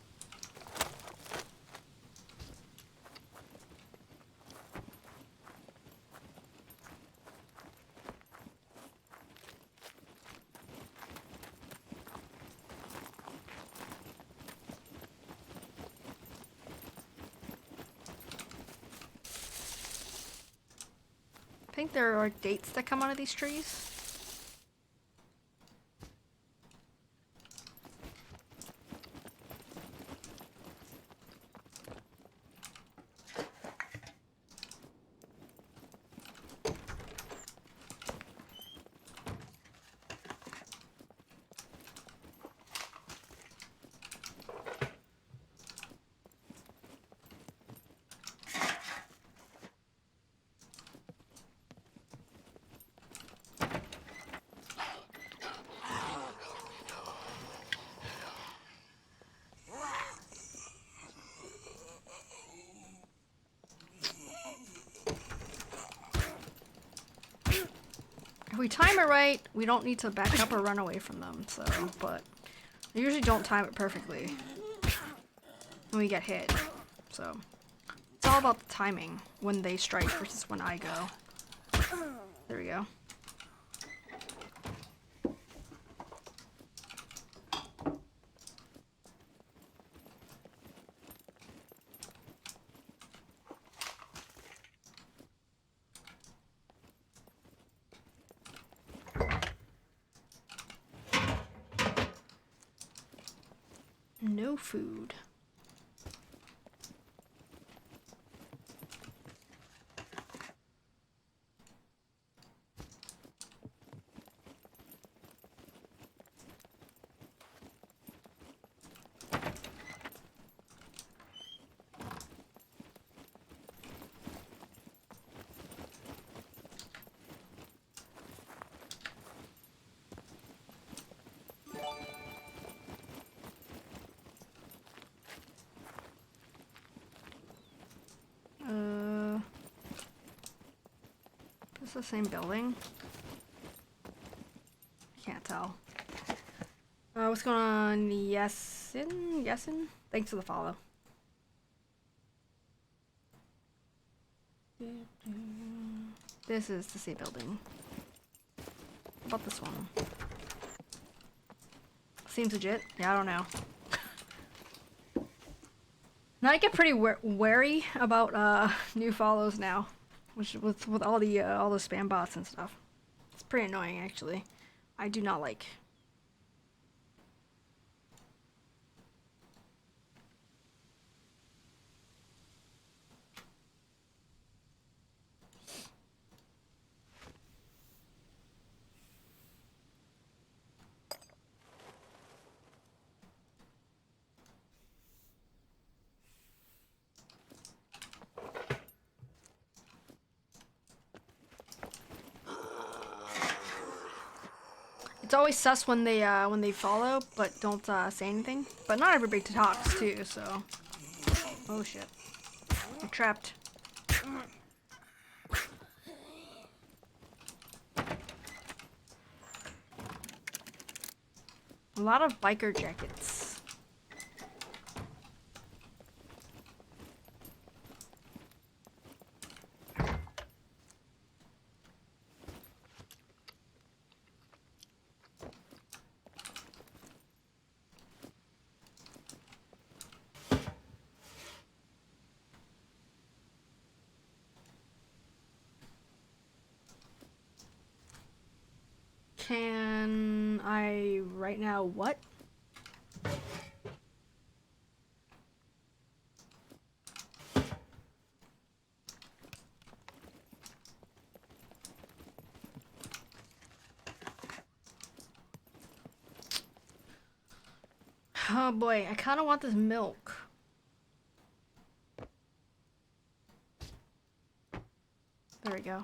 I think there are dates that come out of these trees. If we time it right, we don't need to back up or run away from them, so, but I usually don't time it perfectly when we get hit, so it's all about the timing when they strike versus when I go. There we go. no food. Is this the same building? Can't tell. What's going on, Yesin? Yesin? Thanks for the follow. This is the same building. How about this one? Seems legit. Yeah, I don't know. Now I get pretty wary about new follows now, which with all the spam bots and stuff. It's pretty annoying actually. I do not like. It's always sus when they follow but don't say anything. But not everybody talks too, so. Oh shit. I'm trapped. A lot of biker jackets. Can I right now what? Oh boy, I kind of want this milk. There we go.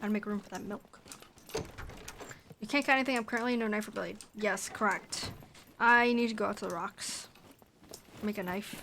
Gotta make room for that milk. You can't cut anything up currently, no knife or blade. Yes, correct. I need to go out to the rocks. Make a knife.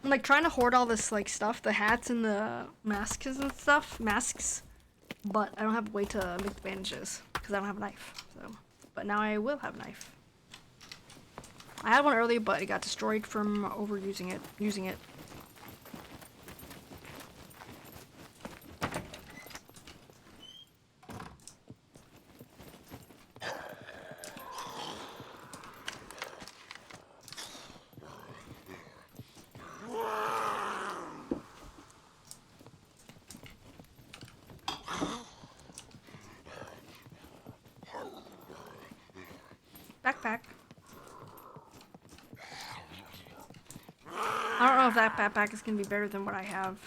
I'm like trying to hoard all this like stuff, the hats and the masks and stuff, but I don't have a way to make the bandages because I don't have a knife. So, but now I will have a knife. I had one earlier, but it got destroyed from overusing it, using it. Backpack. I don't know if that backpack is gonna be better than what I have.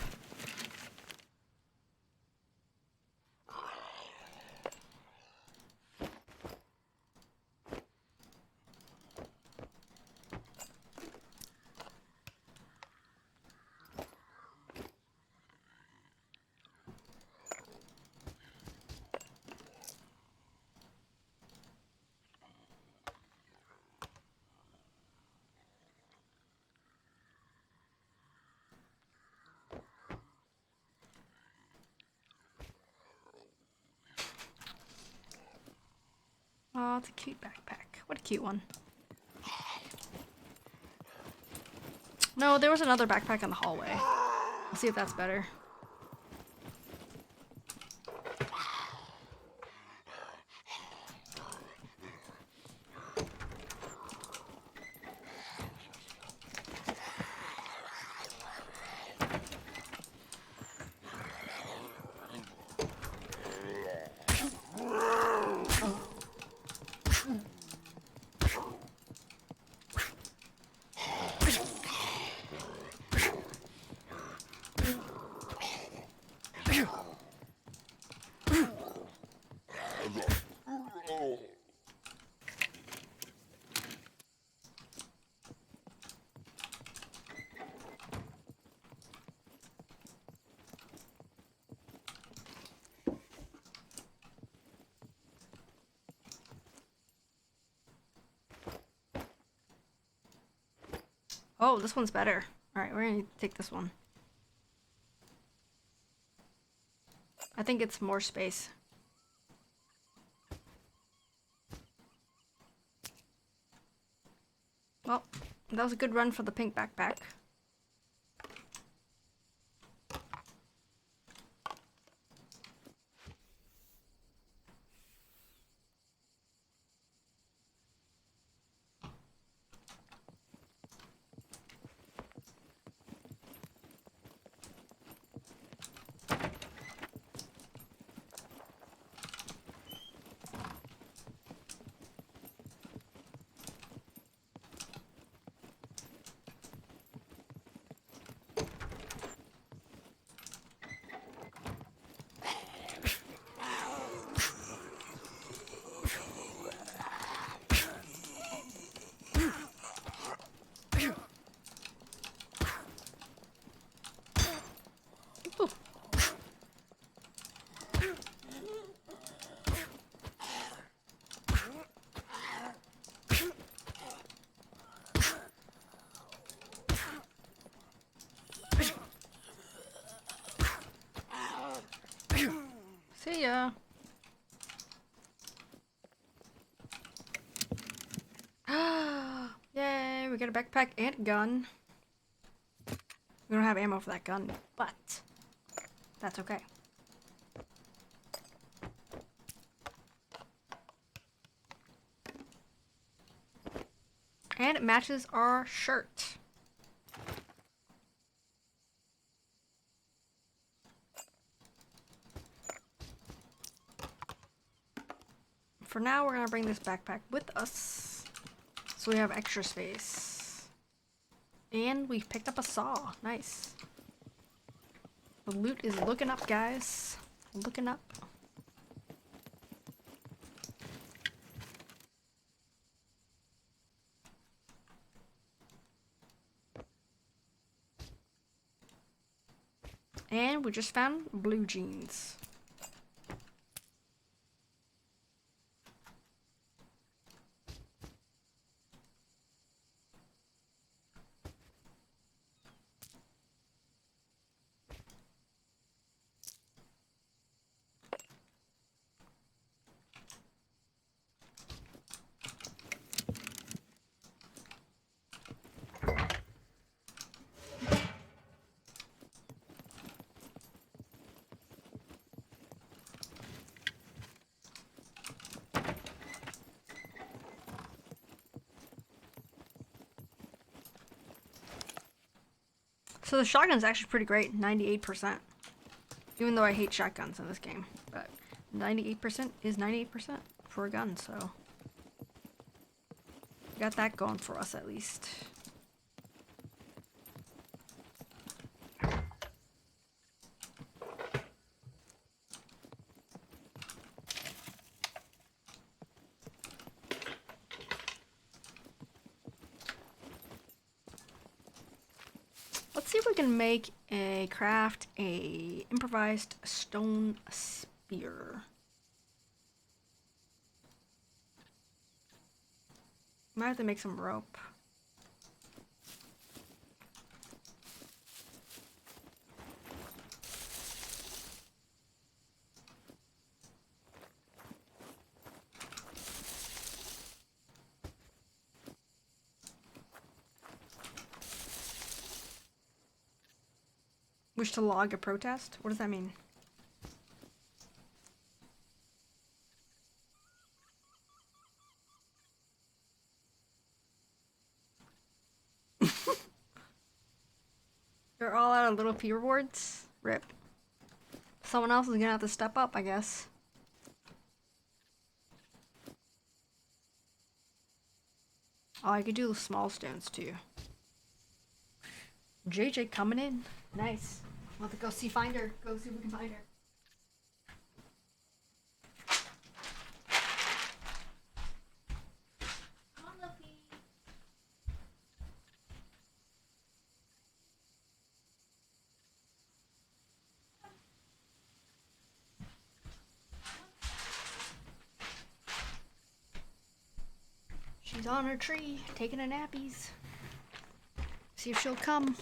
Oh, it's a cute backpack. What a cute one. No, there was another backpack in the hallway. I'll see if that's better. Oh, this one's better. Alright, we're gonna take this one. I think it's more space. Well, that was a good run for the pink backpack. Ooh. See ya. Yay, we got a backpack and a gun. We don't have ammo for that gun, but that's okay. And it matches our shirt. For now, we're gonna bring this backpack with us, so we have extra space. And we picked up a saw. Nice. The loot is looking up, guys. Looking up. And we just found blue jeans. So the shotgun's actually pretty great, 98%. Even though I hate shotguns in this game, but 98% is 98% for a gun, so got that going for us at least. Let's see if we can make a craft a improvised stone spear. Might have to make some rope. Wish to log a protest? What does that mean? They're all out of little P rewards? Rip. Someone else is gonna have to step up, I guess. Oh, I could do the small stones too. JJ coming in. Nice. We'll have to go find her. Go see if we can find her. Come on, Luffy. She's on her tree, taking a nappies. See if she'll come.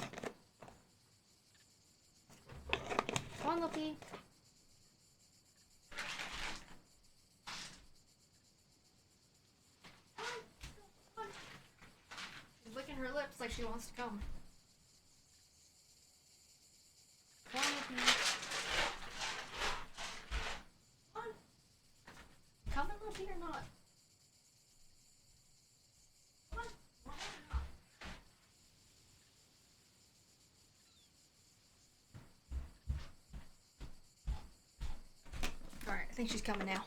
Come on, Luffy. She's licking her lips like she wants to come. Come on, Luffy. Come on. Coming, Luffy, or not? Come on. Come on or not? Alright, I think she's coming now.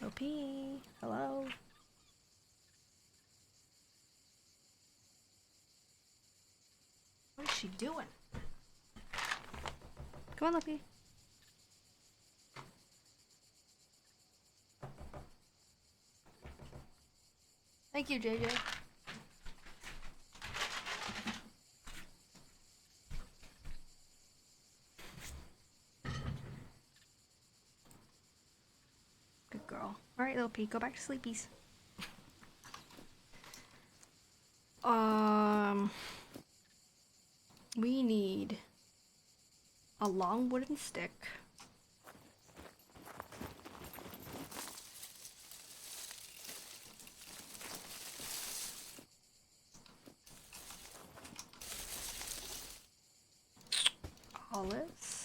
OP, hello. What is she doing? Come on, Luffy. Thank you, JJ. Good girl. Alright, little P, go back to sleepies. We need a long wooden stick. Olives.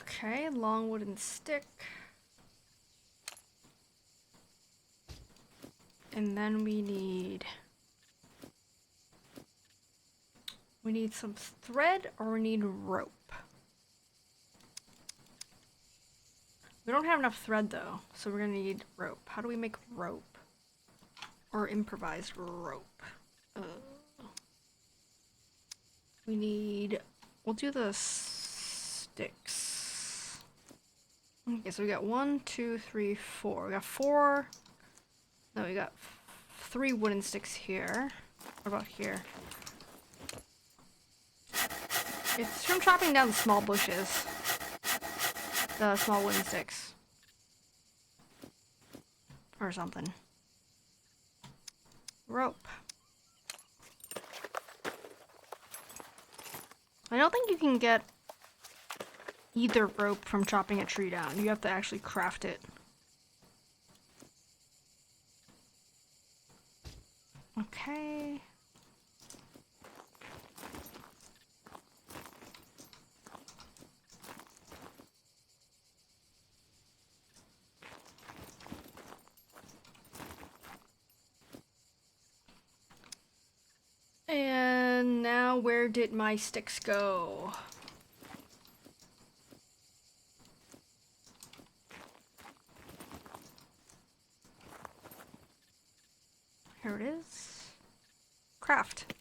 Okay, long wooden stick. And then we need some thread, or we need rope. We don't have enough thread though, so we're gonna need rope. How do we make rope? Or improvised rope? We'll do the sticks. Okay, so we got 1, 2, 3, 4. We got 4. No, we got 3 wooden sticks here. What about here? It's from chopping down the small bushes. The small wooden sticks. Or something. Rope. I don't think you can get either rope from chopping a tree down. You have to actually craft it. Okay. And now where did my sticks go? Here it is. Craft.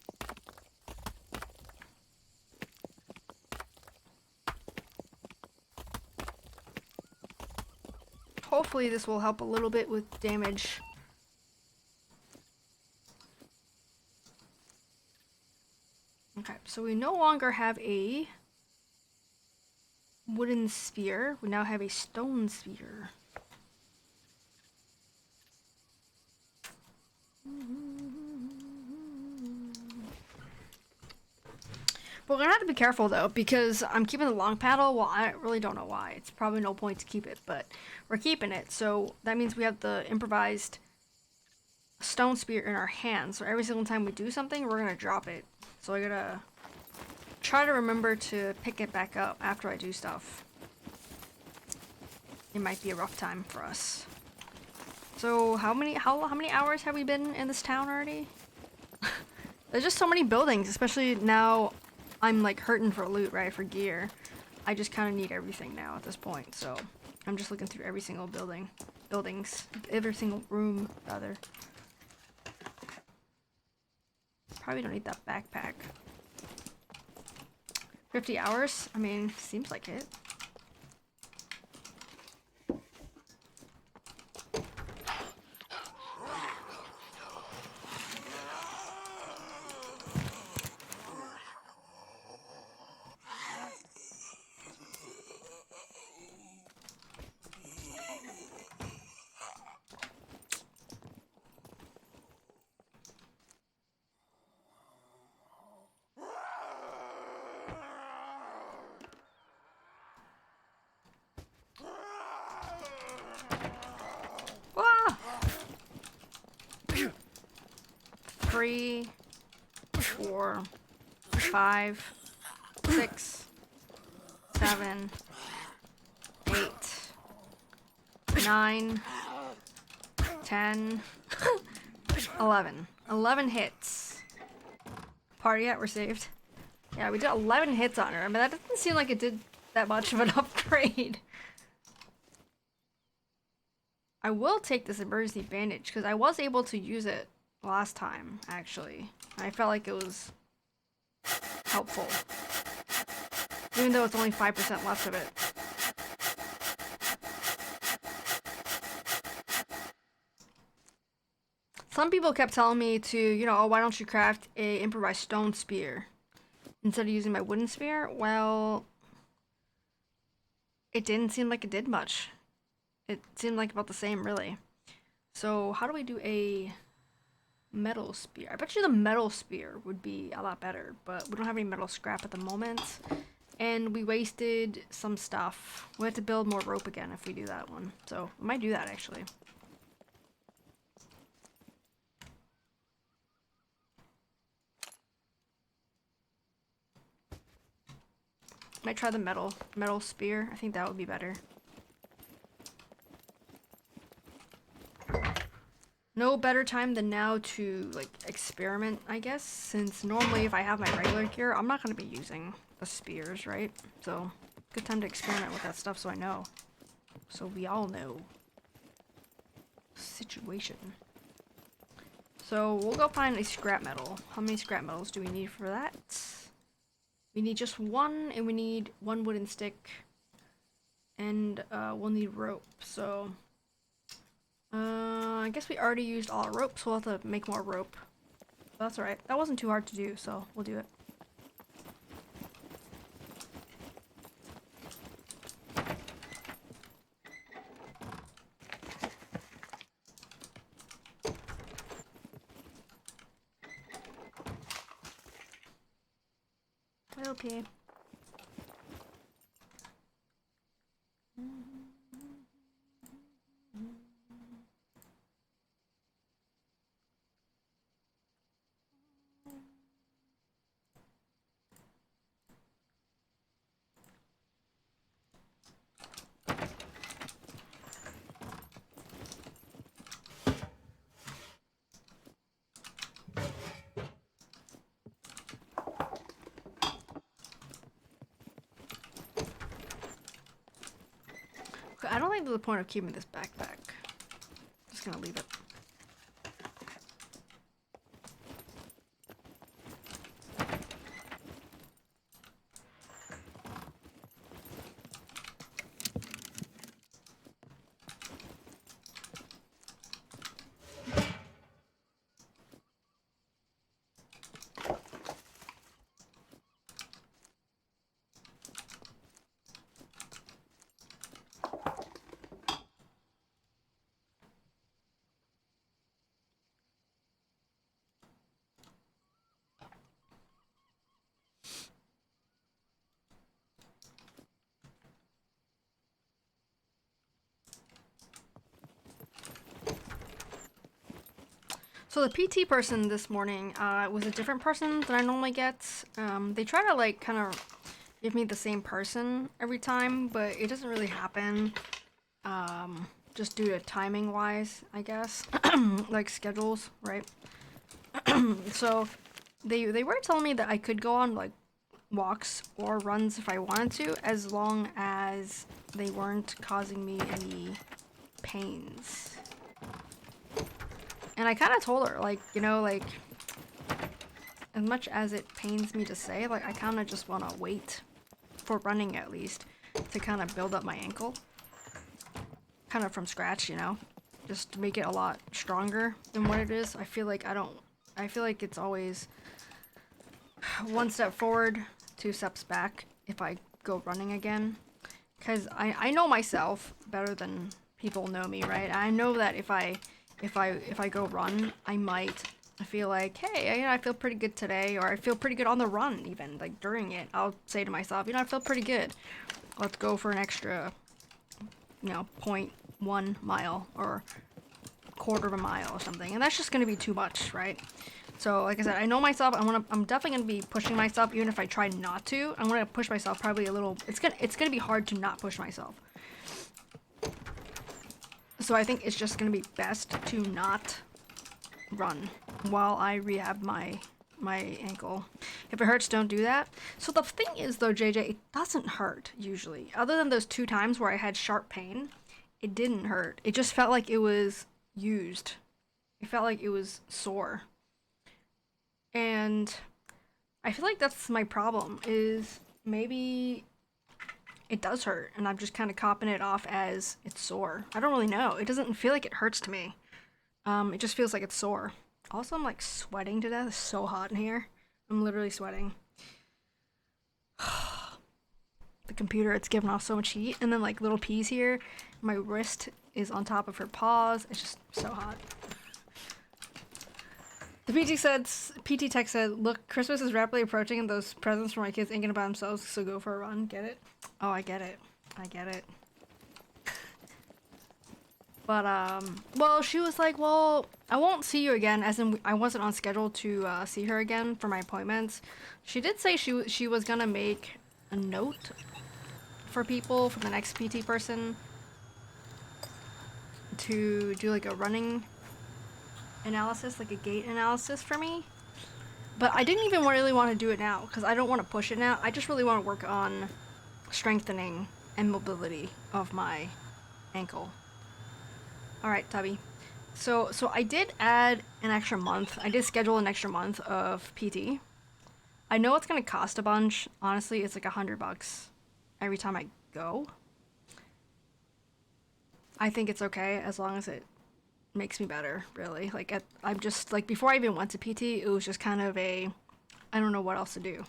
Hopefully this will help a little bit with damage. Okay, so we no longer have a wooden sphere. We now have a stone sphere. We're gonna have to be careful though, because I'm keeping the long paddle. Well, I really don't know why. It's probably no point to keep it, but we're keeping it. So that means we have the improvised stone spear in our hands. So every single time we do something, we're gonna drop it. So I gotta try to remember to pick it back up after I do stuff. It might be a rough time for us. So how many hours have we been in this town already? There's just so many buildings, especially now I'm like hurting for loot, right? For gear. I just kind of need everything now at this point, so I'm just looking through every single every single room, rather. Probably don't need that backpack. 50 hours? I mean, seems like it. Ah! 3, 4, 5, 6, 7, 8, 9, 10, 11. 11 hits. Party at, we're saved. Yeah, we did 11 hits on her. I mean, that doesn't seem like it did that much of an upgrade. I will take this emergency bandage, because I was able to use it last time, actually. I felt like it was helpful. Even though it's only 5% left of it. Some people kept telling me to, you know, oh, why don't you craft a improvised stone spear instead of using my wooden spear? Well, it didn't seem like it did much. It seemed like about the same, really. So how do we do a metal spear? I bet you the metal spear would be a lot better, but we don't have any metal scrap at the moment. And we wasted some stuff. We have to build more rope again if we do that one. So we might do that, actually. Might try the metal spear. I think that would be better. No better time than now to like experiment, I guess, since normally if I have my regular gear, I'm not going to be using the spears, right? So good time to experiment with that stuff so I know. So we all know. Situation. So we'll go find a scrap metal. How many scrap metals do we need for that? We need just one, and we need one wooden stick, and we'll need rope. So I guess we already used all our rope, so we'll have to make more rope. But that's alright. That wasn't too hard to do, so we'll do it. Okay. I don't think there's a point of keeping this backpack. Just gonna leave it. So the PT person this morning was a different person than I normally get. They try to like kind of give me the same person every time, but it doesn't really happen. Just due to timing wise, I guess, like schedules, right? So they were telling me that I could go on like walks or runs if I wanted to, as long as they weren't causing me any pains. And I kind of told her, like, you know, like, as much as it pains me to say, like, I kind of just want to wait for running at least to kind of build up my ankle. Kind of from scratch, you know? Just to make it a lot stronger than what it is. I feel like it's always one step forward, two steps back if I go running again. Because I know myself better than people know me, right? I know that if I go run, I might feel like, hey, you know, I feel pretty good today, or I feel pretty good on the run even, like during it. I'll say to myself, you know, I feel pretty good. Let's go for an extra, you know, 0.1 mile or quarter of a mile or something. And that's just going to be too much, right? So, like I said, I know myself. I'm definitely going to be pushing myself, even if I try not to. I'm going to push myself probably a little. It's gonna be hard to not push myself. So I think it's just going to be best to not run while I rehab my ankle. If it hurts, don't do that. So the thing is, though, JJ, it doesn't hurt usually. Other than those 2 times where I had sharp pain, it didn't hurt. It just felt like it was used. It felt like it was sore. And I feel like that's my problem, is maybe it does hurt and I'm just kind of copping it off as it's sore. I don't really know. It doesn't feel like it hurts to me. It just feels like it's sore. Also, I'm like sweating to death. It's so hot in here. I'm literally sweating. The computer, it's giving off so much heat. And then like little peas here. My wrist is on top of her paws. It's just so hot. The PT tech said, look, Christmas is rapidly approaching and those presents for my kids ain't gonna buy themselves, so go for a run. Get it? Oh, I get it. I get it. But, well, she was like, well, I won't see you again, as in I wasn't on schedule to see her again for my appointments. She did say she was gonna make a note for people, for the next PT person, to do like a running analysis, like a gait analysis for me. But I didn't even really want to do it now, because I don't want to push it now. I just really want to work on strengthening and mobility of my ankle. Alright, Tubby. So I did add an extra month. I did schedule an extra month of PT. I know it's gonna cost a bunch. Honestly, it's like $100 every time I go. I think it's okay as long as it makes me better, really. Like, I'm just, like, before I even went to PT, it was just kind of a, I don't know what else to do.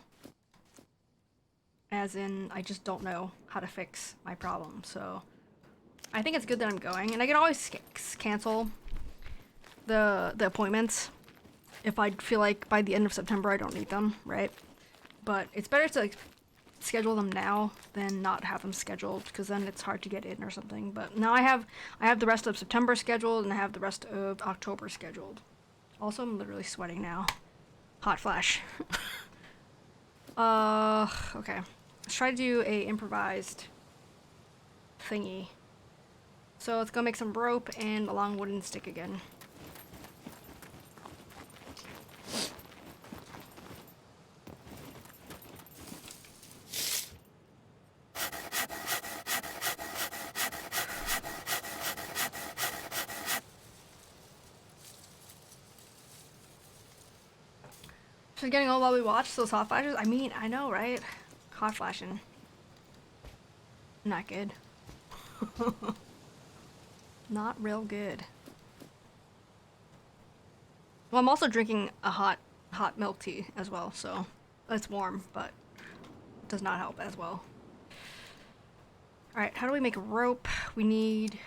As in, I just don't know how to fix my problem, so I think it's good that I'm going, and I can always cancel the appointments if I feel like by the end of September I don't need them, right? But it's better to like schedule them now than not have them scheduled, because then it's hard to get in or something. But now I have the rest of September scheduled and I have the rest of October scheduled. Also, I'm literally sweating now. Hot flash. Okay. Let's try to do a improvised thingy. So let's go make some rope and a long wooden stick again. She's getting old while we watch those hot flashes. I mean, I know, right? Hot flashing. Not good. Not real good. Well, I'm also drinking a hot milk tea as well, so it's warm, but it does not help as well. Alright, how do we make a rope? We need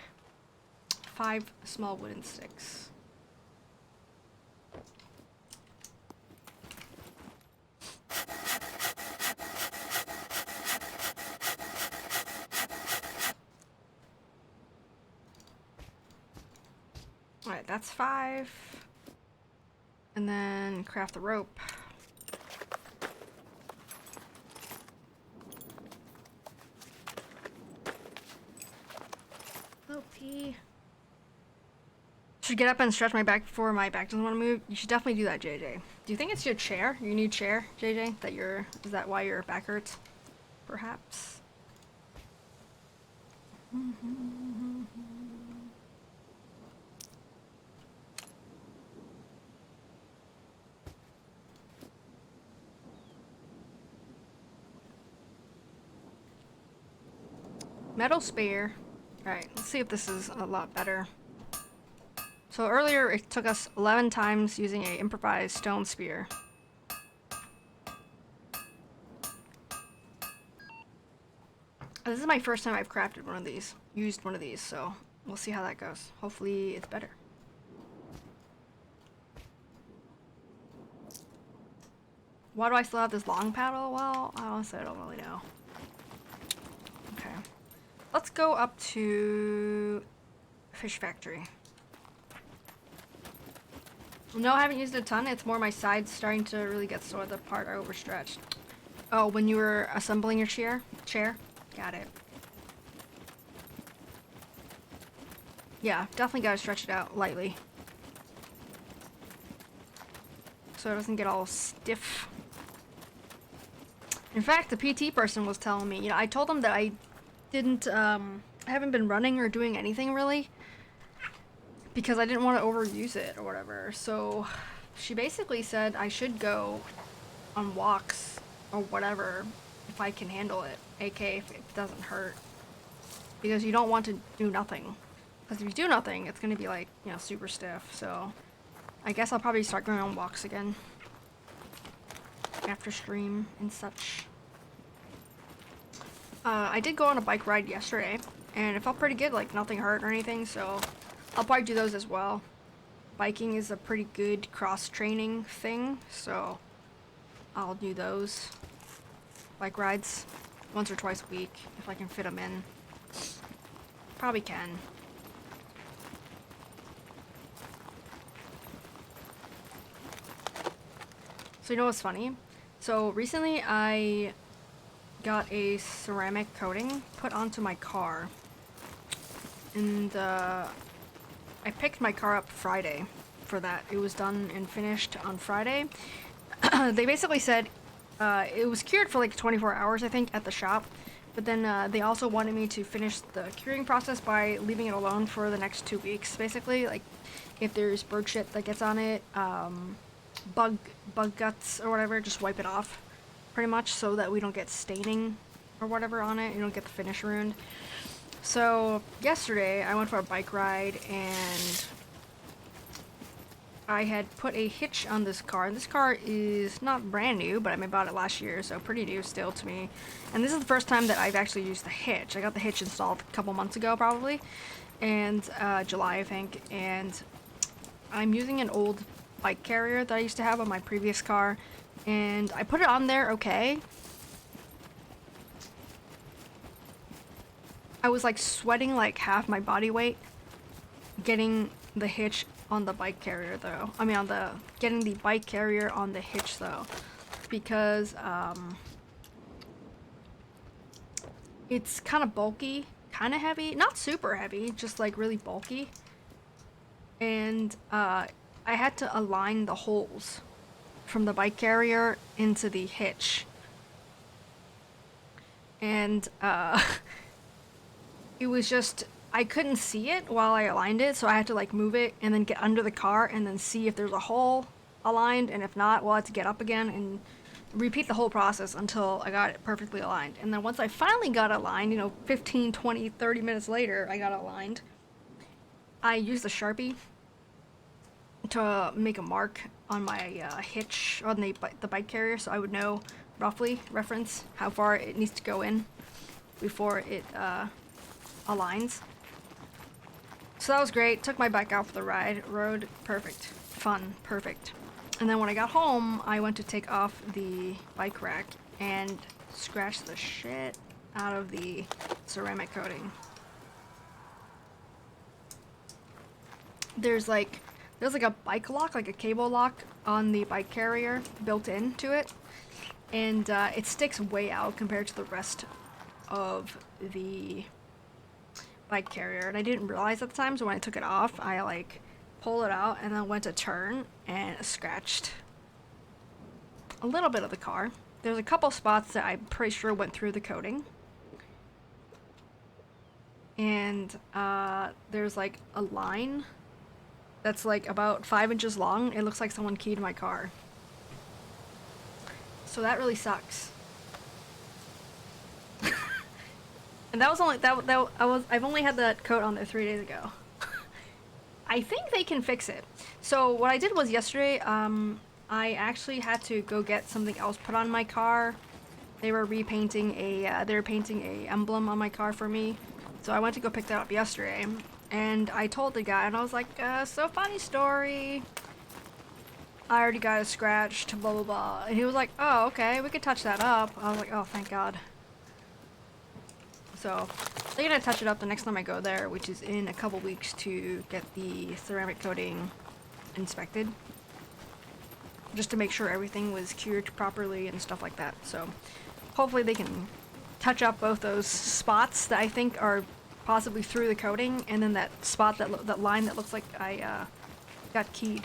5 small wooden sticks. Alright, that's 5. And then craft the rope. OP. Should get up and stretch my back before my back doesn't want to move. You should definitely do that, JJ. Do you think it's your chair? Your new chair, JJ? Is that why your back hurts? Perhaps. Metal spear. Alright, let's see if this is a lot better. So earlier it took us 11 times using an improvised stone spear. This is my first time I've crafted one of these, used one of these, so we'll see how that goes. Hopefully it's better. Why do I still have this long paddle? Well, honestly, I don't really know. Okay. Let's go up to Fish Factory. No, I haven't used it a ton. It's more my sides starting to really get sore. The part I overstretched. Oh, when you were assembling your chair? Got it. Yeah, definitely gotta stretch it out lightly. So it doesn't get all stiff. In fact, the PT person was telling me, I told them that I haven't been running or doing anything really. Because I didn't want to overuse it or whatever. So she basically said I should go on walks or whatever if I can handle it. AK if it doesn't hurt. Because you don't want to do nothing. Because if you do nothing, it's going to be like, super stiff. So I guess I'll probably start going on walks again. After stream and such. I did go on a bike ride yesterday. And it felt pretty good. Like nothing hurt or anything. So I'll probably do those as well. Biking is a pretty good cross-training thing, so I'll do those bike rides once or twice a week if I can fit them in. Probably can. So you know what's funny? So recently I got a ceramic coating put onto my car. And I picked my car up Friday for that. It was done and finished on Friday. They basically said it was cured for like 24 hours, I think, at the shop. But then they also wanted me to finish the curing process by leaving it alone for the next 2 weeks, basically. Like, if there's bird shit that gets on it, bug guts or whatever, just wipe it off, pretty much, so that we don't get staining or whatever on it. You don't get the finish ruined. So yesterday I went for a bike ride and I had put a hitch on this car. And this car is not brand new, but I bought it last year, so pretty new still to me. And this is the first time that I've actually used the hitch. I got the hitch installed a couple months ago probably, and July I think. And I'm using an old bike carrier that I used to have on my previous car, and I put it on there okay. I was like sweating like half my body weight getting the hitch on the bike carrier though. I mean getting the bike carrier on the hitch though. Because it's kind of bulky, kind of heavy, not super heavy, just like really bulky. And I had to align the holes from the bike carrier into the hitch. And it was just, I couldn't see it while I aligned it, so I had to like move it and then get under the car and then see if there's a hole aligned, and if not, well, I had to get up again and repeat the whole process until I got it perfectly aligned. And then once I finally got aligned, 15, 20, 30 minutes later, I got aligned. I used a Sharpie to make a mark on my hitch on the bike carrier, so I would know roughly, reference how far it needs to go in before it aligns. So that was great. Took my bike out for the rode perfect, fun, perfect. And then when I got home, I went to take off the bike rack and scratch the shit out of the ceramic coating. There's there's like a bike lock, like a cable lock on the bike carrier built into it. And it sticks way out compared to the rest of the bike carrier. And I didn't realize at the time, so when I took it off, I like pulled it out and then went to turn and it scratched a little bit of the car. There's a couple spots that I'm pretty sure went through the coating. And there's like a line that's like about 5 inches long. It looks like someone keyed my car. So that really sucks. And that was only I've only had that coat on there 3 days ago. I think they can fix it. So what I did was yesterday, I actually had to go get something else put on my car. They were painting a emblem on my car for me. So I went to go pick that up yesterday, and I told the guy, and I was like, so funny story. I already got it scratched, blah blah blah. And he was like, oh, okay, we could touch that up. I was like, oh, thank God. So they're gonna touch it up the next time I go there, which is in a couple weeks, to get the ceramic coating inspected. Just to make sure everything was cured properly and stuff like that. So hopefully they can touch up both those spots that I think are possibly through the coating, and then that spot, that line that looks like I got keyed.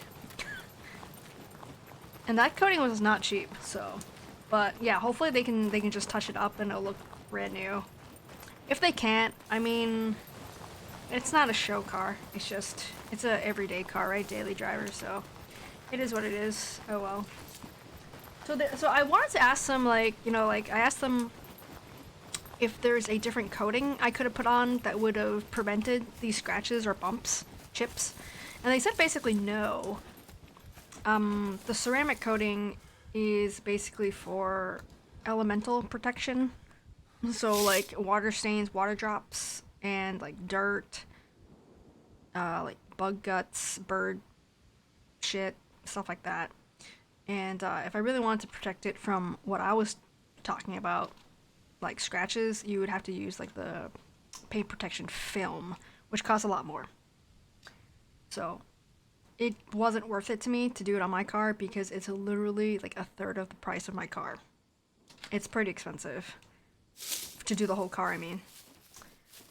And that coating was not cheap, so. But yeah, hopefully they can just touch it up and it'll look brand new. If they can't, I mean, it's not a show car. It's a everyday car, right? Daily driver, so it is what it is. Oh well. So I wanted to ask them, like, you know, like I asked them if there's a different coating I could have put on that would have prevented these scratches or bumps, chips, and they said basically no. The ceramic coating is basically for elemental protection. So like water stains, water drops, and like dirt, like bug guts, bird shit, stuff like that. And if I really wanted to protect it from what I was talking about, like scratches, you would have to use like the paint protection film, which costs a lot more. So it wasn't worth it to me to do it on my car because it's literally like a third of the price of my car. It's pretty expensive to do the whole car, I mean.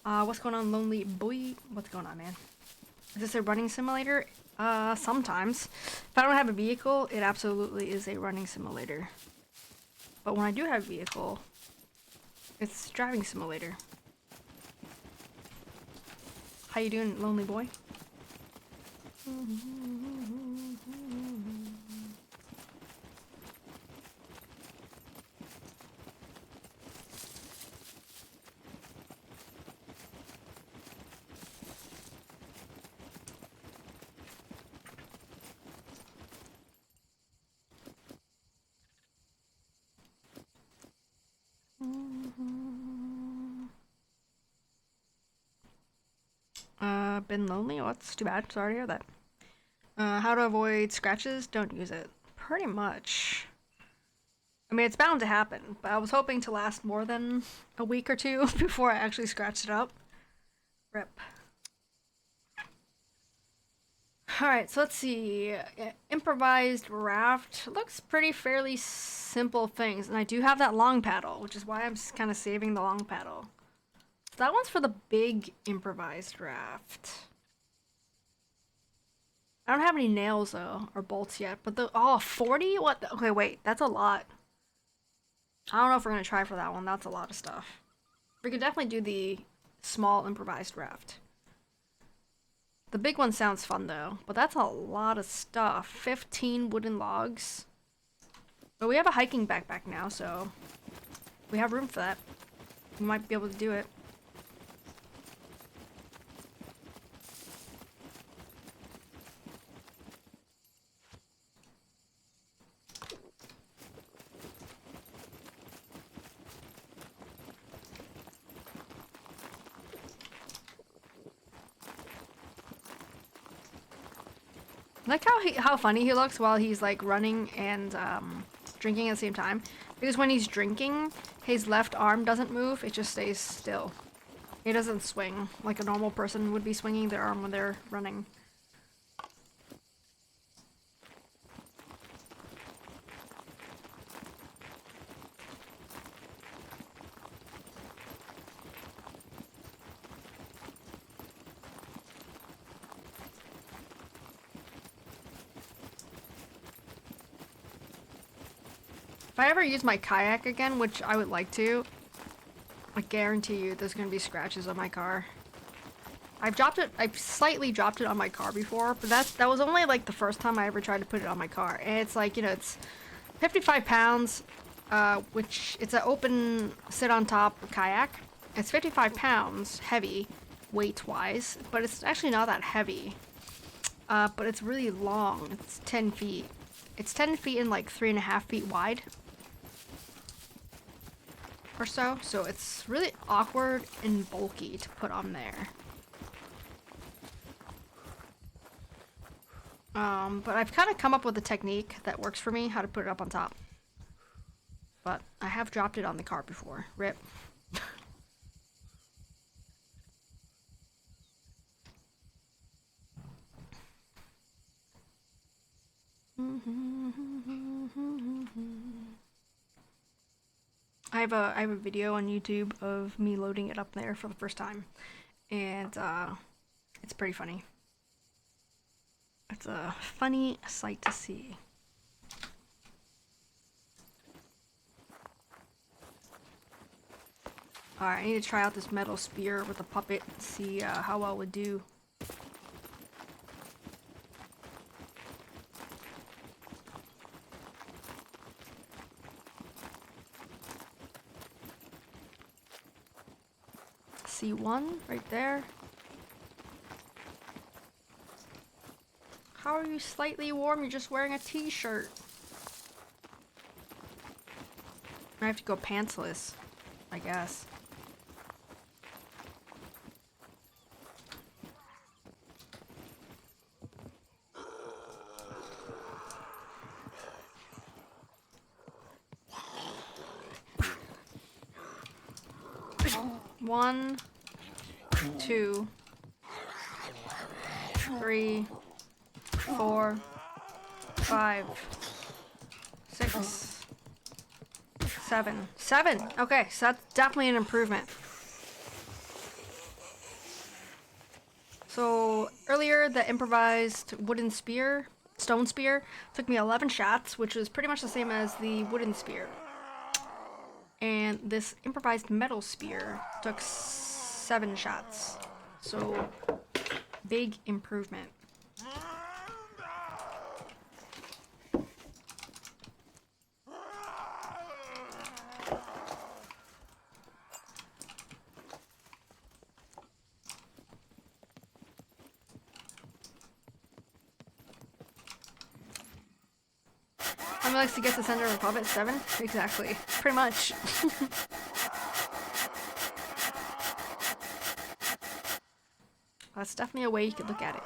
What's going on, lonely boy? What's going on, man? Is this a running simulator? Sometimes. If I don't have a vehicle, it absolutely is a running simulator. But when I do have a vehicle, it's driving simulator. How you doing, lonely boy? Been lonely? Oh, that's too bad. Sorry to hear that. How to avoid scratches? Don't use it. Pretty much. I mean, it's bound to happen, but I was hoping to last more than a week or two before I actually scratched it up. Rip. Alright, so let's see. Improvised raft. Looks pretty fairly simple things, and I do have that long paddle, which is why I'm kind of saving the long paddle. That one's for the big improvised raft. I don't have any nails though, or bolts yet, but 40? What? Okay, wait, that's a lot. I don't know if we're gonna try for that one. That's a lot of stuff. We could definitely do the small improvised raft. The big one sounds fun though, but that's a lot of stuff. 15 wooden logs. But we have a hiking backpack now, so we have room for that. We might be able to do it. Like how funny he looks while he's like running and drinking at the same time. Because when he's drinking, his left arm doesn't move, it just stays still. He doesn't swing like a normal person would be swinging their arm when they're running. If I ever use my kayak again, which I would like to, I guarantee you there's gonna be scratches on my car. I've slightly dropped it on my car before, but that was only like the first time I ever tried to put it on my car. And it's like, you know, it's 55 pounds, which it's an open sit on top kayak. It's 55 pounds heavy, weight-wise, but it's actually not that heavy. But it's really long. It's 10 feet. It's 10 feet and like 3.5 feet wide. Or so. So it's really awkward and bulky to put on there. But I've kind of come up with a technique that works for me, how to put it up on top. But I have dropped it on the car before. Rip. I have a video on YouTube of me loading it up there for the first time, and it's pretty funny. It's a funny sight to see. Alright, I need to try out this metal spear with a puppet and see how well it would do. C1 right there. How are you slightly warm? You're just wearing a t-shirt. I have to go pantsless, I guess. One, 2, 3, 4, 5, 6, 7. 7! Okay, so that's definitely an improvement. So earlier, the improvised wooden spear, stone spear, took me 11 shots, which was pretty much the same as the wooden spear. And this improvised metal spear took 7 shots. So, big improvement. How many likes to get the center of a puppet? 7? Exactly. Pretty much. That's definitely a way you could look at it.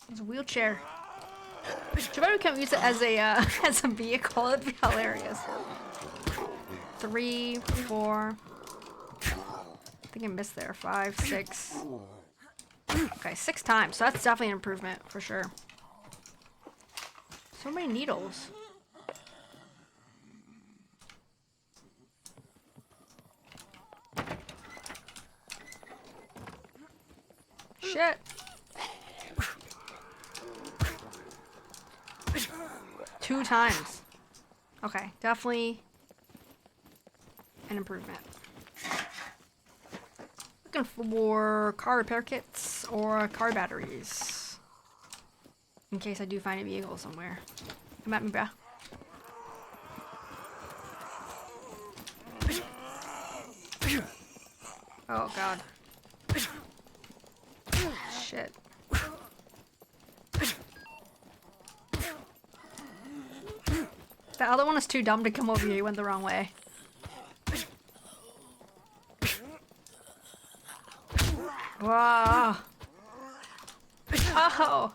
There's a wheelchair. Too bad we can't use it as a as a vehicle. It'd be hilarious. 3, 4. I think I missed there. 5, 6. Okay, 6 times. So that's definitely an improvement for sure. So many needles. Shit. 2 times. Okay, definitely an improvement. Looking for car repair kits or car batteries. In case I do find a vehicle somewhere. Come at me, bruh. Oh god. Shit. The other one is too dumb to come over here. He went the wrong way. Wow. Oh.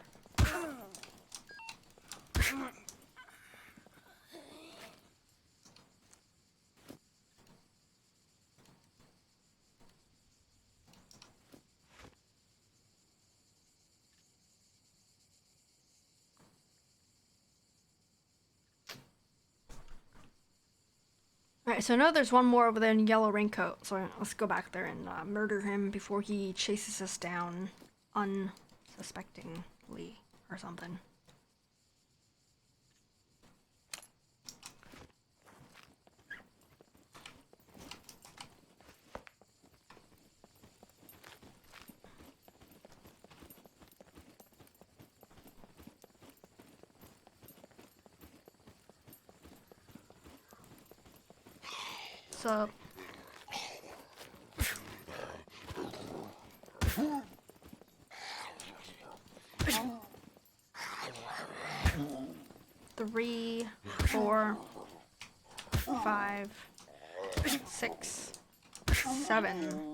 Alright, so I know there's one more over there in yellow raincoat, so let's go back there and murder him before he chases us down unsuspectingly or something. So 3, 4, 5, 6, 7.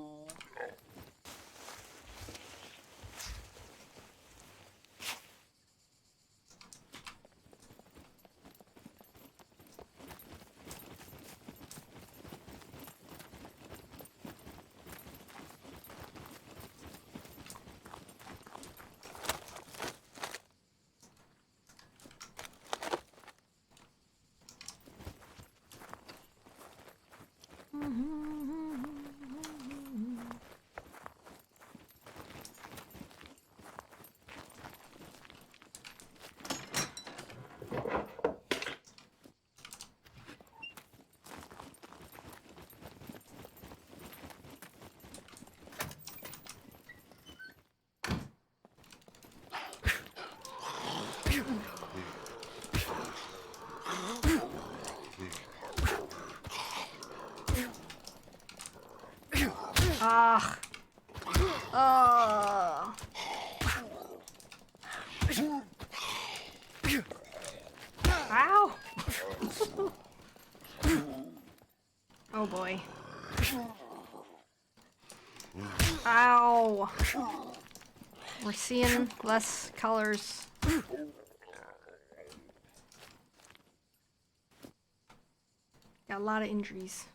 Ah. Oh. Ow. Oh boy. Ow. We're seeing less colors. Got a lot of injuries.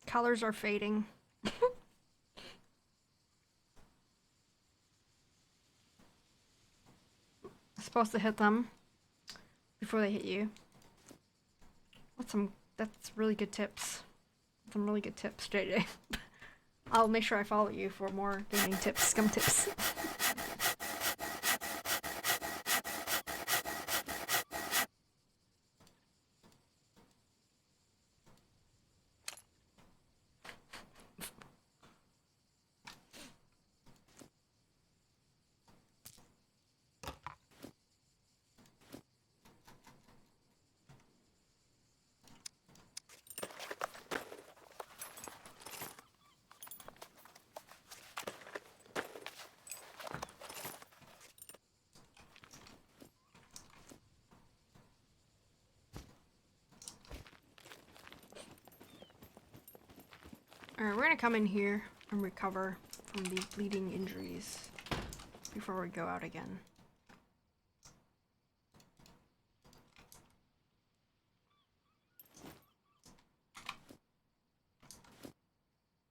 Colors are fading. Supposed to hit them before they hit you. That's really good tips. Some really good tips, JJ. I'll make sure I follow you for more gaming tips, scum tips. Alright, we're gonna come in here and recover from these bleeding injuries before we go out again.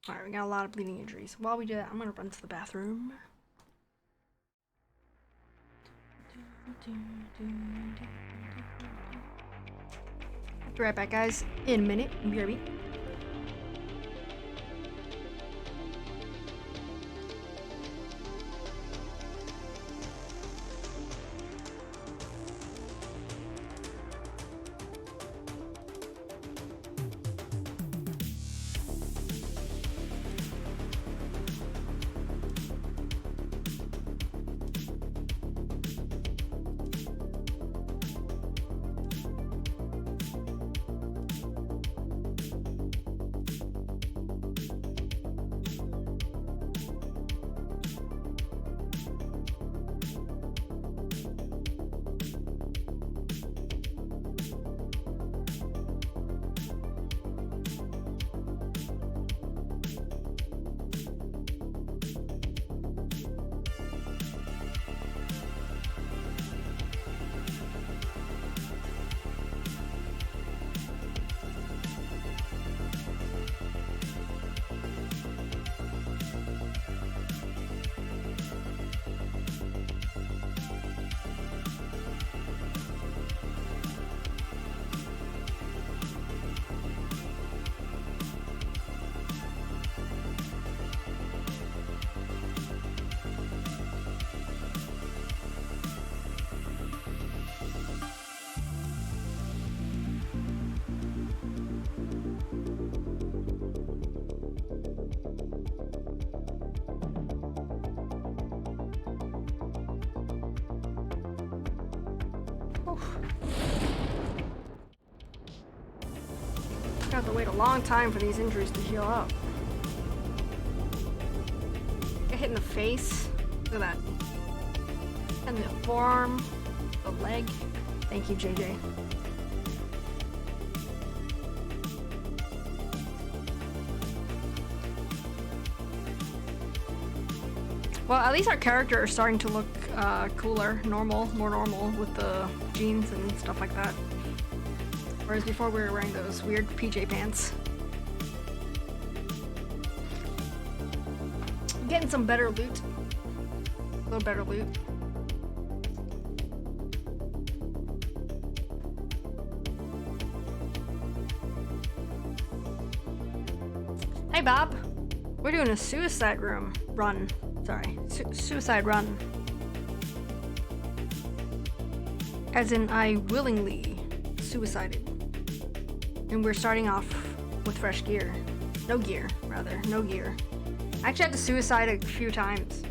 Alright, we got a lot of bleeding injuries. While we do that, I'm gonna run to the bathroom. Be right back, guys. In a minute. BRB. Oof. I have to wait a long time for these injuries to heal up. Get hit in the face. Look at that. And the forearm, the leg. Thank you, JJ. Well, at least our character is starting to look cooler, more normal with the jeans and stuff like that. Whereas before we were wearing those weird PJ pants. Getting some better loot. A little better loot. Hey Bob, we're doing a suicide run. Sorry, suicide run. As in, I willingly suicided. And we're starting off with fresh gear. No gear, rather. No gear. I actually had to suicide a few times.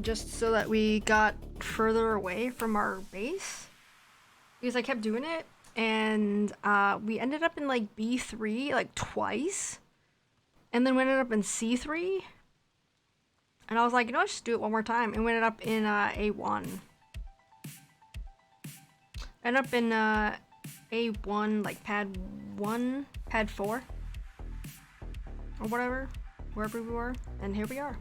Just so that we got further away from our base. Because I kept doing it. And we ended up in like B3 like twice. And then we ended up in C3. And I was like, you know, let's just do it one more time. And we ended up in A1. Ended up in A1, like pad 1, pad 4. Or whatever. Wherever we were. And here we are.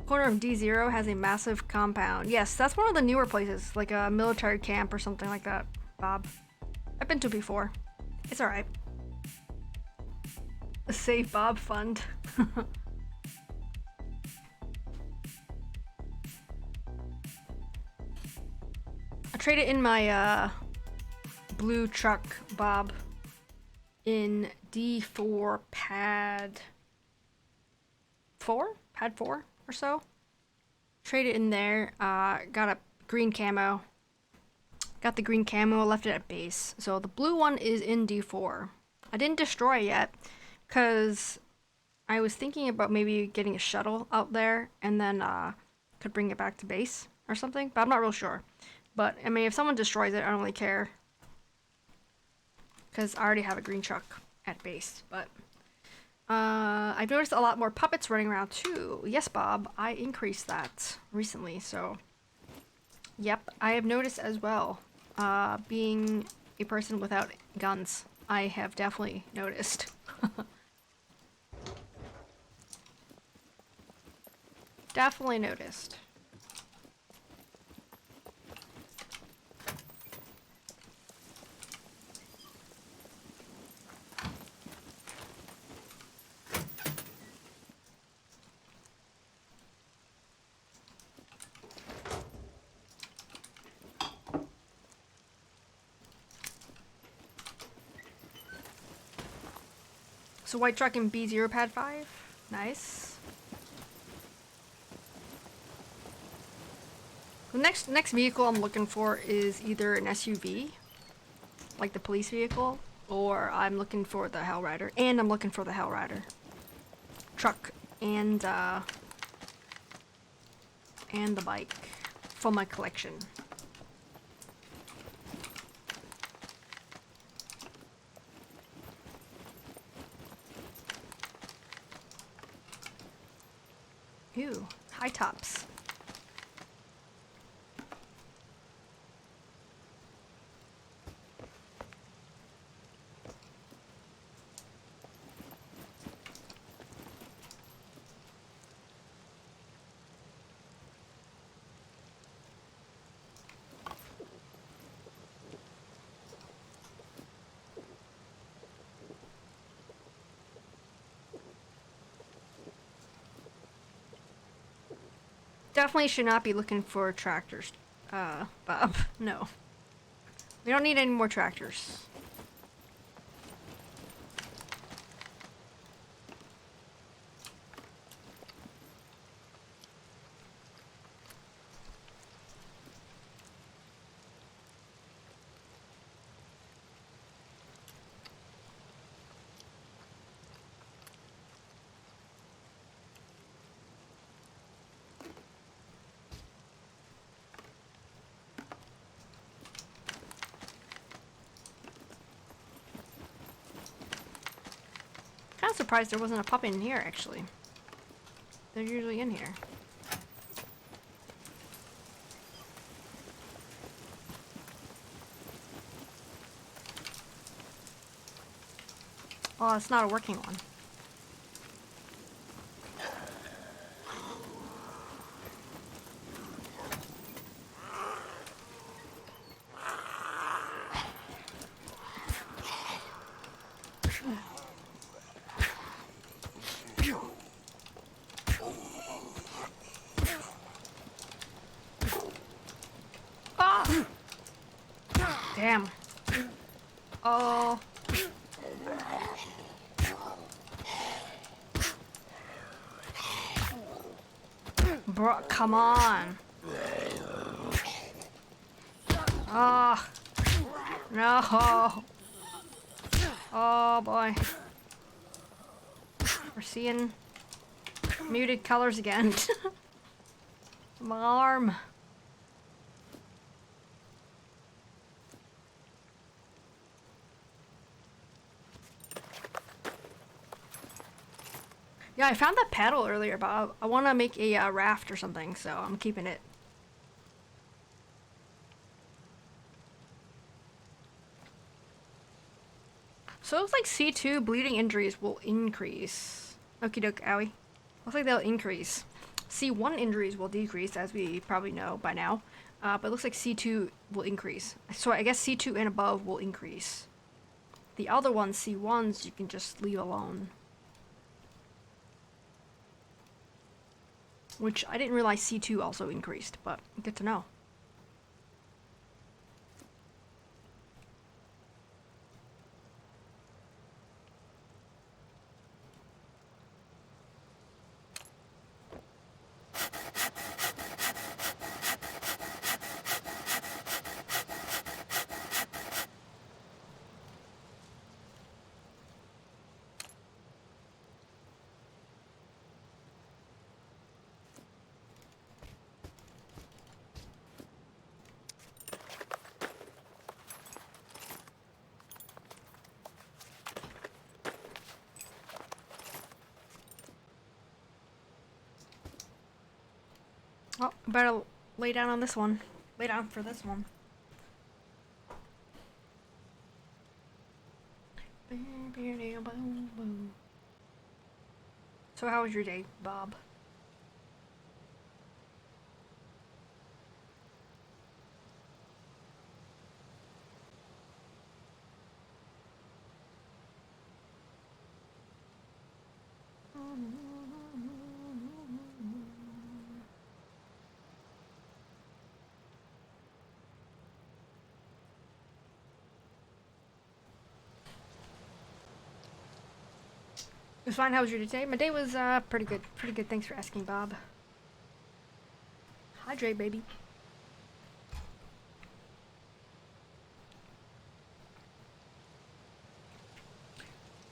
Corner of D0 has a massive compound. Yes, that's one of the newer places. Like a military camp or something like that, Bob. I've been to before. It's alright. A Save Bob fund. I traded in my blue truck, Bob, in D4 pad 4? Pad 4 or so. Traded in there, got a green camo. Got the green camo, left it at base. So the blue one is in D4. I didn't destroy it yet, because I was thinking about maybe getting a shuttle out there and then could bring it back to base or something, but I'm not real sure. But, I mean, if someone destroys it, I don't really care. Because I already have a green truck at base, but... I've noticed a lot more puppets running around too. Yes, Bob, I increased that recently, so... Yep, I have noticed as well. Being a person without guns, I have definitely noticed. Definitely noticed. So white truck in B0 pad 5. Nice. The next vehicle I'm looking for is either an SUV, like the police vehicle, or I'm looking for the Hellrider, and I'm looking for the Hellrider truck and the bike for my collection. Ew, high tops. Definitely should not be looking for tractors, Bob. No. We don't need any more tractors. was surprised there wasn't a pup in here, actually. They're usually in here. Oh, it's not a working one. Ah! Damn. Oh. Bro, come on. Oh. No. Oh boy. We're seeing muted colors again. My arm. Yeah, I found that paddle earlier, but I want to make a raft or something, so I'm keeping it. So it looks like C2 bleeding injuries will increase. Okie doke, owie. Looks like they'll increase. C1 injuries will decrease, as we probably know by now. But it looks like C2 will increase. So I guess C2 and above will increase. The other ones, C1s, you can just leave alone. Which I didn't realize C2 also increased, but good to know. Oh, better lay down on this one. Lay down for this one. So how was your day, Bob? It was fine. How was your day? My day was pretty good. Pretty good. Thanks for asking, Bob. Hydrate, baby.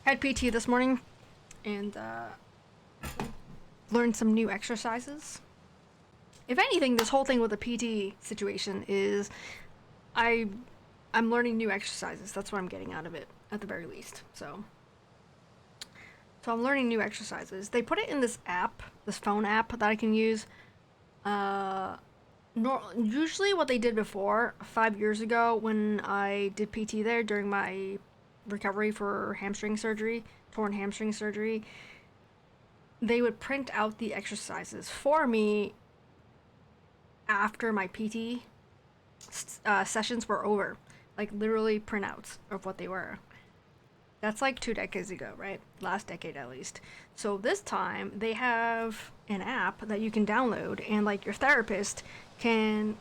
Had PT this morning, and learned some new exercises. If anything, this whole thing with the PT situation is, I'm learning new exercises. That's what I'm getting out of it, at the very least. So I'm learning new exercises. They put it in this app, this phone app that I can use. Usually what they did before, 5 years ago, when I did PT there during my recovery for hamstring surgery, torn hamstring surgery, they would print out the exercises for me after my PT sessions were over. Like, literally printouts of what they were. That's like 2 decades ago, right? Last decade at least. So this time they have an app that you can download, and like your therapist can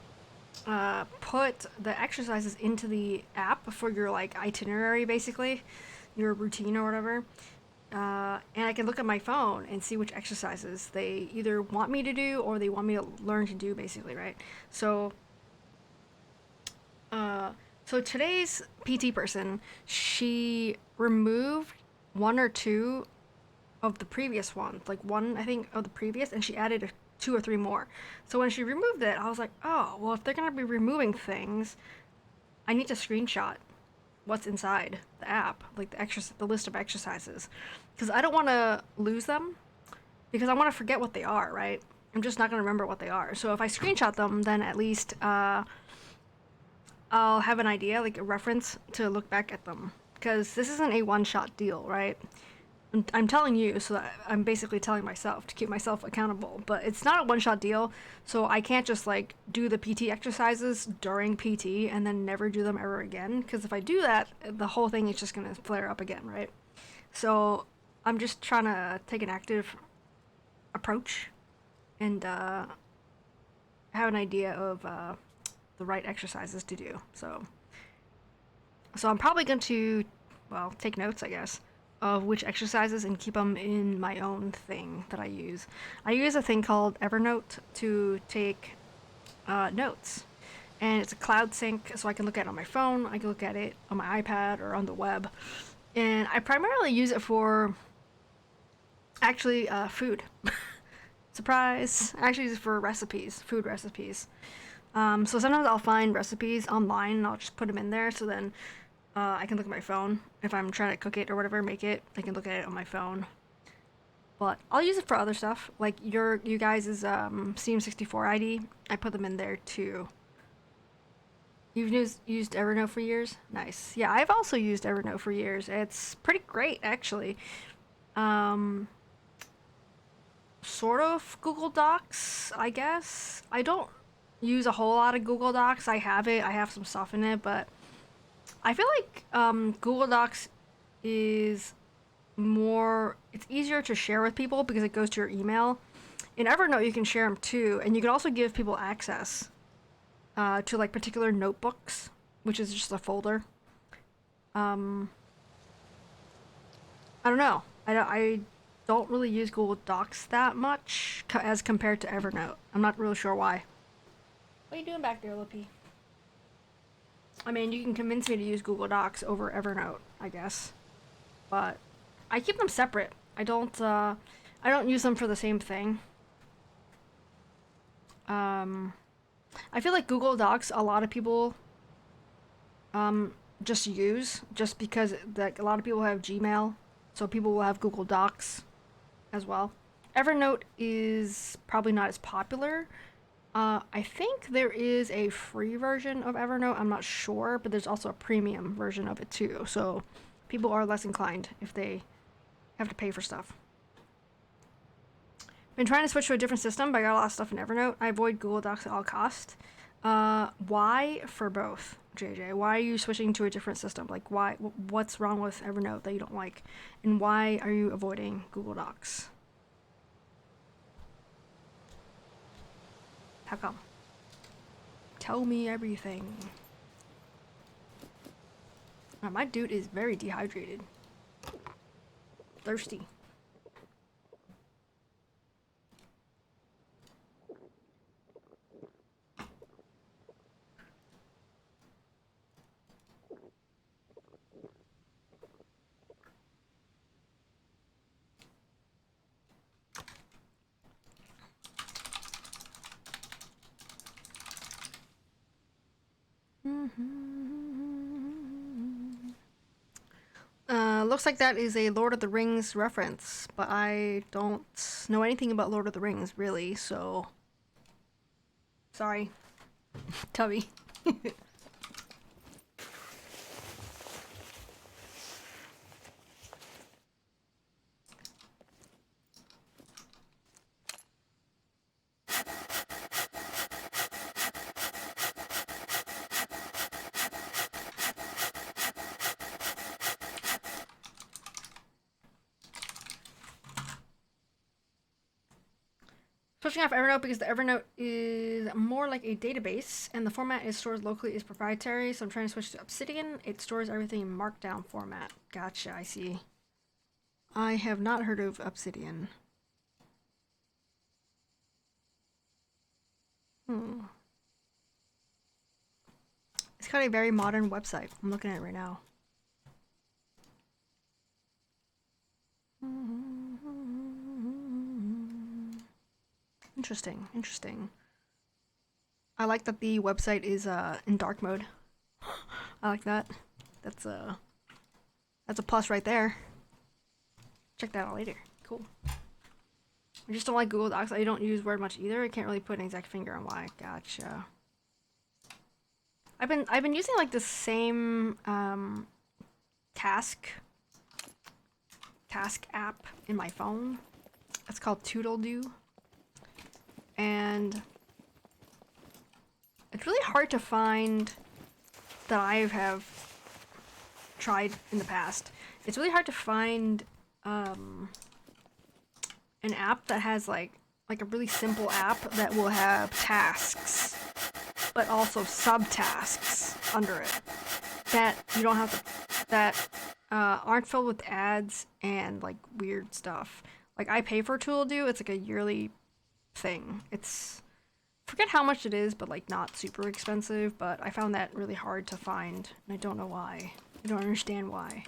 put the exercises into the app for your like itinerary, basically, your routine or whatever. And I can look at my phone and see which exercises they either want me to do or they want me to learn to do, basically, right? So today's PT person, she removed one or two of the previous ones, like one, I think, of the previous, and she added 2 or 3 more. So when she removed it, I was like, oh, well, if they're going to be removing things, I need to screenshot what's inside the app, like the list of exercises, because I don't want to lose them because I want to forget what they are, right? I'm just not going to remember what they are. So if I screenshot them, then at least I'll have an idea, like a reference to look back at them. Because this isn't a one-shot deal, right? I'm telling you, so I'm basically telling myself to keep myself accountable. But it's not a one-shot deal, so I can't just like do the PT exercises during PT and then never do them ever again. Because if I do that, the whole thing is just gonna flare up again, right? So I'm just trying to take an active approach and have an idea of the right exercises to do. So I'm probably going to, well, take notes, I guess, of which exercises and keep them in my own thing that I use. I use a thing called Evernote to take notes. And it's a cloud sync, so I can look at it on my phone, I can look at it on my iPad or on the web. And I primarily use it for actually food. Surprise! I actually use it for recipes, food recipes. So sometimes I'll find recipes online and I'll just put them in there so then I can look at my phone. If I'm trying to cook it or whatever, make it, I can look at it on my phone. But I'll use it for other stuff, like you guys' Steam64 ID. I put them in there too. You've used Evernote for years? Nice. Yeah, I've also used Evernote for years. It's pretty great, actually. Um, sort of Google Docs, I guess. I don't use a whole lot of Google Docs. I have it. I have some stuff in it, but I feel like Google Docs is more. It's easier to share with people because it goes to your email. In Evernote, you can share them too, and you can also give people access to like particular notebooks, which is just a folder. Um, I don't know. I don't really use Google Docs that much as compared to Evernote. I'm not really sure why. What are you doing back there, Lippy? I mean, you can convince me to use Google Docs over Evernote, I guess, but I keep them separate. I don't use them for the same thing. Um, I feel like Google Docs, a lot of people just use just because like a lot of people have Gmail, so people will have Google Docs as well. Evernote is probably not as popular. I think there is a free version of Evernote. I'm not sure, but there's also a premium version of it too. So people are less inclined if they have to pay for stuff. Been trying to switch to a different system, but I got a lot of stuff in Evernote. I avoid Google Docs at all costs. Why for both, JJ? Why are you switching to a different system? Like, why? What's wrong with Evernote that you don't like, and why are you avoiding Google Docs? How come? Tell me everything. My dude is very dehydrated. Thirsty. Looks like that is a Lord of the Rings reference, but I don't know anything about Lord of the Rings, really, so. Sorry. Tubby. Switching off Evernote because the Evernote is more like a database and the format it stores locally is proprietary. So I'm trying to switch to Obsidian. It stores everything in Markdown format. Gotcha, I see. I have not heard of Obsidian. It's got a very modern website. I'm looking at it right now. Interesting, interesting. I like that the website is in dark mode. I like that. That's a plus right there. Check that out later. Cool. I just don't like Google Docs. I don't use Word much either. I can't really put an exact finger on why. Gotcha. I've been using like the same task app in my phone. It's called Toodle-Do. And it's really hard to find that I have tried in the past. It's really hard to find an app that has like a really simple app that will have tasks, but also subtasks under it that you don't have to, that aren't filled with ads and like weird stuff. Like I pay for Toodle-Do. It's like a yearly thing. It's forget how much it is, but like not super expensive. But I found that really hard to find, and I don't know why. I don't understand why.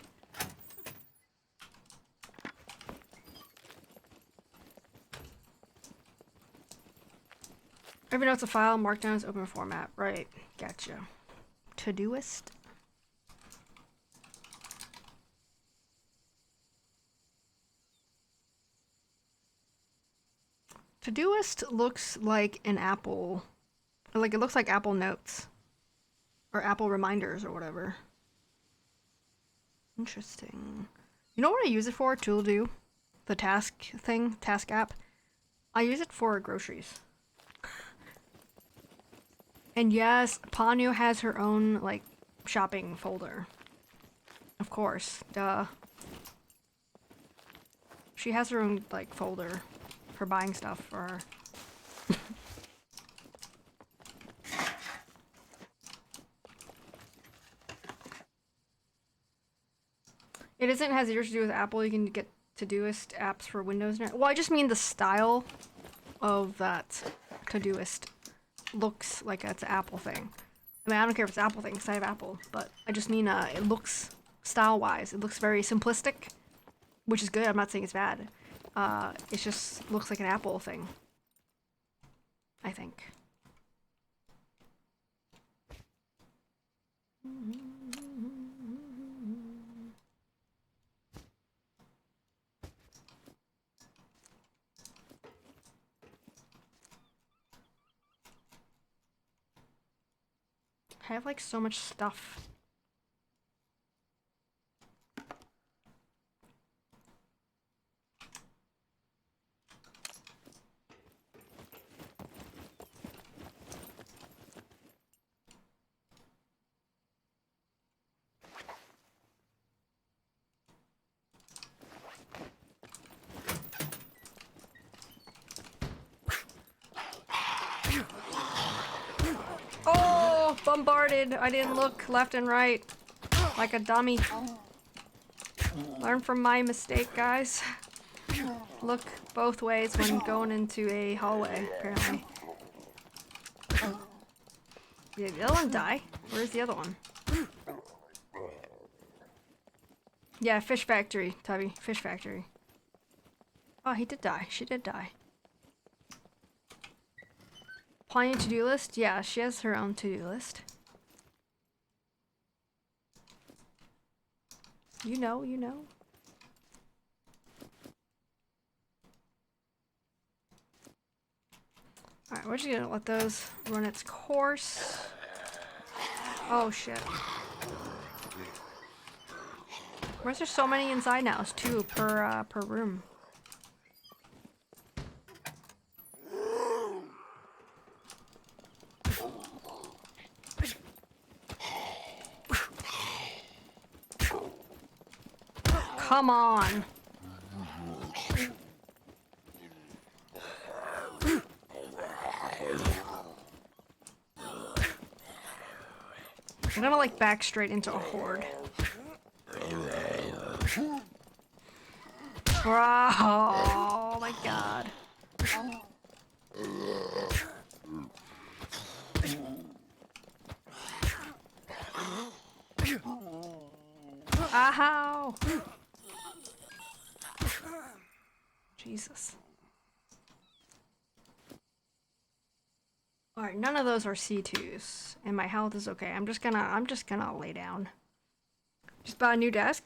Every note's a file, Markdown is open format. Right, gotcha. Todoist? Todoist looks like an Apple, like it looks like Apple Notes or Apple Reminders or whatever. Interesting. You know what I use it for? Toodle-Do, the task app. I use it for groceries. And yes, Ponyo has her own like shopping folder. Of course, duh. She has her own like folder for buying stuff for her. It isn't has yours to do with Apple. You can get Todoist apps for Windows now. Well, I just mean the style of that Todoist looks like it's an Apple thing. I mean, I don't care if it's an Apple thing because I have Apple, but I just mean it looks style-wise. It looks very simplistic, which is good. I'm not saying it's bad. It just looks like an Apple thing, I think. I have like so much stuff. Oh, bombarded. I didn't look left and right like a dummy. Learn from my mistake, guys. Look both ways when going into a hallway, apparently. Did the other one die? Where's the other one? Yeah, fish factory, Tubby. Fish factory. Oh, he did die. She did die. Planning to-do list? Yeah, she has her own to-do list. You know, you know. Alright, we're just gonna let those run its course. Oh shit. Where's there so many inside now? It's 2 per room. Come on. I'm gonna like back straight into a horde. Bro, oh my god. Ow! Jesus. Alright, none of those are C2s, and my health is okay. I'm just gonna lay down. Just bought a new desk.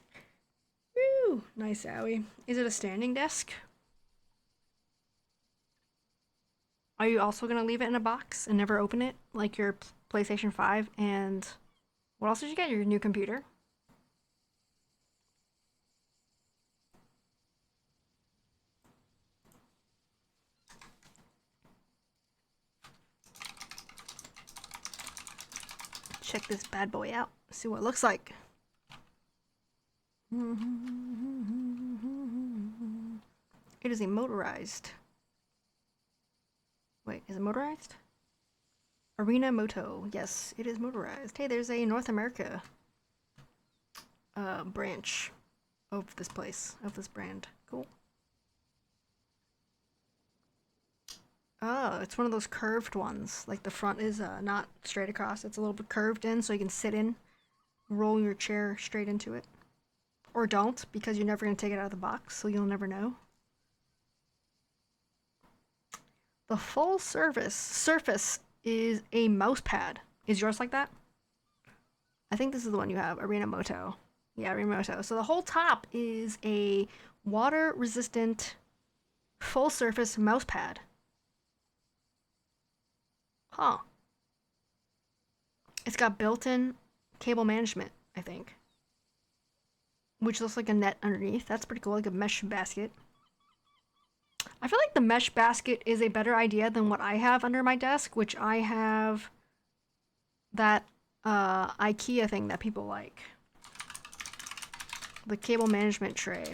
Woo! Nice, Owie. Is it a standing desk? Are you also gonna leave it in a box and never open it, like your PlayStation 5? And what else did you get? Your new computer? Check this bad boy out. See what it looks like. It is a motorized. Wait, is it motorized? Arena Moto. Yes, it is motorized. Hey, there's a North America branch of this place, of this brand. Cool. Oh, it's one of those curved ones. Like the front is not straight across. It's a little bit curved in so you can sit in, roll your chair straight into it. Or don't, because you're never going to take it out of the box, so you'll never know. The full surface is a mouse pad. Is yours like that? I think this is the one you have, Arena Moto. Yeah, Arena Moto. So the whole top is a water resistant full surface mouse pad. Huh. It's got built-in cable management, I think. Which looks like a net underneath. That's pretty cool, like a mesh basket. I feel like the mesh basket is a better idea than what I have under my desk, which I have that IKEA thing that people like. The cable management tray.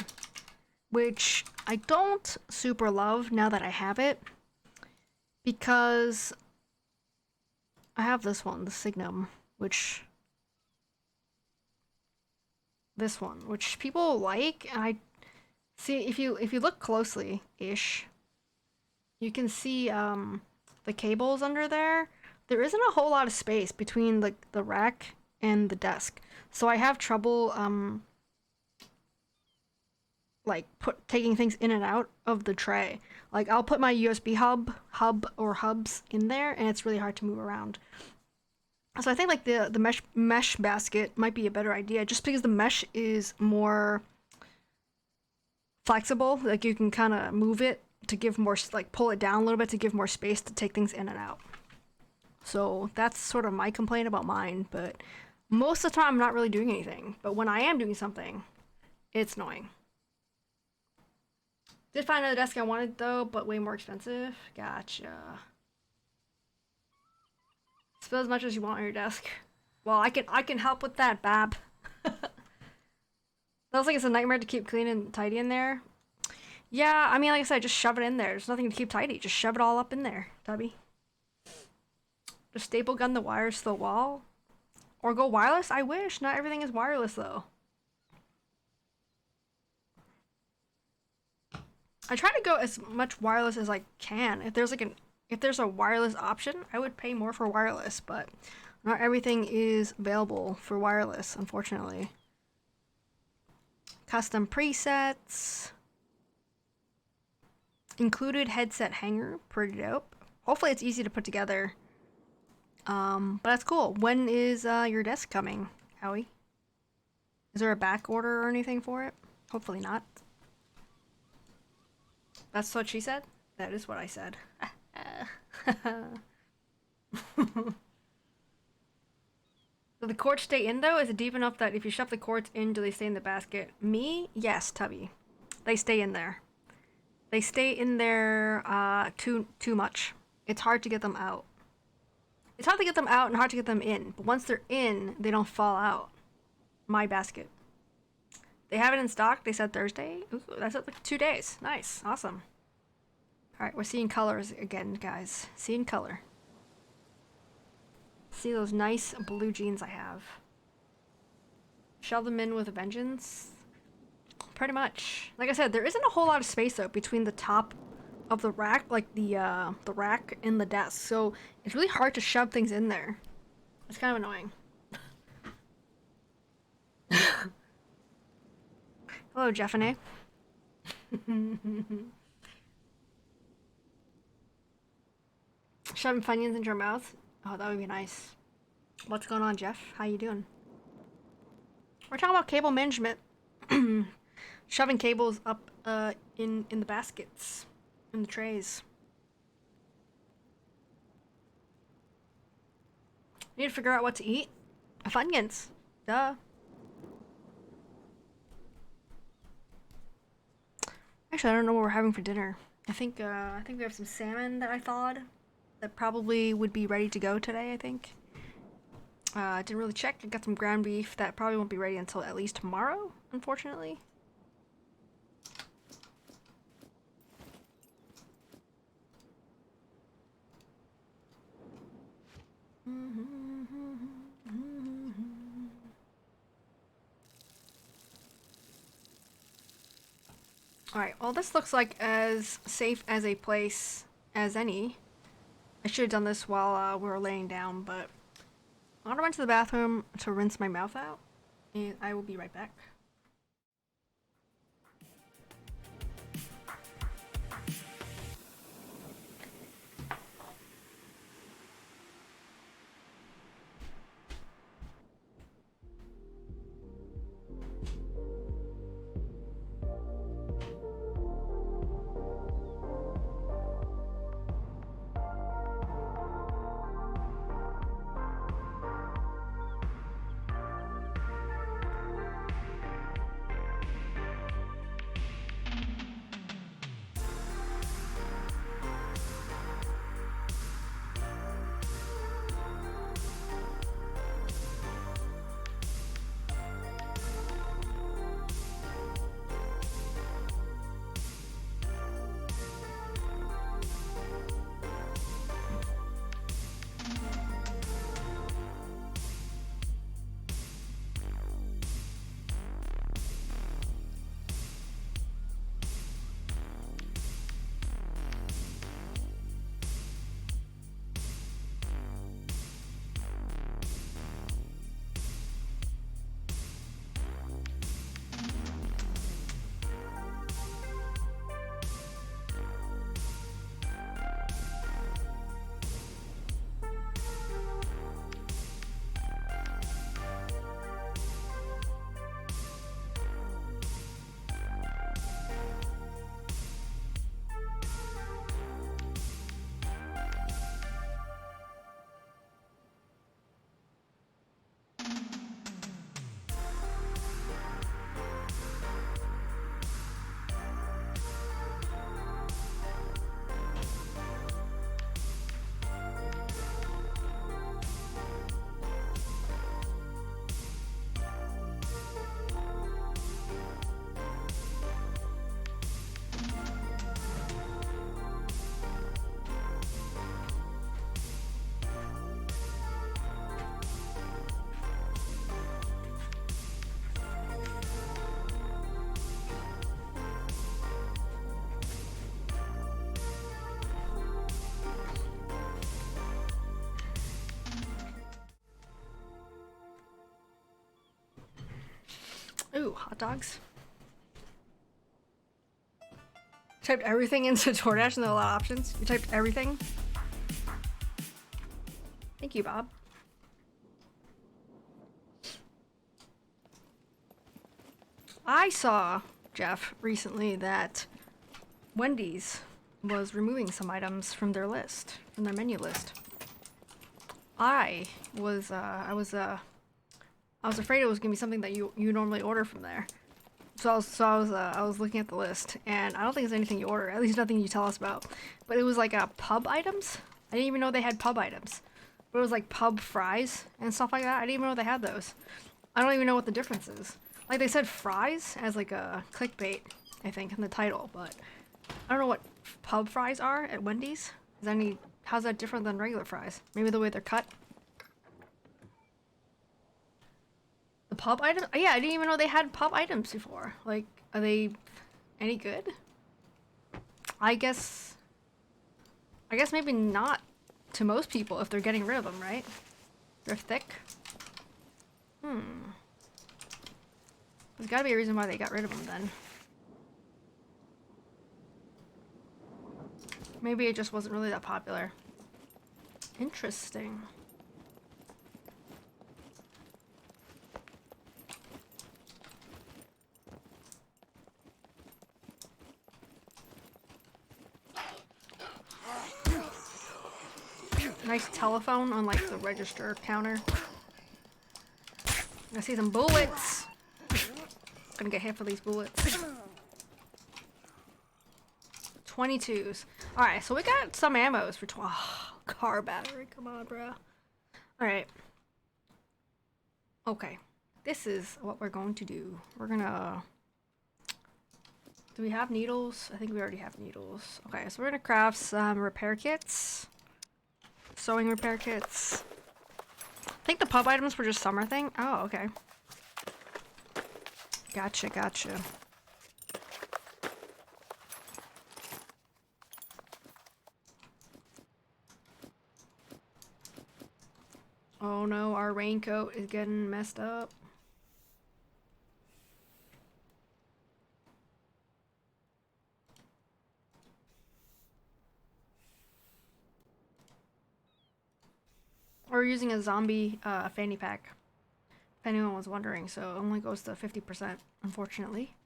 Which I don't super love now that I have it. Because I have this one, the Signum, which... This one, which people like, and I... See, if you look closely-ish, you can see the cables under there. There isn't a whole lot of space between like the rack and the desk, so I have trouble like taking things in and out of the tray. Like I'll put my USB hub or hubs in there, and it's really hard to move around. So I think like the mesh basket might be a better idea, just because the mesh is more flexible. Like you can kind of move it to give more, like pull it down a little bit to give more space to take things in and out. So that's sort of my complaint about mine, but most of the time I'm not really doing anything. But when I am doing something, it's annoying. Did find another desk I wanted though, but way more expensive. Gotcha. Spill as much as you want on your desk. Well, I can help with that, Bab. Feels like it's a nightmare to keep clean and tidy in there. Yeah, I mean, like I said, just shove it in there. There's nothing to keep tidy. Just shove it all up in there, Tubby. Just staple gun the wires to the wall. Or go wireless? I wish. Not everything is wireless, though. I try to go as much wireless as I can. If there's a wireless option, I would pay more for wireless, but not everything is available for wireless, unfortunately. Custom presets. Included headset hanger. Pretty dope. Hopefully it's easy to put together. But that's cool. When is your desk coming, Howie? Is there a back order or anything for it? Hopefully not. That's what she said? That is what I said. Do the cords stay in though? Is it deep enough that if you shove the cords in, do they stay in the basket? Me? Yes, Tubby. They stay in there. They stay in there too much. It's hard to get them out. It's hard to get them out and hard to get them in. But once they're in, they don't fall out. My basket. They have it in stock. They said Thursday. Ooh, that's like 2 days. Nice. Awesome. Alright, we're seeing colors again, guys. Seeing color. See those nice blue jeans I have. Shove them in with a vengeance. Pretty much. Like I said, there isn't a whole lot of space though between the top of the rack, like the rack and the desk. So it's really hard to shove things in there. It's kind of annoying. Hello, Jeffany. Shoving Funyuns into your mouth? Oh, that would be nice. What's going on, Jeff? How you doing? We're talking about cable management. Shoving cables up in the baskets, in the trays. Need to figure out what to eat. Funyuns. Duh. Actually, I don't know what we're having for dinner. I think we have some salmon that I thawed that probably would be ready to go today, I think. Didn't really check. I got some ground beef that probably won't be ready until at least tomorrow, unfortunately. Alright, well this looks like as safe as a place as any. I should have done this while we were laying down, but I'm gonna run to the bathroom to rinse my mouth out, and I will be right back. Ooh, hot dogs. Typed everything into DoorDash and there are a lot of options. You typed everything. Thank you, Bob. I saw, Jeff, recently that Wendy's was removing some items from their list, from their menu list. I was afraid it was gonna be something that you normally order from there. So I was looking at the list, and I don't think it's anything you order. At least nothing you tell us about. But it was like pub items. I didn't even know they had pub items. But it was like pub fries and stuff like that. I didn't even know they had those. I don't even know what the difference is. Like they said fries as like a clickbait, I think, in the title. But I don't know what pub fries are at Wendy's. How's that different than regular fries? Maybe the way they're cut. The pub items? Yeah, I didn't even know they had pub items before. Like, are they any good? I guess maybe not to most people if they're getting rid of them, right? They're thick. There's gotta be a reason why they got rid of them then. Maybe it just wasn't really that popular. Interesting. nice telephone on like the register counter. I see some bullets. Gonna get hit for these bullets. 22s. Alright, so we got some ammos for car battery. Come on, bro. Alright. Okay. This is what we're going to do. We're gonna... Do we have needles? I think we already have needles. Okay, so we're gonna craft some repair kits. Sewing repair kits. I think the pub items were just summer thing. Oh, okay. Gotcha, gotcha. Oh no, our raincoat is getting messed up. We're using a zombie fanny pack. If anyone was wondering, so it only goes to 50%, unfortunately.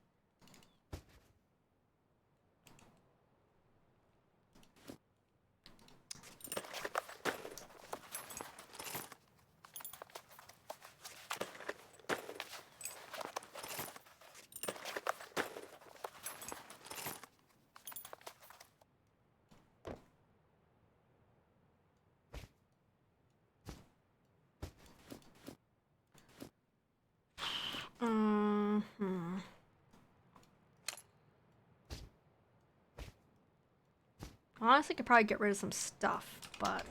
Honestly, could probably get rid of some stuff, but...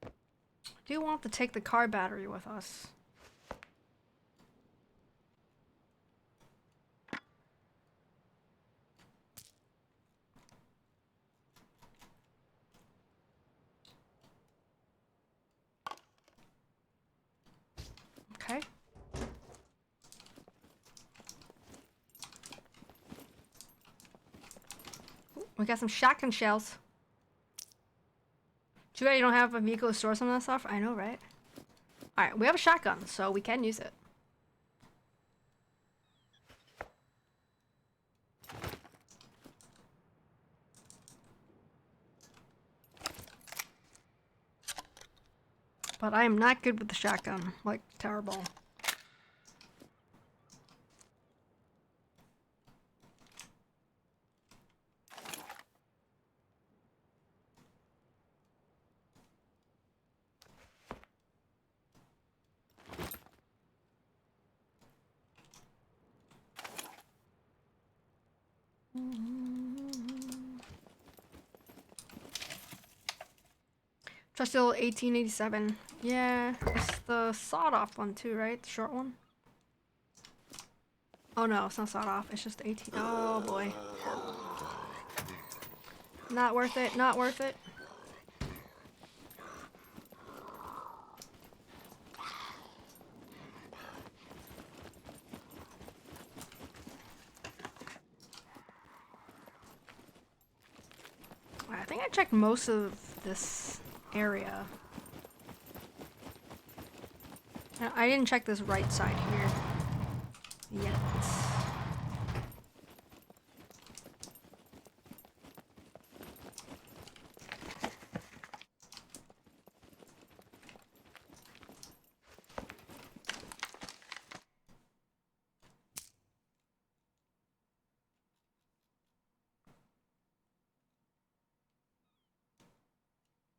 I do want to take the car battery with us. Okay. Ooh, we got some shotgun shells. Too bad you don't have a vehicle to store some of that stuff. I know, right? Alright, we have a shotgun, so we can use it. But I am not good with the shotgun. Like, terrible. Trusty old 1887. Yeah, it's the sawed-off one too, right? The short one. Oh no, it's not sawed-off. It's just 18. Oh boy. Not worth it. Not worth it. I think I checked most of this area. I didn't check this right side here yet.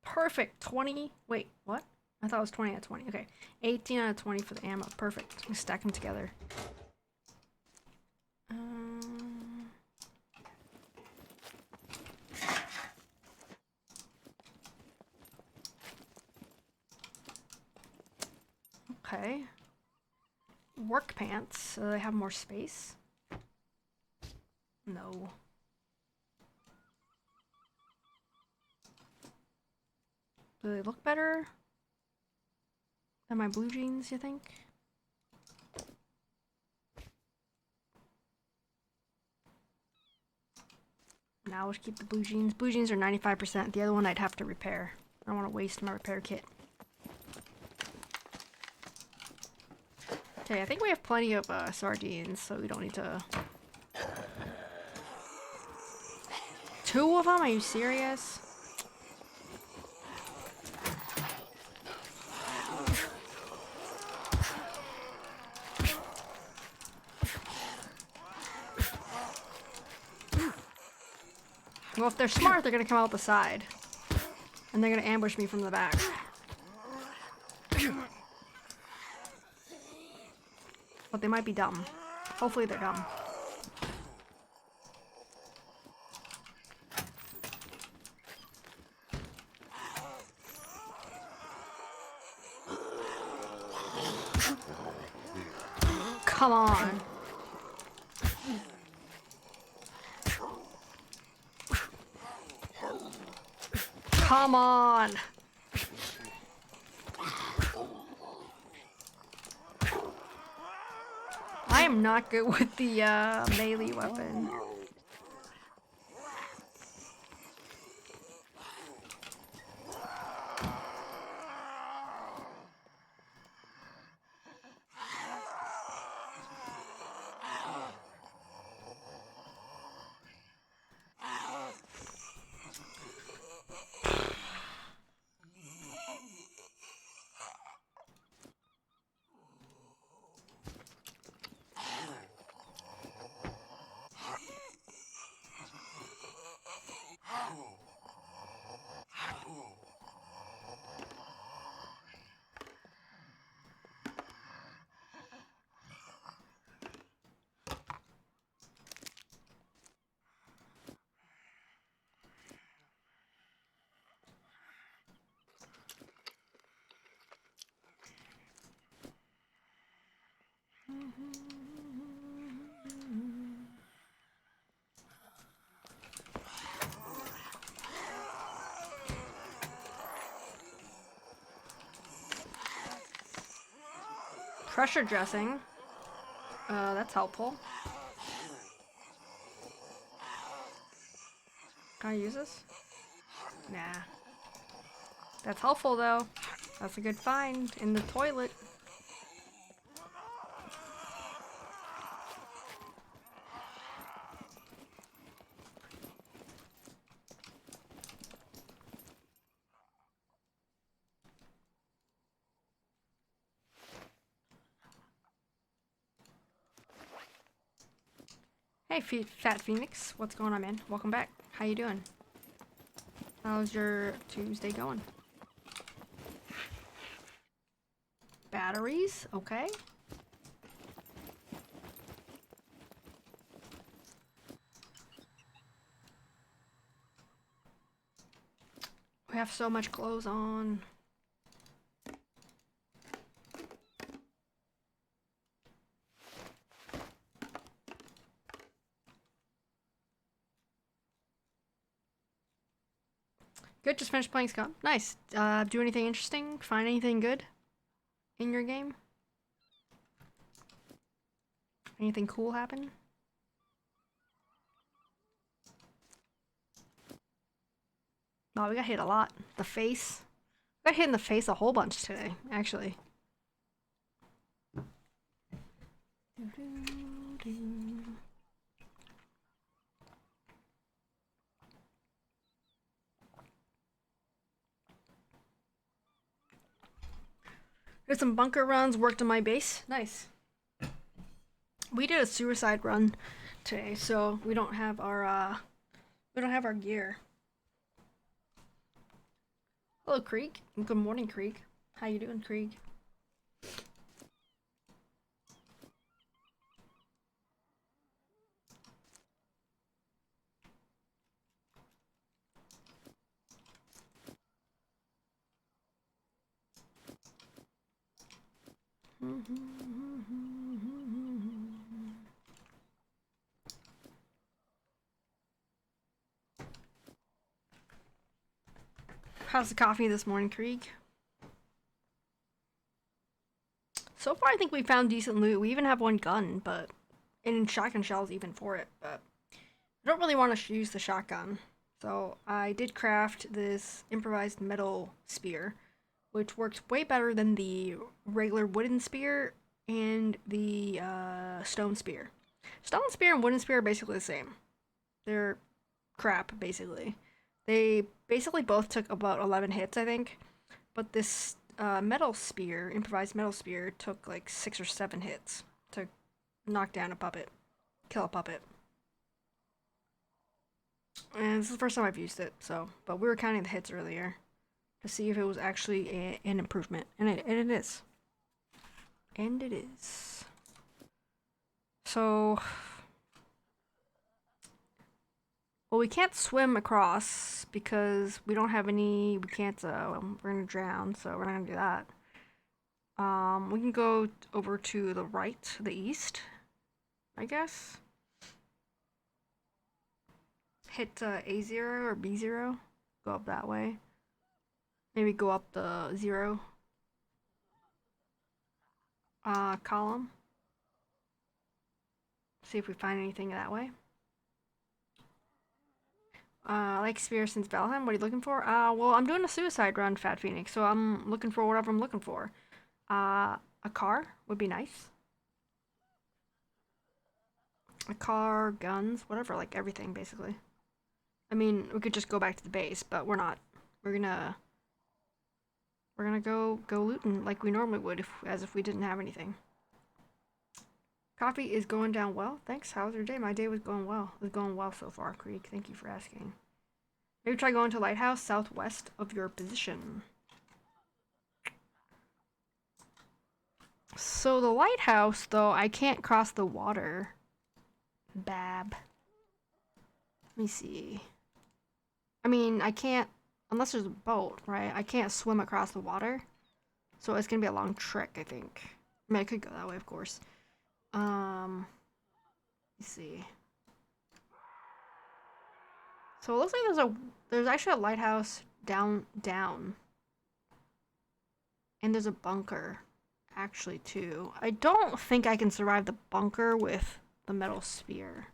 Perfect. 20. Wait, what? I thought it was 20 out of 20. Okay. 18 out of 20 for the ammo. Perfect. We stack them together. Okay. Work pants. So they have more space. No. Do they look better than my blue jeans, you think? Now let's keep the blue jeans. Blue jeans are 95%. The other one I'd have to repair. I don't want to waste my repair kit. Okay, I think we have plenty of sardines, so we don't need to 2 of them? Are you serious? Well, if they're smart, they're gonna come out the side. And they're gonna ambush me from the back. But they might be dumb. Hopefully they're dumb. Come on. Come on. I am not good with the melee weapon. Pressure dressing. That's helpful. Can I use this? Nah. That's helpful though. That's a good find in the toilet. Hey, Fat Phoenix. What's going on, man? Welcome back. How you doing? How's your Tuesday going? Batteries? Okay. We have so much clothes on. Good, just finished playing Scott. Nice. Do anything interesting? Find anything good in your game? Anything cool happen? Oh, we got hit a lot. The face. We got hit in the face a whole bunch today, actually. Did some bunker runs, worked on my base. Nice. We did a suicide run today, so we don't have our gear. Hello, Krieg. Good morning, Krieg. How you doing, Krieg? How's the coffee this morning, Krieg? So far, I think we found decent loot. We even have one gun, but and shotgun shells even for it. But I don't really want to use the shotgun, so I did craft this improvised metal spear, which works way better than the regular wooden spear and the stone spear. Stone spear and wooden spear are basically the same. They're crap, basically. They basically both took about 11 hits, I think. But this metal spear, improvised metal spear, took like 6 or 7 hits to knock down a puppet, kill a puppet. And this is the first time I've used it, so. But we were counting the hits earlier to see if it was actually an improvement. And it is. And it is. So. Well, we can't swim across because we don't have any. We can't. We're gonna drown, so we're not gonna do that. We can go over to the right, the east, I guess. Hit A0 or B0. Go up that way. Maybe go up the 0 column. See if we find anything that way. Like Spear since Valheim, what are you looking for? Well, I'm doing a suicide run, Fat Phoenix, so I'm looking for whatever I'm looking for. A car would be nice. A car, guns, whatever, like everything, basically. I mean, we could just go back to the base, but we're not. We're gonna go looting like we normally would, as if we didn't have anything. Coffee is going down well. Thanks. How's your day? My day was going well. It's going well so far, Creek. Thank you for asking. Maybe try going to Lighthouse southwest of your position. So the lighthouse, though, I can't cross the water. Bab. Let me see. I mean, I can't, unless there's a boat, right? I can't swim across the water. So it's gonna be a long trek, I think. I mean, I could go that way, of course. Let's see. So it looks like there's actually a lighthouse down. And there's a bunker, actually, too. I don't think I can survive the bunker with the metal spear.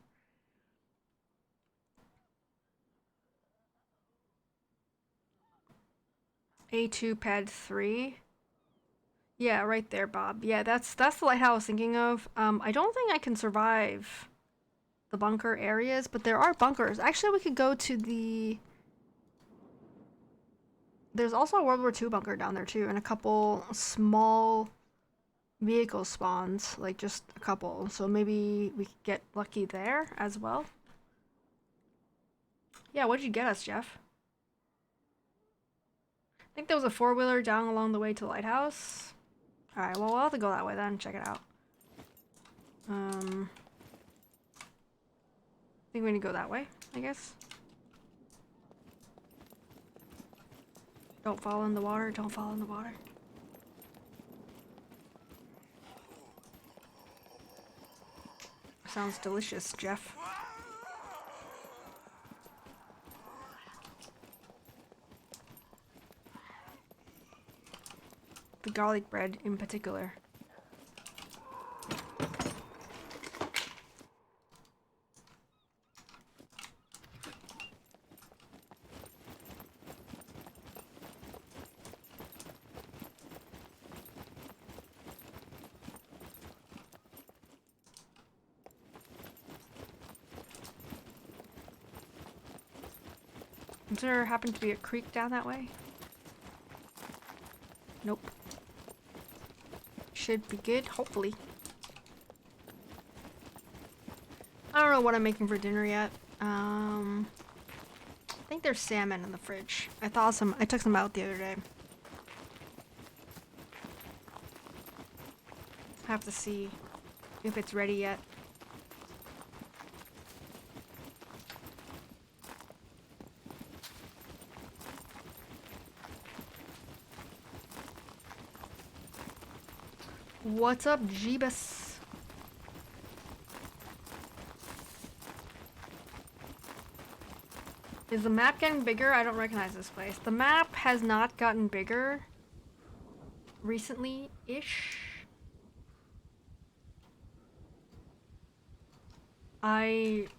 A2 pad 3. Yeah, right there, Bob. Yeah, that's the lighthouse I was thinking of. I don't think I can survive the bunker areas, but there are bunkers. Actually, we could go to the... There's also a World War II bunker down there, too, and a couple small vehicle spawns, like just a couple. So maybe we could get lucky there as well. Yeah, what'd you get us, Jeff? I think there was a four-wheeler down along the way to the lighthouse. Alright, well, we'll have to go that way then, check it out. I think we need to go that way, I guess. Don't fall in the water, don't fall in the water. Sounds delicious, Jeff. The garlic bread in particular. Does there happen to be a creek down that way? Nope. Should be good, hopefully. I don't know what I'm making for dinner yet. I think there's salmon in the fridge. I took some out the other day. Have to see if it's ready yet. What's up, Jeebus? Is the map getting bigger? I don't recognize this place. The map has not gotten bigger recently-ish. I've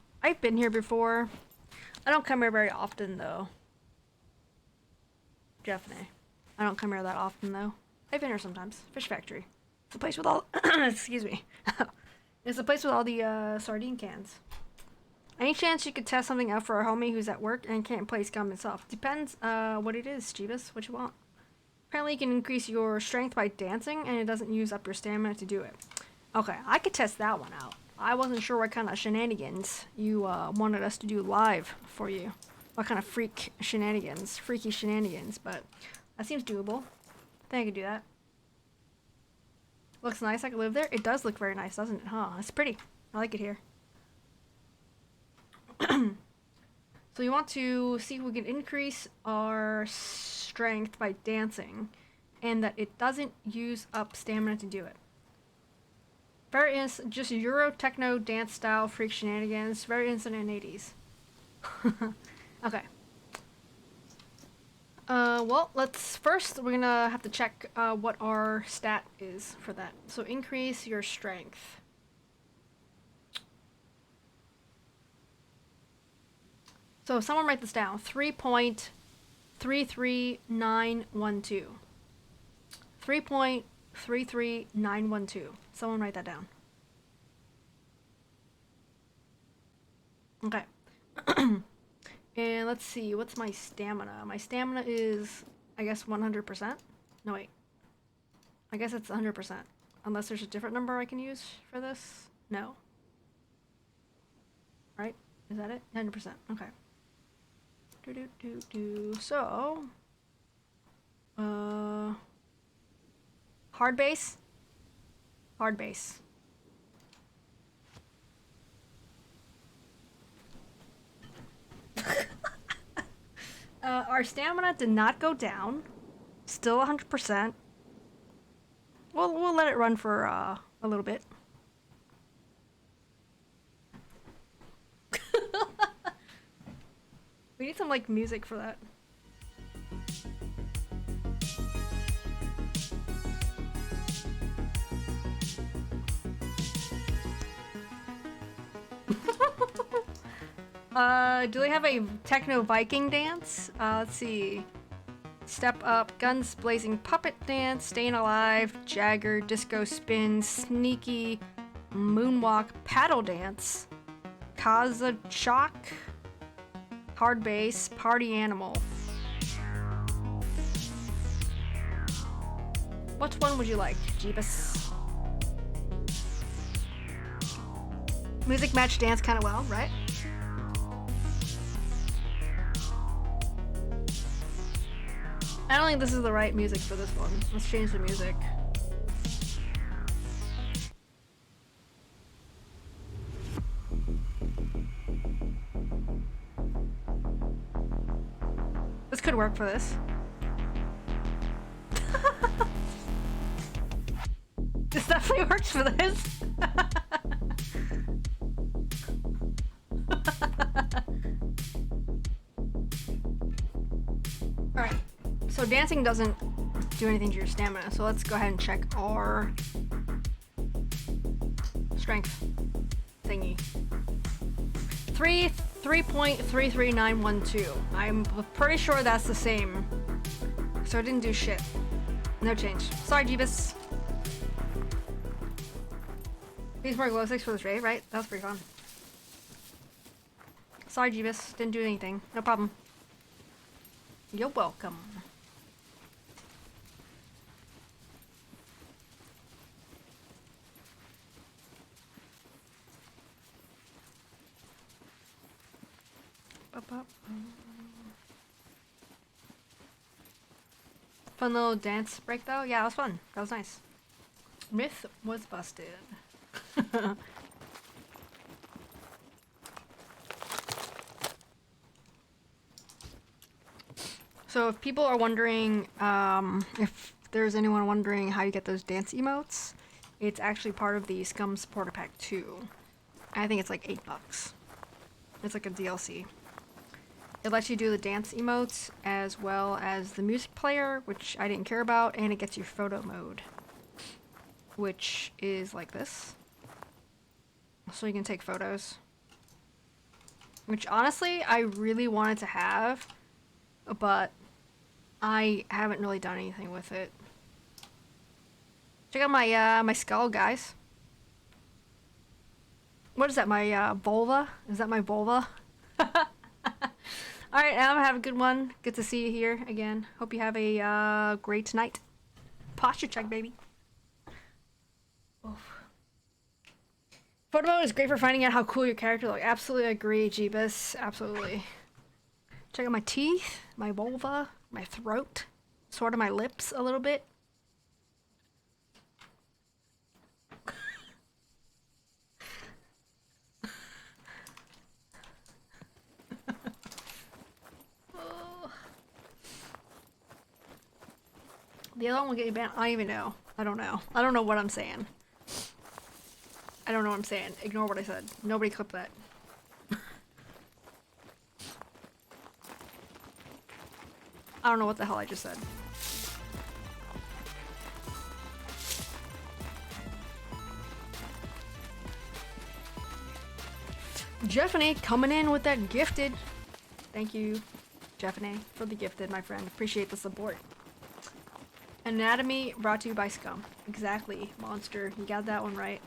been here before. I don't come here very often though. Definitely. I don't come here that often though. I've been here sometimes. Fish factory. It's the place with all excuse me. It's the place with all the sardine cans. Any chance you could test something out for our homie who's at work and can't play Scum himself? Depends what it is, Jeebus. What you want? Apparently you can increase your strength by dancing and it doesn't use up your stamina to do it. Okay, I could test that one out. I wasn't sure what kind of shenanigans you wanted us to do live for you. What kind of freaky shenanigans, but that seems doable. I think I could do that. Looks nice, I could live there. It does look very nice, doesn't it? Huh, it's pretty. I like it here. So you want to see if we can increase our strength by dancing and that it doesn't use up stamina to do it. Very instant, just Euro techno dance style freak shenanigans, very instant in 80s. Okay. Well, we're gonna have to check what our stat is for that. So increase your strength. So someone write this down. 3.33912. 3.33912. Someone write that down. Okay. And let's see, what's my stamina? My stamina is, I guess, 100%? No, wait. I guess it's 100%. Unless there's a different number I can use for this? No. Right? Is that it? 100%. Okay. So, hard base? Hard base. Our stamina did not go down. Still 100%. We'll let it run for a little bit. We need some like music for that. Do they have a techno Viking dance? Let's see. Step up, guns blazing puppet dance, staying alive, Jagger, disco spin, sneaky, moonwalk, paddle dance, Kaza shock, hard bass, party animal. Which one would you like, Jeebus? Music match dance kind of well, right? I don't think this is the right music for this one. Let's change the music. This could work for this. This definitely works for this. Alright. So dancing doesn't do anything to your stamina, so let's go ahead and check our strength thingy. 3.33912. I'm pretty sure that's the same. So it didn't do shit. No change. Sorry, Jeebus. These more glow sticks for this raid, right? That was pretty fun. Sorry, Jeebus. Didn't do anything. No problem. You're welcome. Fun little dance break though? Yeah, it was fun. That was nice. Myth was busted. So if people are wondering, if there's anyone wondering how you get those dance emotes, it's actually part of the Scum Supporter Pack 2. I think it's like $8. It's like a DLC. It lets you do the dance emotes as well as the music player, which I didn't care about, and it gets you photo mode, which is like this. So you can take photos. Which honestly, I really wanted to have, but I haven't really done anything with it. Check out my my skull, guys. What is that? My vulva? Is that my vulva? All right, Adam, have a good one. Good to see you here again. Hope you have a great night. Posture check, baby. Oof. Photo mode is great for finding out how cool your character looks. Absolutely agree, Jeebus. Absolutely. Check out my teeth, my vulva, my throat, sort of my lips a little bit. The other one will get you banned. I don't even know. I don't know. I don't know what I'm saying. I don't know what I'm saying. Ignore what I said. Nobody clip that. I don't know what the hell I just said. Jeffany coming in with that gifted. Thank you, Jeffany, for the gifted, my friend. Appreciate the support. Anatomy brought to you by Scum. Exactly, monster. You got that one right.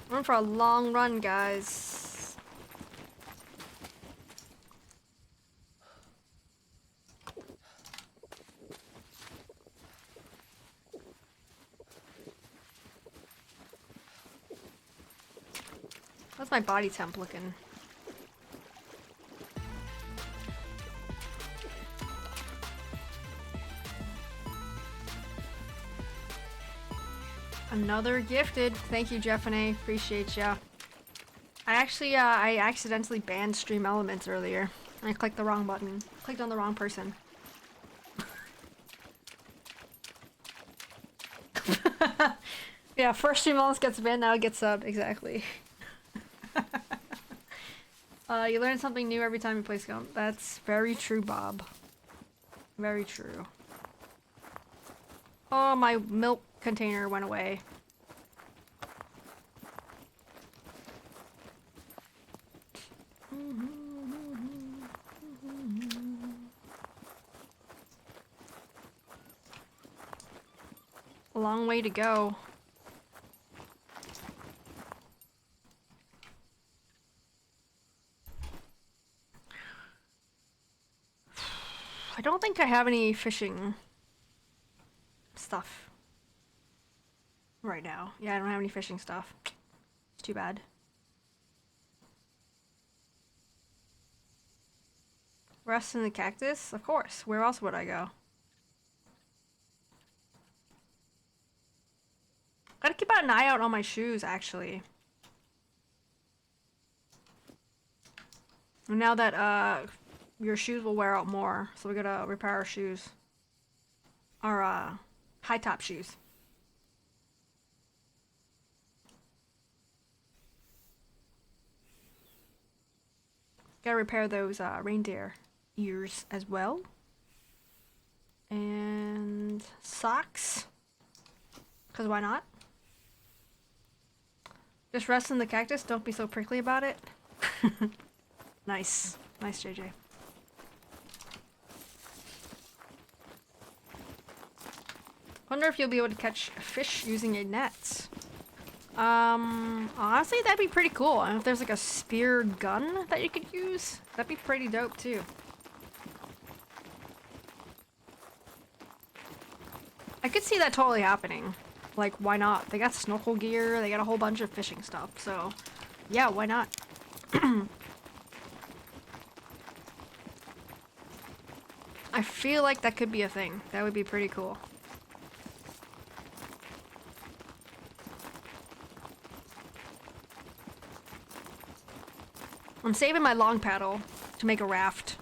Run for a long run, guys. How's my body temp looking? Another gifted. Thank you, Jeffany. Appreciate ya. I accidentally banned Stream Elements earlier. I clicked the wrong button. Clicked on the wrong person. Yeah, first Stream Elements gets banned, now it gets sub. Exactly. You learn something new every time you play Scum. That's very true, Bob. Very true. Oh, my milk container went away. A long way to go. I don't think I have any fishing stuff right now. Yeah, I don't have any fishing stuff. It's too bad. Rest in the cactus? Of course. Where else would I go? Gotta keep an eye out on my shoes, actually. And now that, your shoes will wear out more, so we gotta repair our shoes. Our, high top shoes. Gotta repair those, reindeer ears as well. And socks. Because why not? Just rest in the cactus, don't be so prickly about it. Nice. Nice, JJ. Wonder if you'll be able to catch fish using a net. Honestly, that'd be pretty cool. And if there's like a spear gun that you could use, that'd be pretty dope too. I could see that totally happening. Like, why not? They got snorkel gear, they got a whole bunch of fishing stuff, so yeah, why not? I feel like that could be a thing. That would be pretty cool. I'm saving my long paddle to make a raft.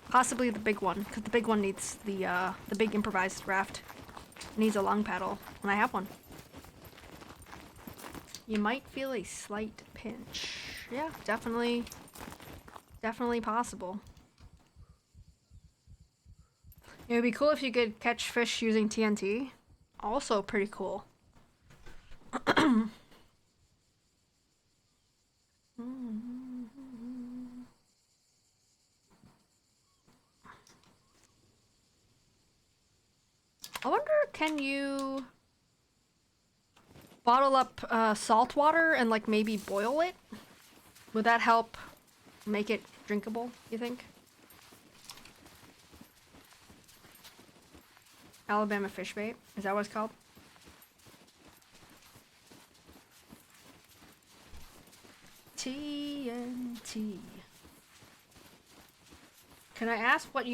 Possibly the big one, because the big one needs the big improvised raft. Needs a long paddle, and I have one. You might feel a slight pinch. Yeah, definitely. Definitely possible. It would be cool if you could catch fish using TNT. Also pretty cool. I wonder, can you bottle up salt water and like maybe boil it? Would that help make it drinkable, you think? Alabama fish bait? Is that what it's called? TNT. Can I ask what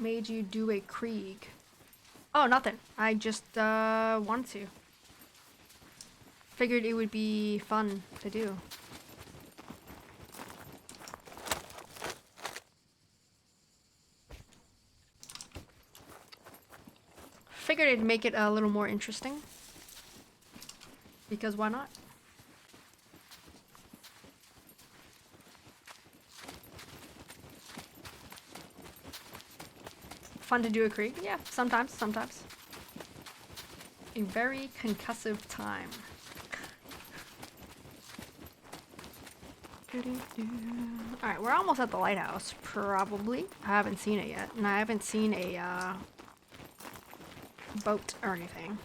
made you do a Krieg? Oh, nothing. I just wanted to. Figured it would be fun to do. Figured it'd make it a little more interesting. Because why not? Fun to do a Krieg? Yeah, sometimes. A very concussive time. Alright, we're almost at the lighthouse, probably. I haven't seen it yet, and I haven't seen a boat or anything.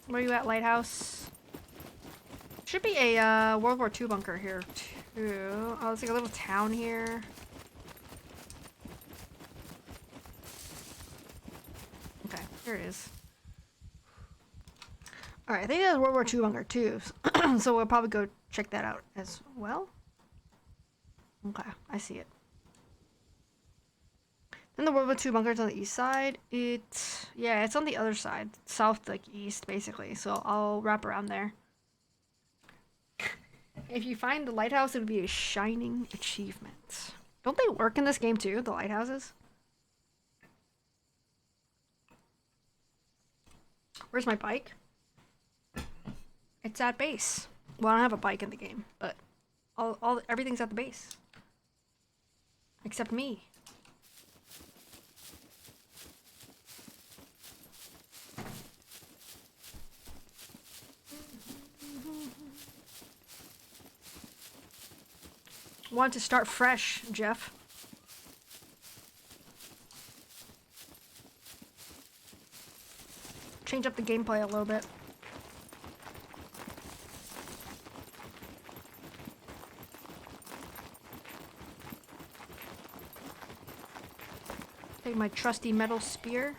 Where are you at, lighthouse? Should be a World War II bunker here too. Oh, it's like a little town here. Okay, here it is. Alright, I think there's a World War II bunker too. So we'll probably go check that out as well. Okay, I see it. Then the World War II bunker's on the east side. Yeah, it's on the other side. South, like east, basically. So I'll wrap around there. If you find the lighthouse, it would be a shining achievement. Don't they work in this game too, the lighthouses? Where's my bike? It's at base. Well, I don't have a bike in the game, but everything's at the base. Except me. Want to start fresh, Jeff. Change up the gameplay a little bit. Take my trusty metal spear.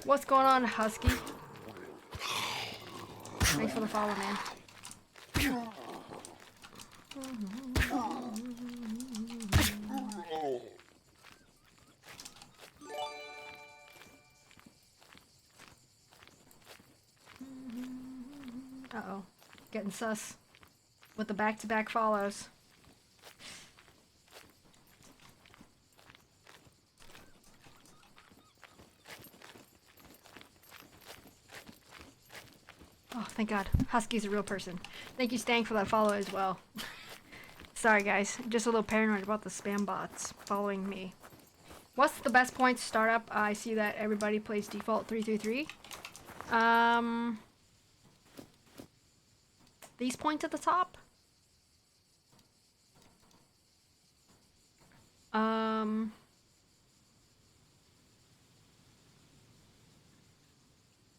What's going on, Husky? Thanks for the follow, man. Uh-oh. Getting sus with the back-to-back follows. Oh, thank God. Husky's a real person. Thank you, Stank, for that follow as well. Sorry, guys. Just a little paranoid about the spam bots following me. What's the best point to start up? I see that everybody plays default 333. These points at the top?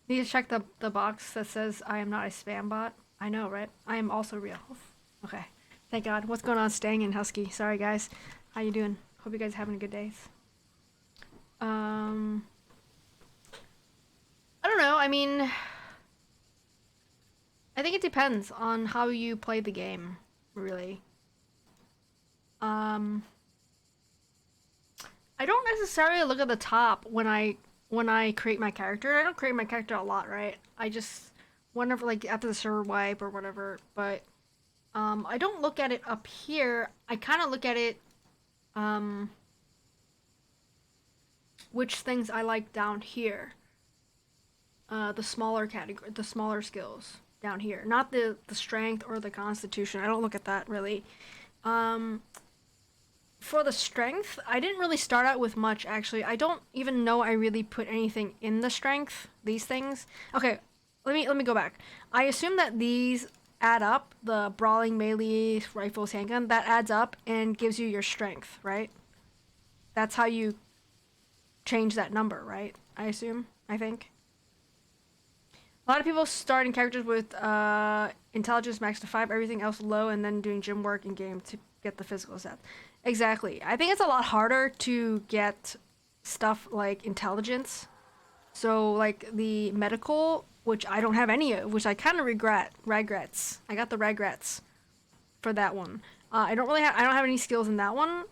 Need to check the box that says I am not a spam bot. I know, right? I am also real. Okay. Thank God. What's going on, Stang and Husky? Sorry, guys. How you doing? Hope you guys are having a good day. I don't know. I mean, I think it depends on how you play the game. really. I don't necessarily look at the top when I create my character. I don't create my character a lot, right? I just whenever like after the server wipe or whatever. But I don't look at it up here. I kind of look at it which things I like down here. The smaller category, the smaller skills down here, not the strength or the constitution. I don't look at that really. For the strength, I didn't really start out with much actually. I don't even know I really put anything in the strength. These things. Okay, let me go back. I assume that these add up. The brawling, melee, rifles, handgun, that adds up and gives you your strength, right? That's how you change that number, right? I assume. I think. A lot of people starting characters with intelligence max to 5, everything else low, and then doing gym work in game to get the physical stats. Exactly. I think it's a lot harder to get stuff like intelligence. So like the medical, which I don't have any of, which I kind of regrets. I got the regrets for that one. I don't have any skills in that one.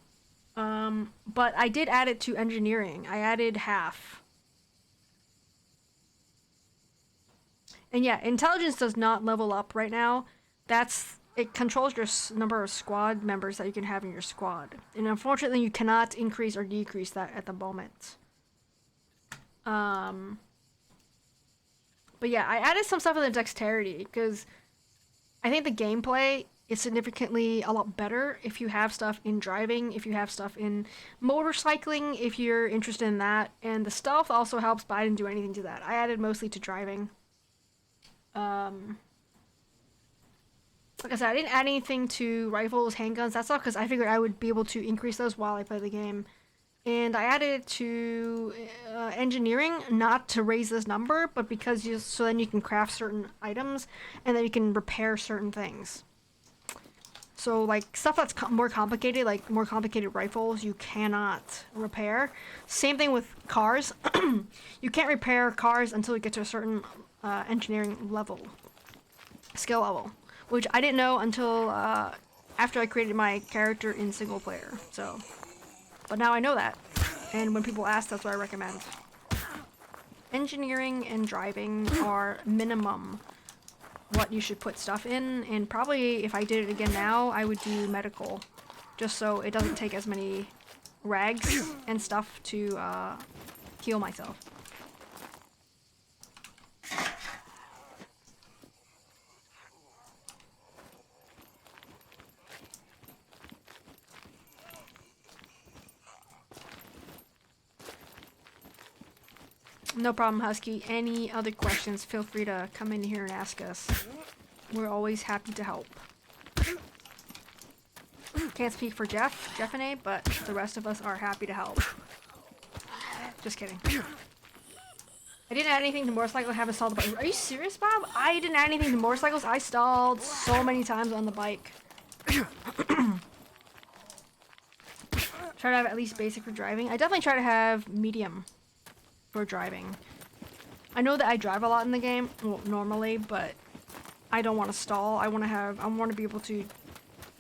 But I did add it to engineering. I added half. And yeah, intelligence does not level up right now. It controls your number of squad members that you can have in your squad. And unfortunately, you cannot increase or decrease that at the moment. But yeah, I added some stuff in the dexterity because I think the gameplay is significantly a lot better if you have stuff in driving, if you have stuff in motorcycling, if you're interested in that. And the stealth also helps, but I didn't do anything to that. I added mostly to driving. Like I said, I didn't add anything to rifles, handguns, that stuff, because I figured I would be able to increase those while I play the game. And I added it to engineering, not to raise this number, but because so then you can craft certain items, and then you can repair certain things. So like stuff that's more complicated, like more complicated rifles, you cannot repair. Same thing with cars. You can't repair cars until you get to a certain engineering level, skill level, which I didn't know until after I created my character in single player. So, but now I know that, and when people ask, that's what I recommend. Engineering and driving are minimum what you should put stuff in, and probably if I did it again now, I would do medical, just so it doesn't take as many rags and stuff to heal myself. No problem, Husky. Any other questions, feel free to come in here and ask us. We're always happy to help. Can't speak for Jeff and A, but the rest of us are happy to help. Just kidding. I didn't add anything to motorcycle, I haven't stalled the bike. Are you serious, Bob? I didn't add anything to motorcycles. I stalled so many times on the bike. Try to have at least basic for driving. I definitely try to have medium for driving. I know that I drive a lot in the game, well, normally, but I don't want to stall. I want to be able to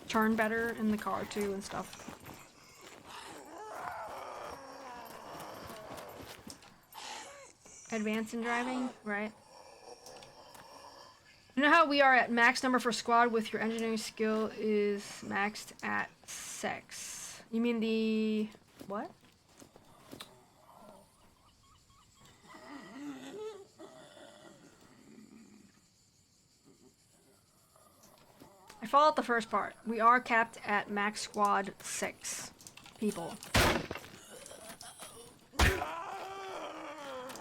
turn better in the car too and stuff. Advance in driving, right? You know how we are at max number for squad with your engineering skill is maxed at 6. You mean the what? I followed the first part. We are capped at max squad 6 people.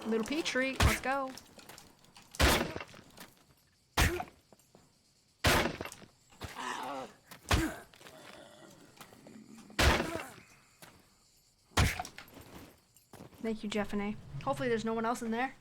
Little Petrie, let's go. Thank you, Jeff and A. Hopefully there's no one else in there.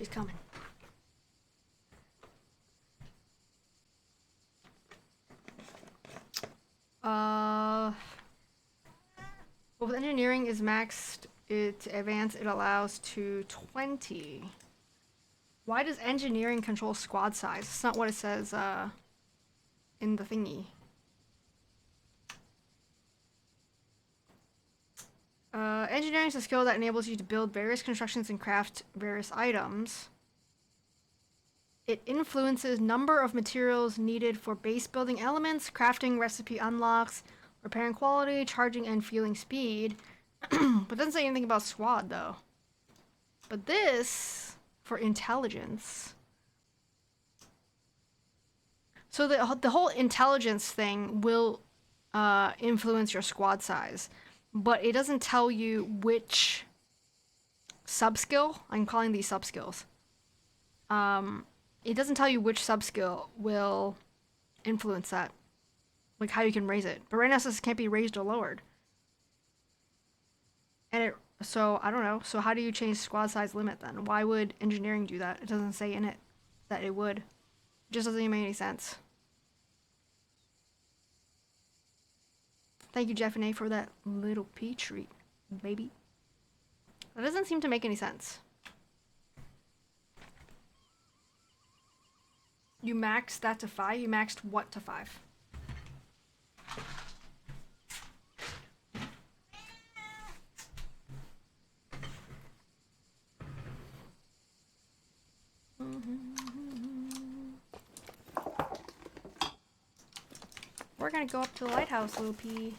she's coming. Well, with engineering is maxed. It advanced. It allows to 20. Why does engineering control squad size? It's not what it says in the thingy. Engineering is a skill that enables you to build various constructions and craft various items. It influences number of materials needed for base building elements, crafting recipe unlocks, repairing quality, charging and fueling speed. But it doesn't say anything about squad though. But this for intelligence. So the whole intelligence thing will influence your squad size, but it doesn't tell you which subskill. I'm calling these subskills. It doesn't tell you which subskill will influence that, like how you can raise it. But right now it says it can't be raised or lowered. And so I don't know. So how do you change squad size limit then? Why would engineering do that? It doesn't say in it that it would. It just doesn't even make any sense. Thank you, Jeff and A, for that little pea treat, baby. That doesn't seem to make any sense. You maxed that to 5? You maxed what to 5? We're gonna go up to the lighthouse, little pea.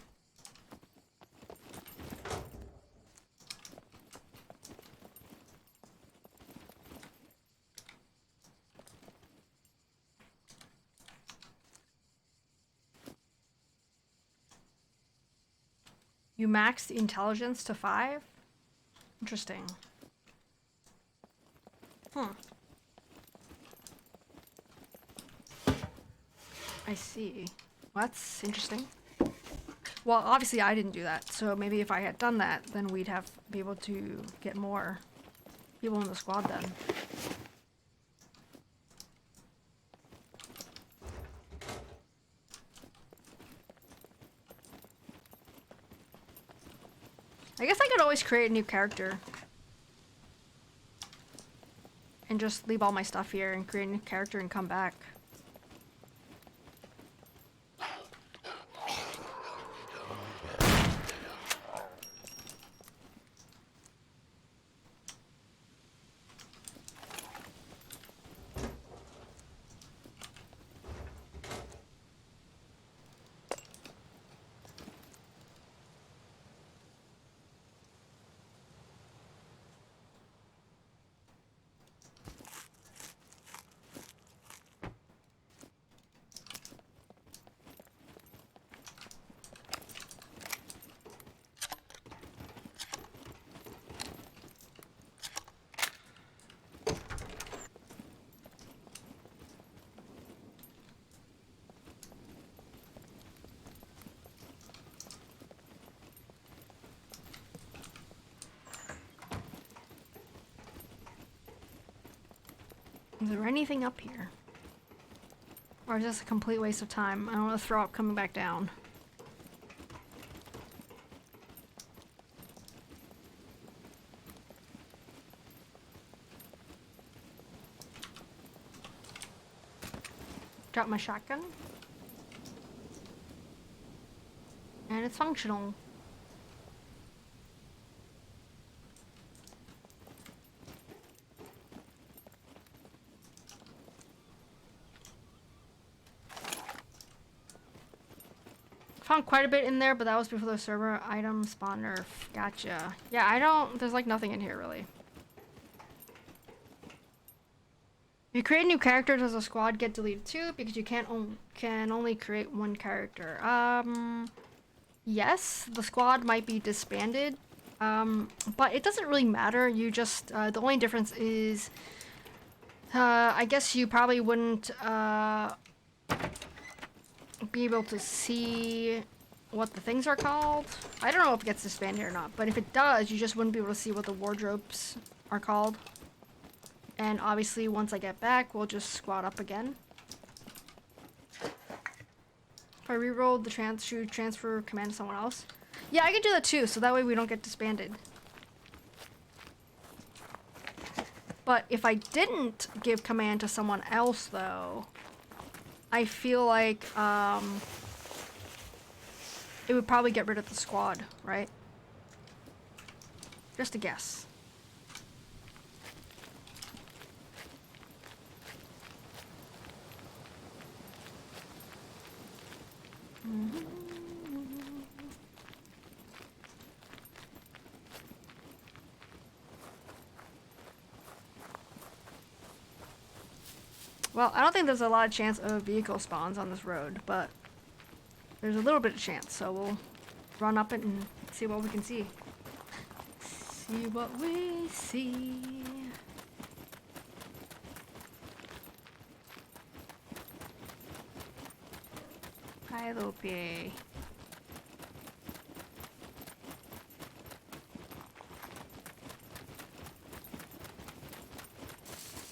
You maxed intelligence to 5? Interesting. I see. Well, that's interesting. Well, obviously I didn't do that, so maybe if I had done that, then we'd have be able to get more people in the squad then. I guess I could always create a new character. And just leave all my stuff here and create a new character and come back. Is there anything up here? Or is this a complete waste of time? I don't want to throw up coming back down. Drop my shotgun. And it's functional. Found quite a bit in there, but that was before the server item spawn nerf. Gotcha. Yeah, there's like nothing in here really. If you create new characters as a squad, get deleted too, because you can only create one character. Yes, the squad might be disbanded, but it doesn't really matter. You just, the only difference is, I guess you probably wouldn't, be able to see what the things are called. I don't know if it gets disbanded or not, but if it does, you just wouldn't be able to see what the wardrobes are called. And obviously, once I get back, we'll just squat up again. If I rerolled the transfer command to someone else. Yeah, I can do that too, so that way we don't get disbanded. But if I didn't give command to someone else, though, I feel like it would probably get rid of the squad, right? Just a guess. Well, I don't think there's a lot of chance of vehicle spawns on this road, but there's a little bit of chance, so we'll run up it and see what we can see. See what we see. Hi, Lopi.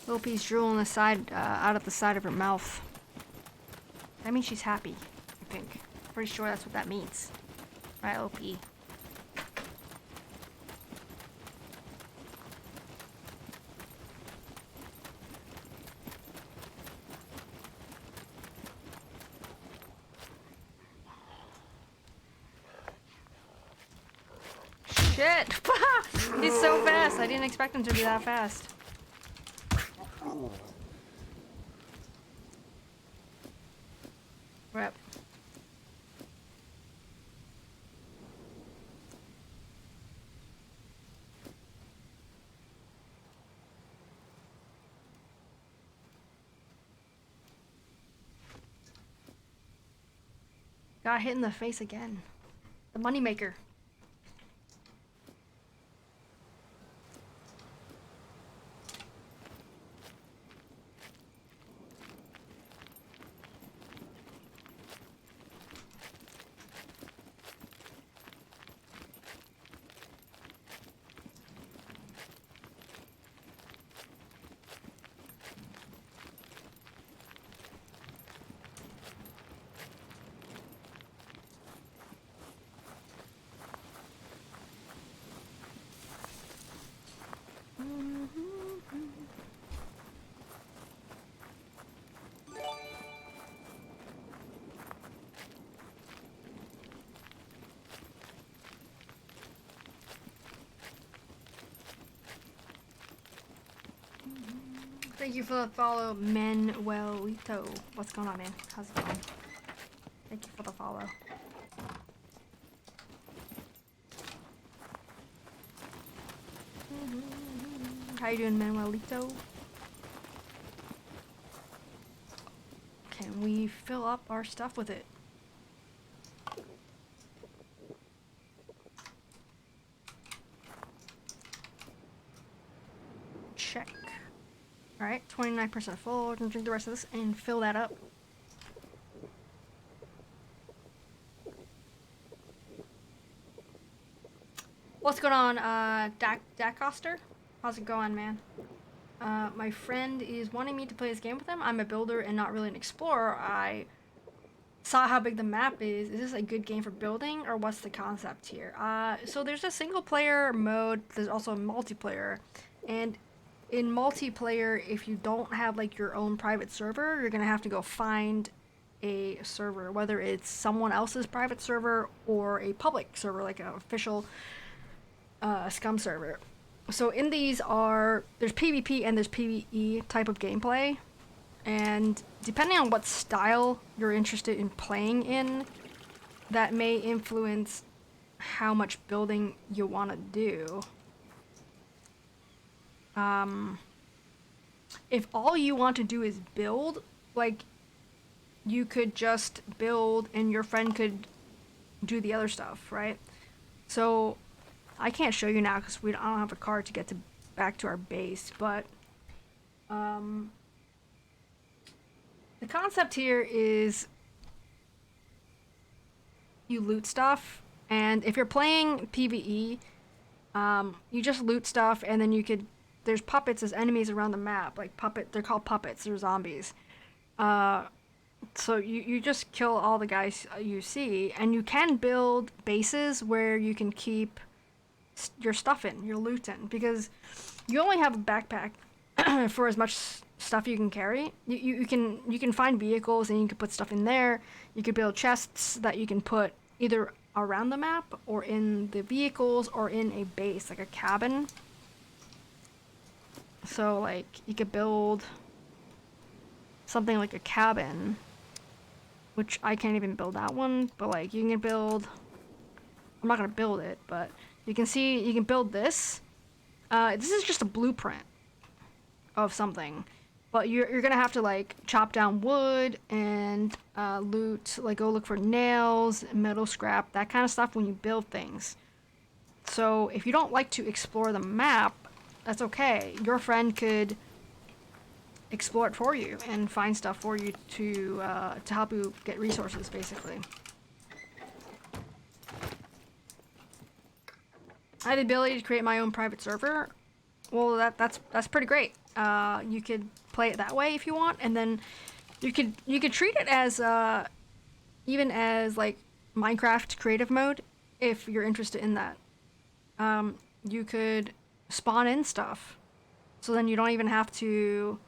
Lopi's drooling the side, out of the side of her mouth. That means she's happy, I think. Pretty sure that's what that means. Right, Lopi? Shit! He's so fast. I didn't expect him to be that fast. Rep. Got hit in the face again. The moneymaker. Thank you for the follow, Manuelito. What's going on, man? How's it going? Thank you for the follow. How you doing, Manuelito? Can we fill up our stuff with it? Check. Alright, 29% full. We're gonna drink the rest of this and fill that up. What's going on, Dacoster? How's it going, man? My friend is wanting me to play this game with him. I'm a builder and not really an explorer. I saw how big the map is. Is this a good game for building, or what's the concept here? So there's a single player mode. There's also a multiplayer, and in multiplayer, if you don't have like your own private server, you're gonna have to go find a server, whether it's someone else's private server or a public server, like an official scum server. So in these there's PvP and there's PvE type of gameplay, and depending on what style you're interested in playing in, that may influence how much building you want to do. If all you want to do is build, like, you could just build and your friend could do the other stuff, right? So I can't show you now because I don't have a car to get back to our base, but the concept here is you loot stuff, and if you're playing PvE, you just loot stuff, and then you could there's puppets as enemies around the map. Like they're called puppets. They're zombies. So you just kill all the guys you see, and you can build bases where you can keep your stuff in, your loot in, because you only have a backpack for as much stuff you can carry. You can find vehicles and you can put stuff in there. You could build chests that you can put either around the map or in the vehicles or in a base, like a cabin. So like you could build something like a cabin, which I can't even build that one, but like you can build, I'm not gonna build it, but you can see you can build this. This is just a blueprint of something, but you're gonna have to like chop down wood and loot, like go look for nails, metal scrap, that kind of stuff when you build things. So if you don't like to explore the map, that's okay. Your friend could explore it for you and find stuff for you to help you get resources, basically. I had the ability to create my own private server. Well, that's pretty great. You could play it that way if you want, and then you could treat it as even as like Minecraft creative mode if you're interested in that. You could spawn in stuff, so then you don't even have to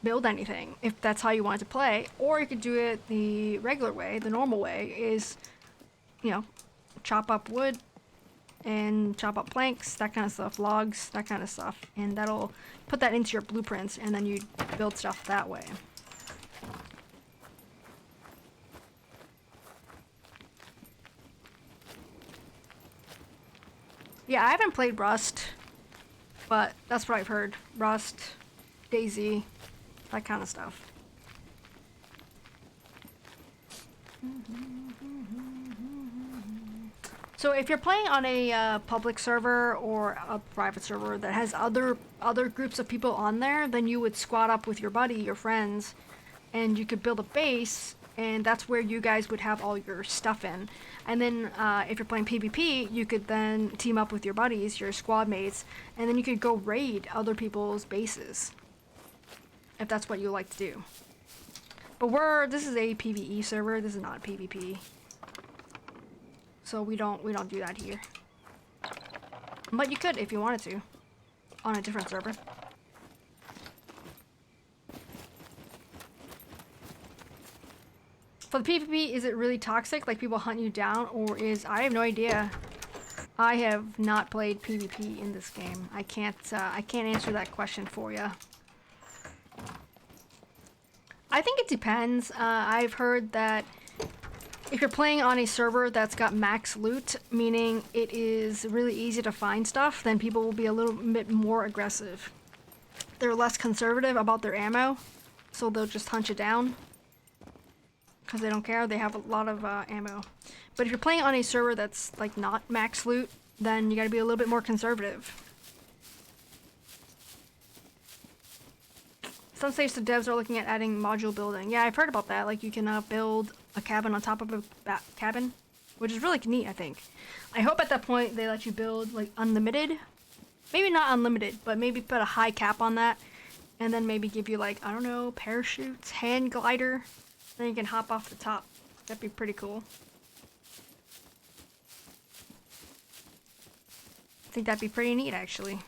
build anything if that's how you want to play. Or you could do it the regular way. The normal way is, chop up wood and chop up planks, that kind of stuff, logs, that kind of stuff, and that'll put that into your blueprints, and then you build stuff that way. Yeah, I haven't played Rust, but that's what I've heard. Rust, Daisy, that kind of stuff. So if you're playing on a public server or a private server that has other groups of people on there, then you would squad up with your buddy, your friends, and you could build a base, and that's where you guys would have all your stuff in. And then if you're playing PvP, you could then team up with your buddies, your squad mates, and then you could go raid other people's bases, if that's what you like to do. But this is a PvE server. This is not PvP. So we don't do that here. But you could if you wanted to, on a different server. For the PvP, is it really toxic? Like people hunt you down, or I have no idea. I have not played PvP in this game. I can't answer that question for you. I think it depends. I've heard that if you're playing on a server that's got max loot, meaning it is really easy to find stuff, then people will be a little bit more aggressive. They're less conservative about their ammo, so they'll just hunt you down because they don't care. They have a lot of ammo. But if you're playing on a server that's like not max loot, then you gotta be a little bit more conservative. Some states the devs are looking at adding module building. Yeah, I've heard about that. Like you can build a cabin on top of a cabin, which is really neat, I think. I hope at that point they let you build like unlimited. Maybe not unlimited, but maybe put a high cap on that, and then maybe give you like, I don't know, parachutes, hand glider, then you can hop off the top. That'd be pretty cool. I think that'd be pretty neat, actually.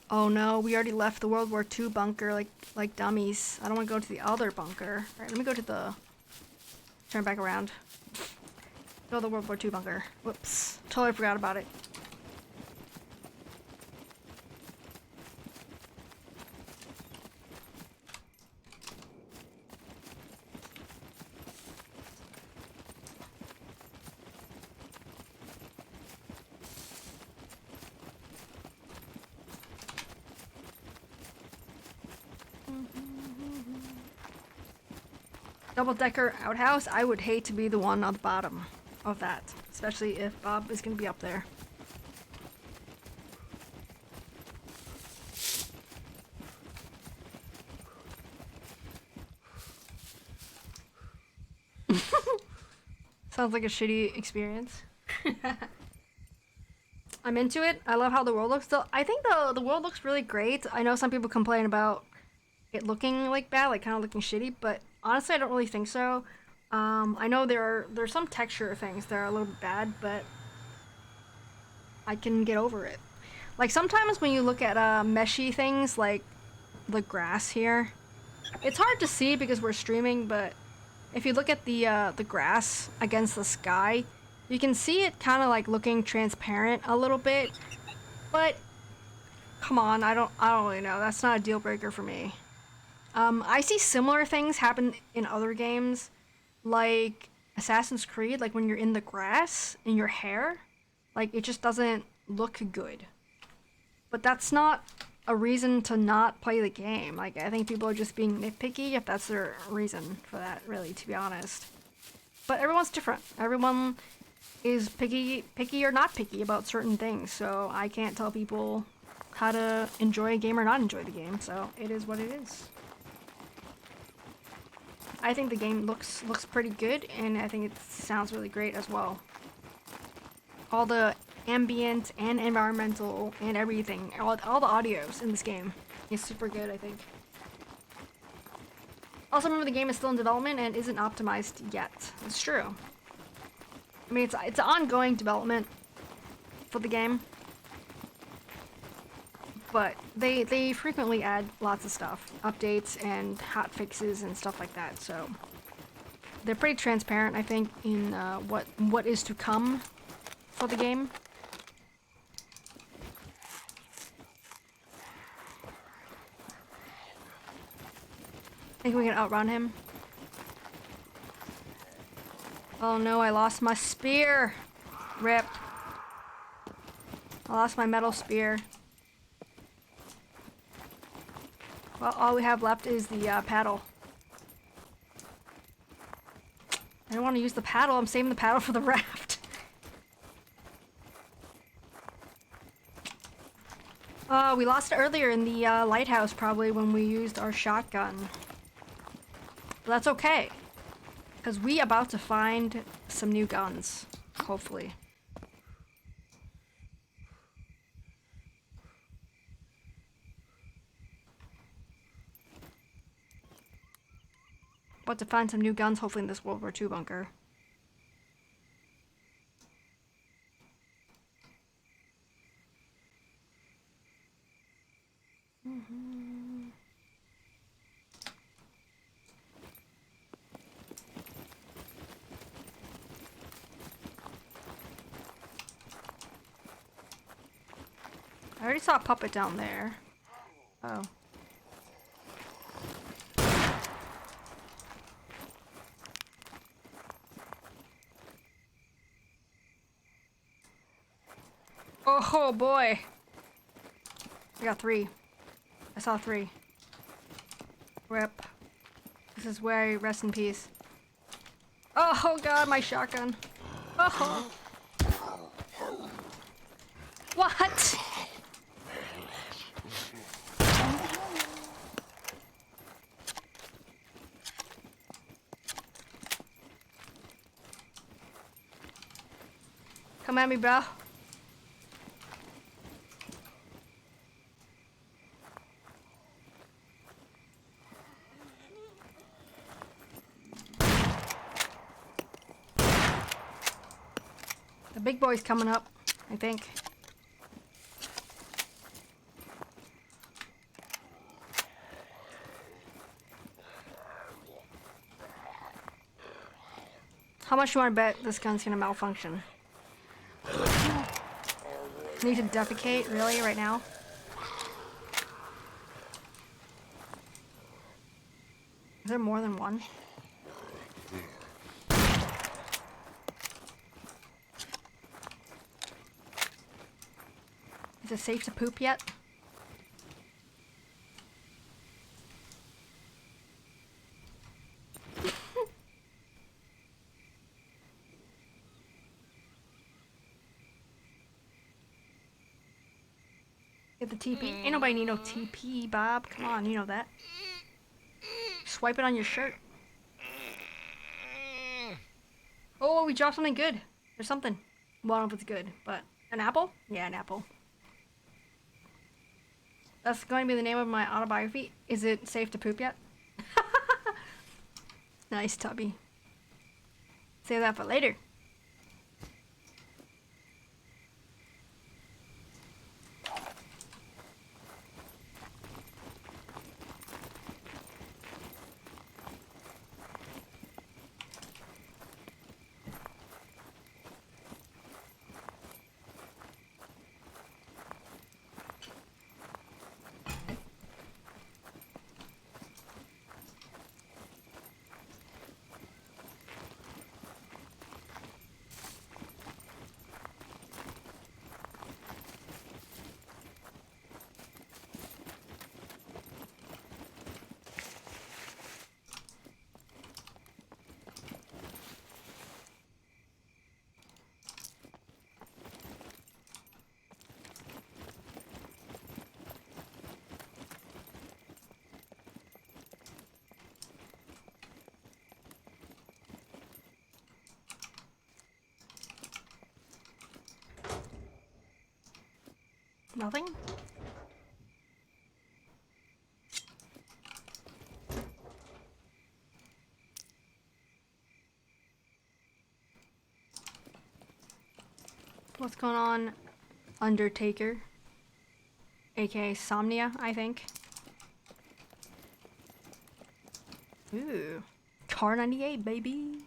Oh no, we already left the World War II bunker like dummies. I don't want to go to the other bunker. Alright, let me go to the... Turn back around. Go to the World War II bunker. Whoops. Totally forgot about it. Double-decker outhouse, I would hate to be the one on the bottom of that, especially if Bob is going to be up there. Sounds like a shitty experience. I'm into it. I love how the world looks. I think the world looks really great. I know some people complain about it looking like bad, like kind of looking shitty, but honestly, I don't really think so. I know there's some texture things that are a little bit bad, but I can get over it. Like sometimes when you look at meshy things like the grass here, it's hard to see because we're streaming, but if you look at the grass against the sky, you can see it kind of like looking transparent a little bit. But come on, I don't really know. That's not a deal breaker for me. I see similar things happen in other games, like Assassin's Creed, like when you're in the grass in your hair, like it just doesn't look good. But that's not a reason to not play the game. Like I think people are just being nitpicky if that's their reason for that, really, to be honest. But everyone's different. Everyone is picky or not picky about certain things, so I can't tell people how to enjoy a game or not enjoy the game, so it is what it is. I think the game looks pretty good, and I think it sounds really great as well. All the ambient and environmental and everything, all the audios in this game is super good, I think. Also, remember the game is still in development and isn't optimized yet. It's true. I mean, it's ongoing development for the game, but they frequently add lots of stuff, updates and hot fixes and stuff like that. So they're pretty transparent, I think, in what is to come for the game. Think we can outrun him? Oh no, I lost my spear! Rip. I lost my metal spear. Well, all we have left is the paddle. I don't want to use the paddle, I'm saving the paddle for the raft. We lost it earlier in the lighthouse, probably, when we used our shotgun. But that's okay, because we about to find some new guns, hopefully. About to find some new guns, hopefully in this World War II bunker. I already saw a puppet down there. Oh. Oh boy. I got 3. I saw 3. Rip. This is where I rest in peace. Oh god, my shotgun. Oh. What? Come at me, bro. The big boy's coming up, I think. How much do you want to bet this gun's gonna malfunction? Need to defecate, really, right now? Is there more than one? Is it safe to poop yet? Get the TP. Ain't nobody need no TP, Bob. Come on, you know that. Swipe it on your shirt. Oh, we dropped something good. There's something. Well, I don't know if it's good, but an apple? Yeah, an apple. That's going to be the name of my autobiography. Is it safe to poop yet? Nice, Tubby. Save that for later. Nothing? What's going on, Undertaker? AKA Somnia, I think. Ooh. Car 98, baby.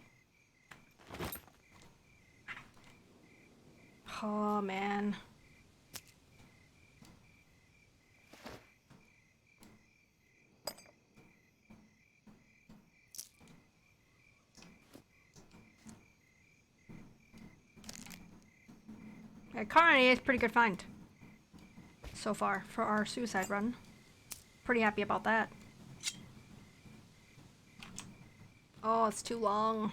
Oh, man. Yeah, car 98 is a pretty good find. So far, for our suicide run. Pretty happy about that. Oh, it's too long.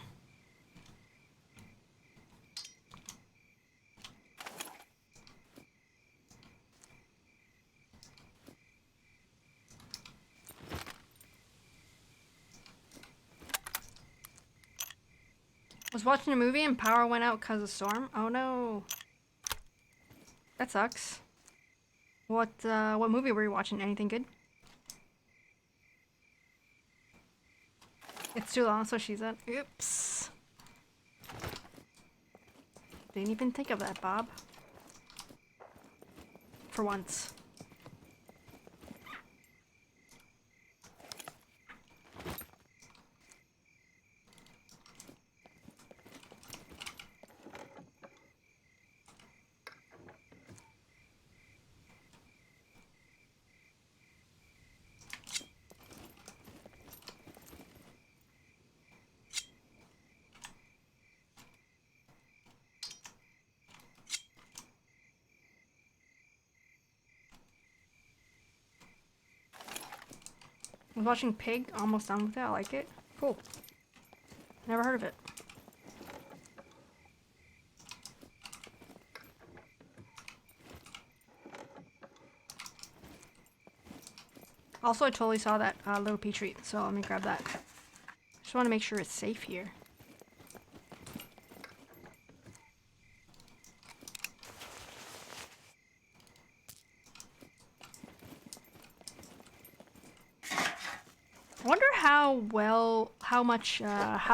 Was watching a movie and power went out because of storm. Oh no. That sucks. What movie were you watching? Anything good? It's too long, so she's at. Oops. Didn't even think of that, Bob. For once. I was watching Pig, almost done with it. I like it. Cool. Never heard of it. Also, I totally saw that little pea treat, so let me grab that. Just want to make sure it's safe here. I wonder how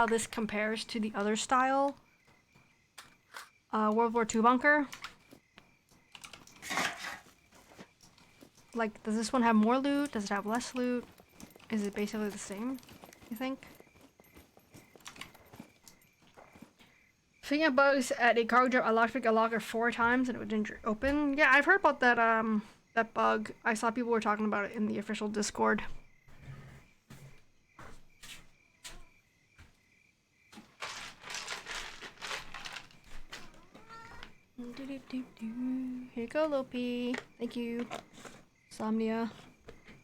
this compares to the other style World War II bunker. Like, does this one have more loot? Does it have less loot? Is it basically the same, you think? Speaking of bugs, at a cargo job, I lockpicked a locker 4 times and it didn't open. Yeah, I've heard about that, that bug. I saw people were talking about it in the official Discord. Here you go, Lopi. Thank you. Somnia.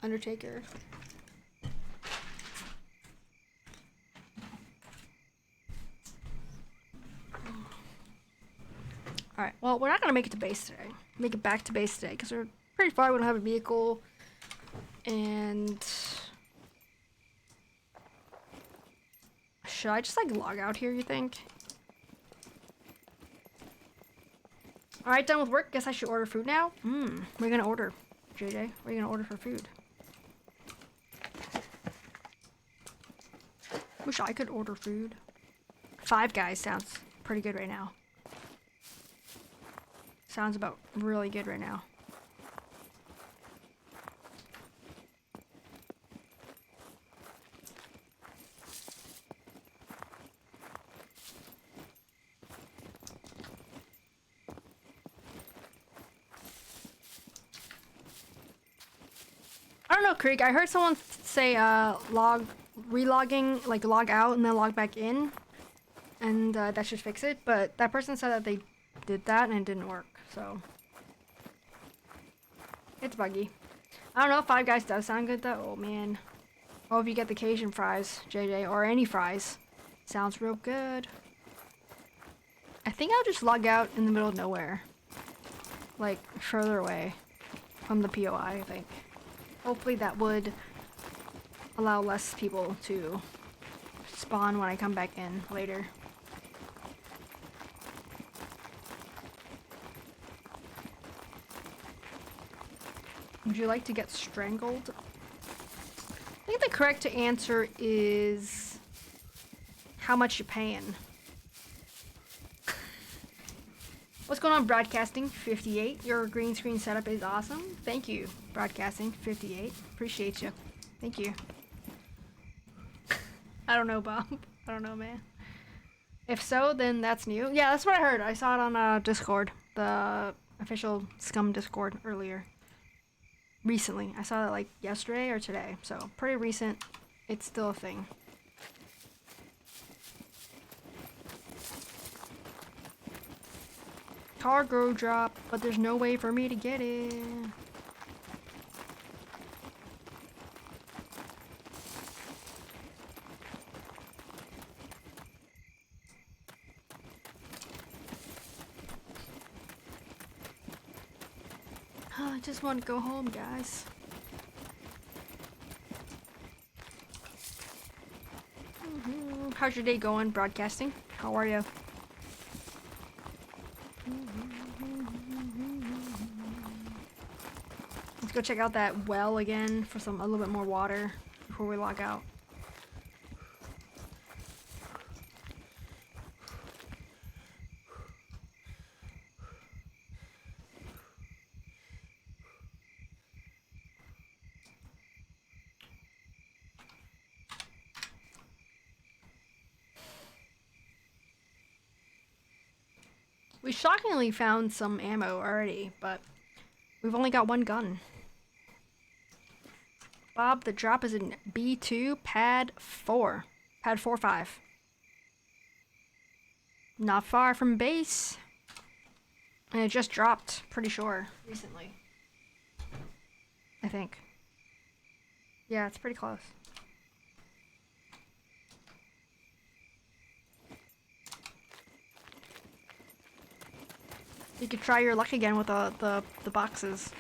Undertaker. Alright, well, we're not going to make it to base today. Make it back to base today, because we're pretty far. We don't have a vehicle. And... should I just, like, log out here, you think? Alright, done with work. Guess I should order food now. What are you gonna order, JJ? What are you gonna order for food? Wish I could order food. Five Guys sounds pretty good right now. Sounds about really good right now. I don't know, Creek. I heard someone say relogging, like log out and then log back in, and that should fix it. But that person said that they did that and it didn't work, so it's buggy. I don't know. Five Guys does sound good though. Oh man. Oh, if you get the Cajun fries, JJ, or any fries, sounds real good. I think I'll just log out in the middle of nowhere, like further away from the POI. I think. Hopefully that would allow less people to spawn when I come back in later. Would you like to get strangled? I think the correct answer is how much you paying. What's going on, Broadcasting 58? Your green screen setup is awesome. Thank you, Broadcasting 58. Appreciate you. Thank you. I don't know, Bob. I don't know, man. If so, then that's new. Yeah, that's what I heard. I saw it on Discord, the official Scum Discord earlier. Recently. I saw it like yesterday or today, so pretty recent. It's still a thing. Cargo drop, but there's no way for me to get it. I just want to go home, guys. How's your day going, Broadcasting? How are you? Let's go check out that well again for a little bit more water before we log out. We shockingly found some ammo already, but we've only got one gun. Bob, the drop is in B2, pad 4. Pad 4-5. Not far from base. And it just dropped, pretty sure, recently. I think. Yeah, it's pretty close. You could try your luck again with the boxes.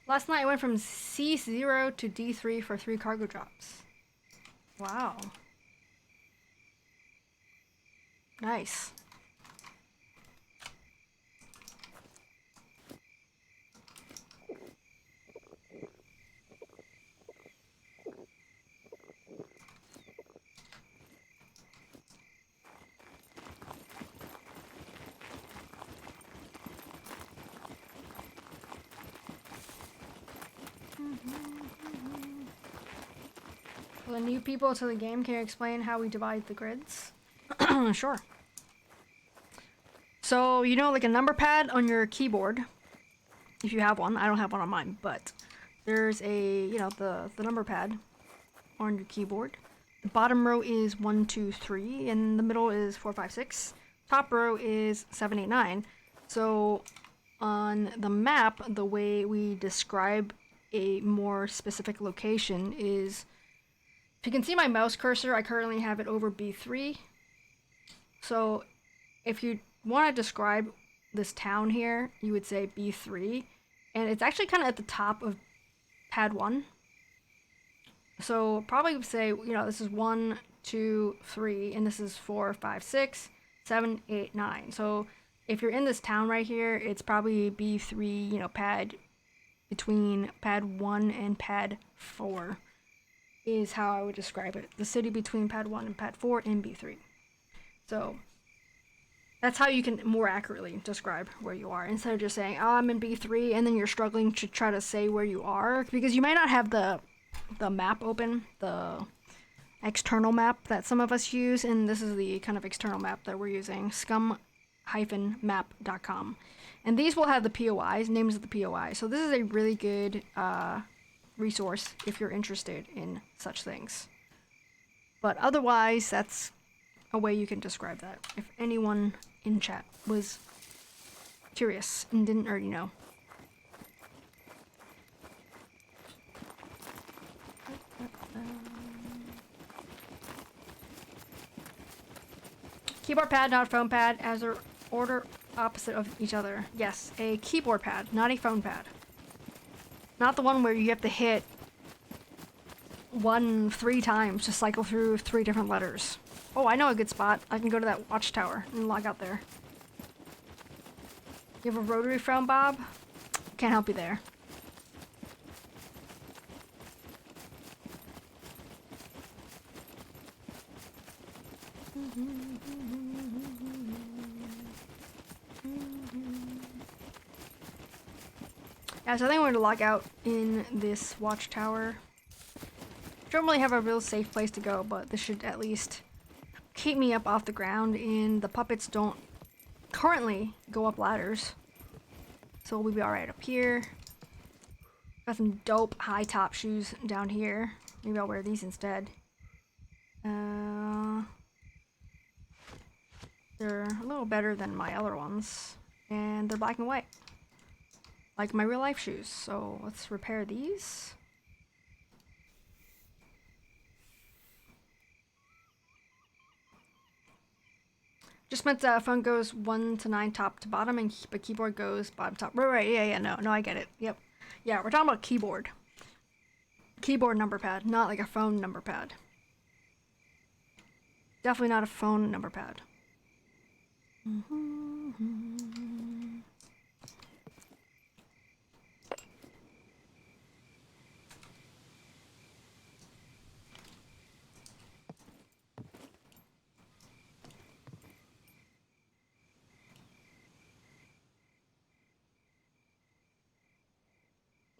Last night I went from C0 to D3 for 3 cargo drops. Wow. Nice. For the new people to the game, can you explain how we divide the grids? Sure. So, you know, like a number pad on your keyboard, if you have one. I don't have one on mine, but there's a, you know, the number pad on your keyboard. The bottom row is 1, 2, 3, and the middle is 4, 5, 6. Top row is 7, 8, 9. So on the map, the way we describe a more specific location is, if you can see my mouse cursor, I currently have it over B3. So if you want to describe this town here, you would say B3, and it's actually kind of at the top of pad 1. So probably say, this is 1, 2, 3, and this is 4, 5, 6, 7, 8, 9. So if you're in this town right here, it's probably B3, pad between pad 1 and pad 4 is how I would describe it. The city between pad 1 and pad 4 in B3. So that's how you can more accurately describe where you are, instead of just saying, oh, I'm in B3, and then you're struggling to try to say where you are, because you might not have the map open, the external map that some of us use, and this is the kind of external map that we're using, scum-map.com. And these will have the POIs, names of the POIs. So this is a really good resource if you're interested in such things. But otherwise, that's a way you can describe that, if anyone in chat was curious and didn't already know. Keyboard pad, not a phone pad, as they're order opposite of each other. Yes, a keyboard pad, not a phone pad. Not the one where you have to hit 1 3 times to cycle through 3 different letters. Oh, I know a good spot. I can go to that watchtower and log out there. You have a rotary phone, Bob? Can't help you there. Yeah, so I think I'm going to log out in this watchtower. Don't really have a real safe place to go, but this should at least keep me up off the ground, and the puppets don't currently go up ladders. So we'll be alright up here. Got some dope high top shoes down here. Maybe I'll wear these instead. They're a little better than my other ones, and they're black and white, like my real life shoes. So let's repair these. Just meant phone goes 1 to 9 top to bottom, and but keyboard goes bottom top. Right, yeah, no, I get it. Yep. Yeah, we're talking about keyboard. Keyboard number pad, not like a phone number pad. Definitely not a phone number pad.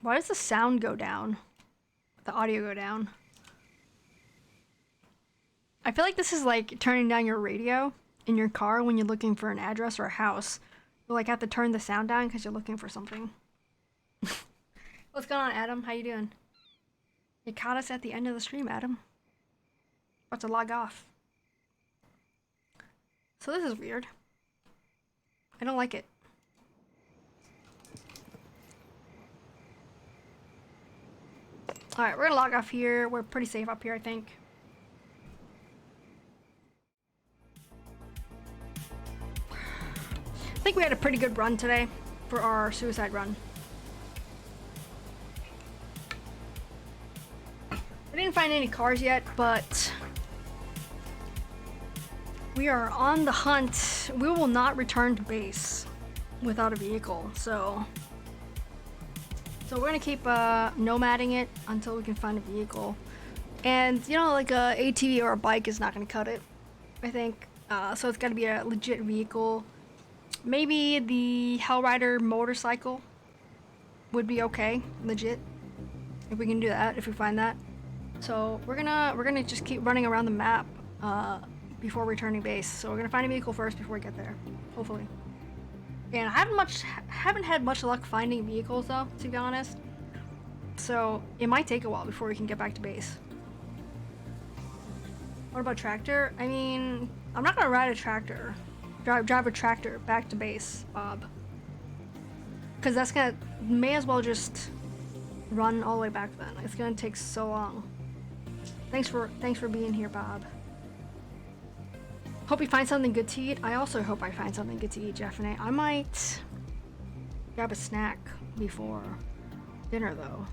Why does the sound go down? The audio go down? I feel like this is like turning down your radio in your car when you're looking for an address or a house. You like have to turn the sound down because you're looking for something. What's going on, Adam? How you doing? You caught us at the end of the stream, Adam. About to log off. So this is weird. I don't like it. Alright, we're gonna log off here. We're pretty safe up here, I think. I think we had a pretty good run today for our suicide run. I didn't find any cars yet, but we are on the hunt. We will not return to base without a vehicle, so we're gonna keep nomading it until we can find a vehicle. And like a ATV or a bike is not gonna cut it, I think. So it's gotta be a legit vehicle. Maybe the Hellrider motorcycle would be okay, legit, if we can do that, if we find that. So we're gonna just keep running around the map before returning base. So we're gonna find a vehicle first before we get there, hopefully. And I haven't had much luck finding vehicles though, to be honest. So it might take a while before we can get back to base. What about tractor? I mean, I'm not gonna ride a tractor. Drive a tractor back to base, Bob. Because that's gonna, may as well just run all the way back then. It's gonna take so long. Thanks for being here, Bob. Hope you find something good to eat. I also hope I find something good to eat, Jeff and A. I might grab a snack before dinner though.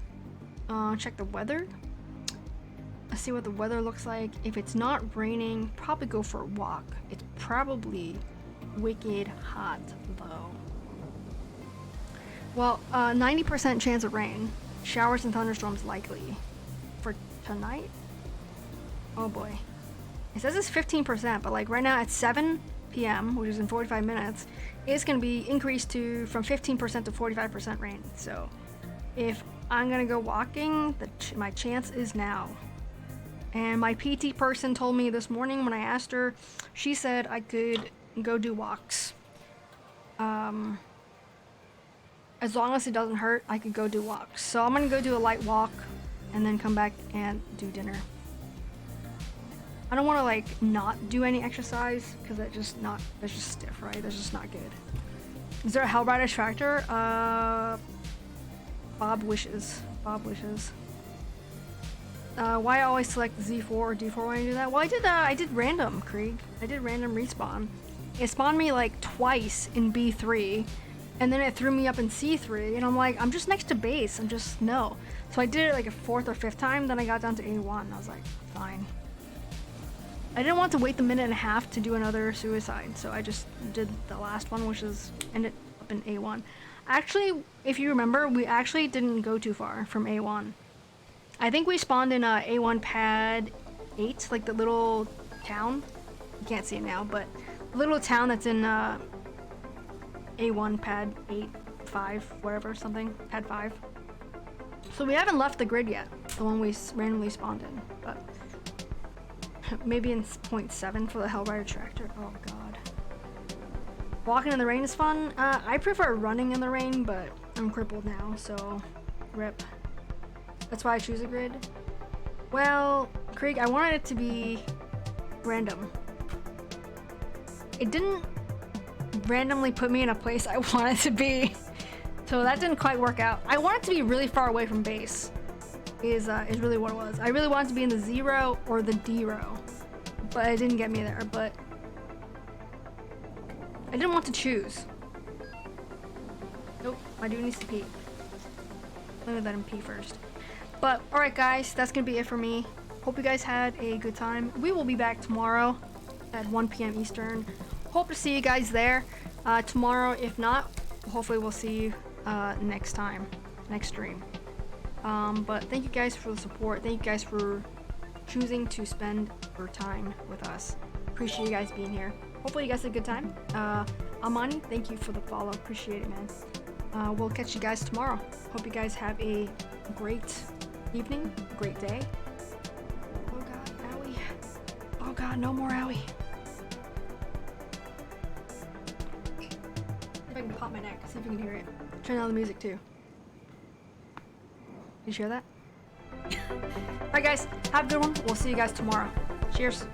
Check the weather. Let's see what the weather looks like. If it's not raining, probably go for a walk. It's probably wicked hot though. Well, 90% chance of rain. Showers and thunderstorms likely. For tonight? Oh boy. It says it's 15%, but like right now at 7 p.m., which is in 45 minutes, it's going to be increased from 15% to 45% rain. So if I'm going to go walking, my chance is now. And my PT person told me this morning when I asked her, she said I could go do walks. As long as it doesn't hurt, I could go do walks. So I'm gonna go do a light walk and then come back and do dinner. I don't want to like not do any exercise because that's just stiff, right? That's just not good. Is there a Hellrider tractor? Bob wishes. Why I always select Z4 or D4 when I do that? Well, I did random, Krieg. I did random respawn. It spawned me like twice in B3, and then it threw me up in C3, and I'm like, I'm just next to base. No. So I did it like a 4th or 5th time, then I got down to A1, and I was like, fine. I didn't want to wait the minute and a half to do another suicide, so I just did the last one, which ended up in A1. Actually, if you remember, we actually didn't go too far from A1. I think we spawned in A1 pad 8, like the little town. You can't see it now, but the little town that's in A1 pad 8, 5, whatever, something, pad 5. So we haven't left the grid yet, the one we randomly spawned in, but maybe in 0.7 for the Hellrider tractor. Oh god. Walking in the rain is fun. I prefer running in the rain, but I'm crippled now, so rip. That's why I choose a grid. Well, Krieg, I wanted it to be random. It didn't randomly put me in a place I wanted to be, so that didn't quite work out. I wanted to be really far away from base. Is really what it was. I really wanted to be in the 0 or the D row, but it didn't get me there. But I didn't want to choose. Nope, my dude needs to pee. Let me let him pee first. But alright guys, that's gonna be it for me. Hope you guys had a good time. We will be back tomorrow at 1 p.m. Eastern. Hope to see you guys there tomorrow. If not, hopefully we'll see you next stream. But thank you guys for the support. Thank you guys for choosing to spend your time with us. Appreciate you guys being here. Hopefully you guys had a good time. Amani, thank you for the follow. Appreciate it, man. We'll catch you guys tomorrow. Hope you guys have a great evening, great day. Oh god, owie. Oh god, no more owie. See if I can pop my neck, see if you can hear it. Turn down the music too. You hear that? Alright guys, have a good one. We'll see you guys tomorrow. Cheers.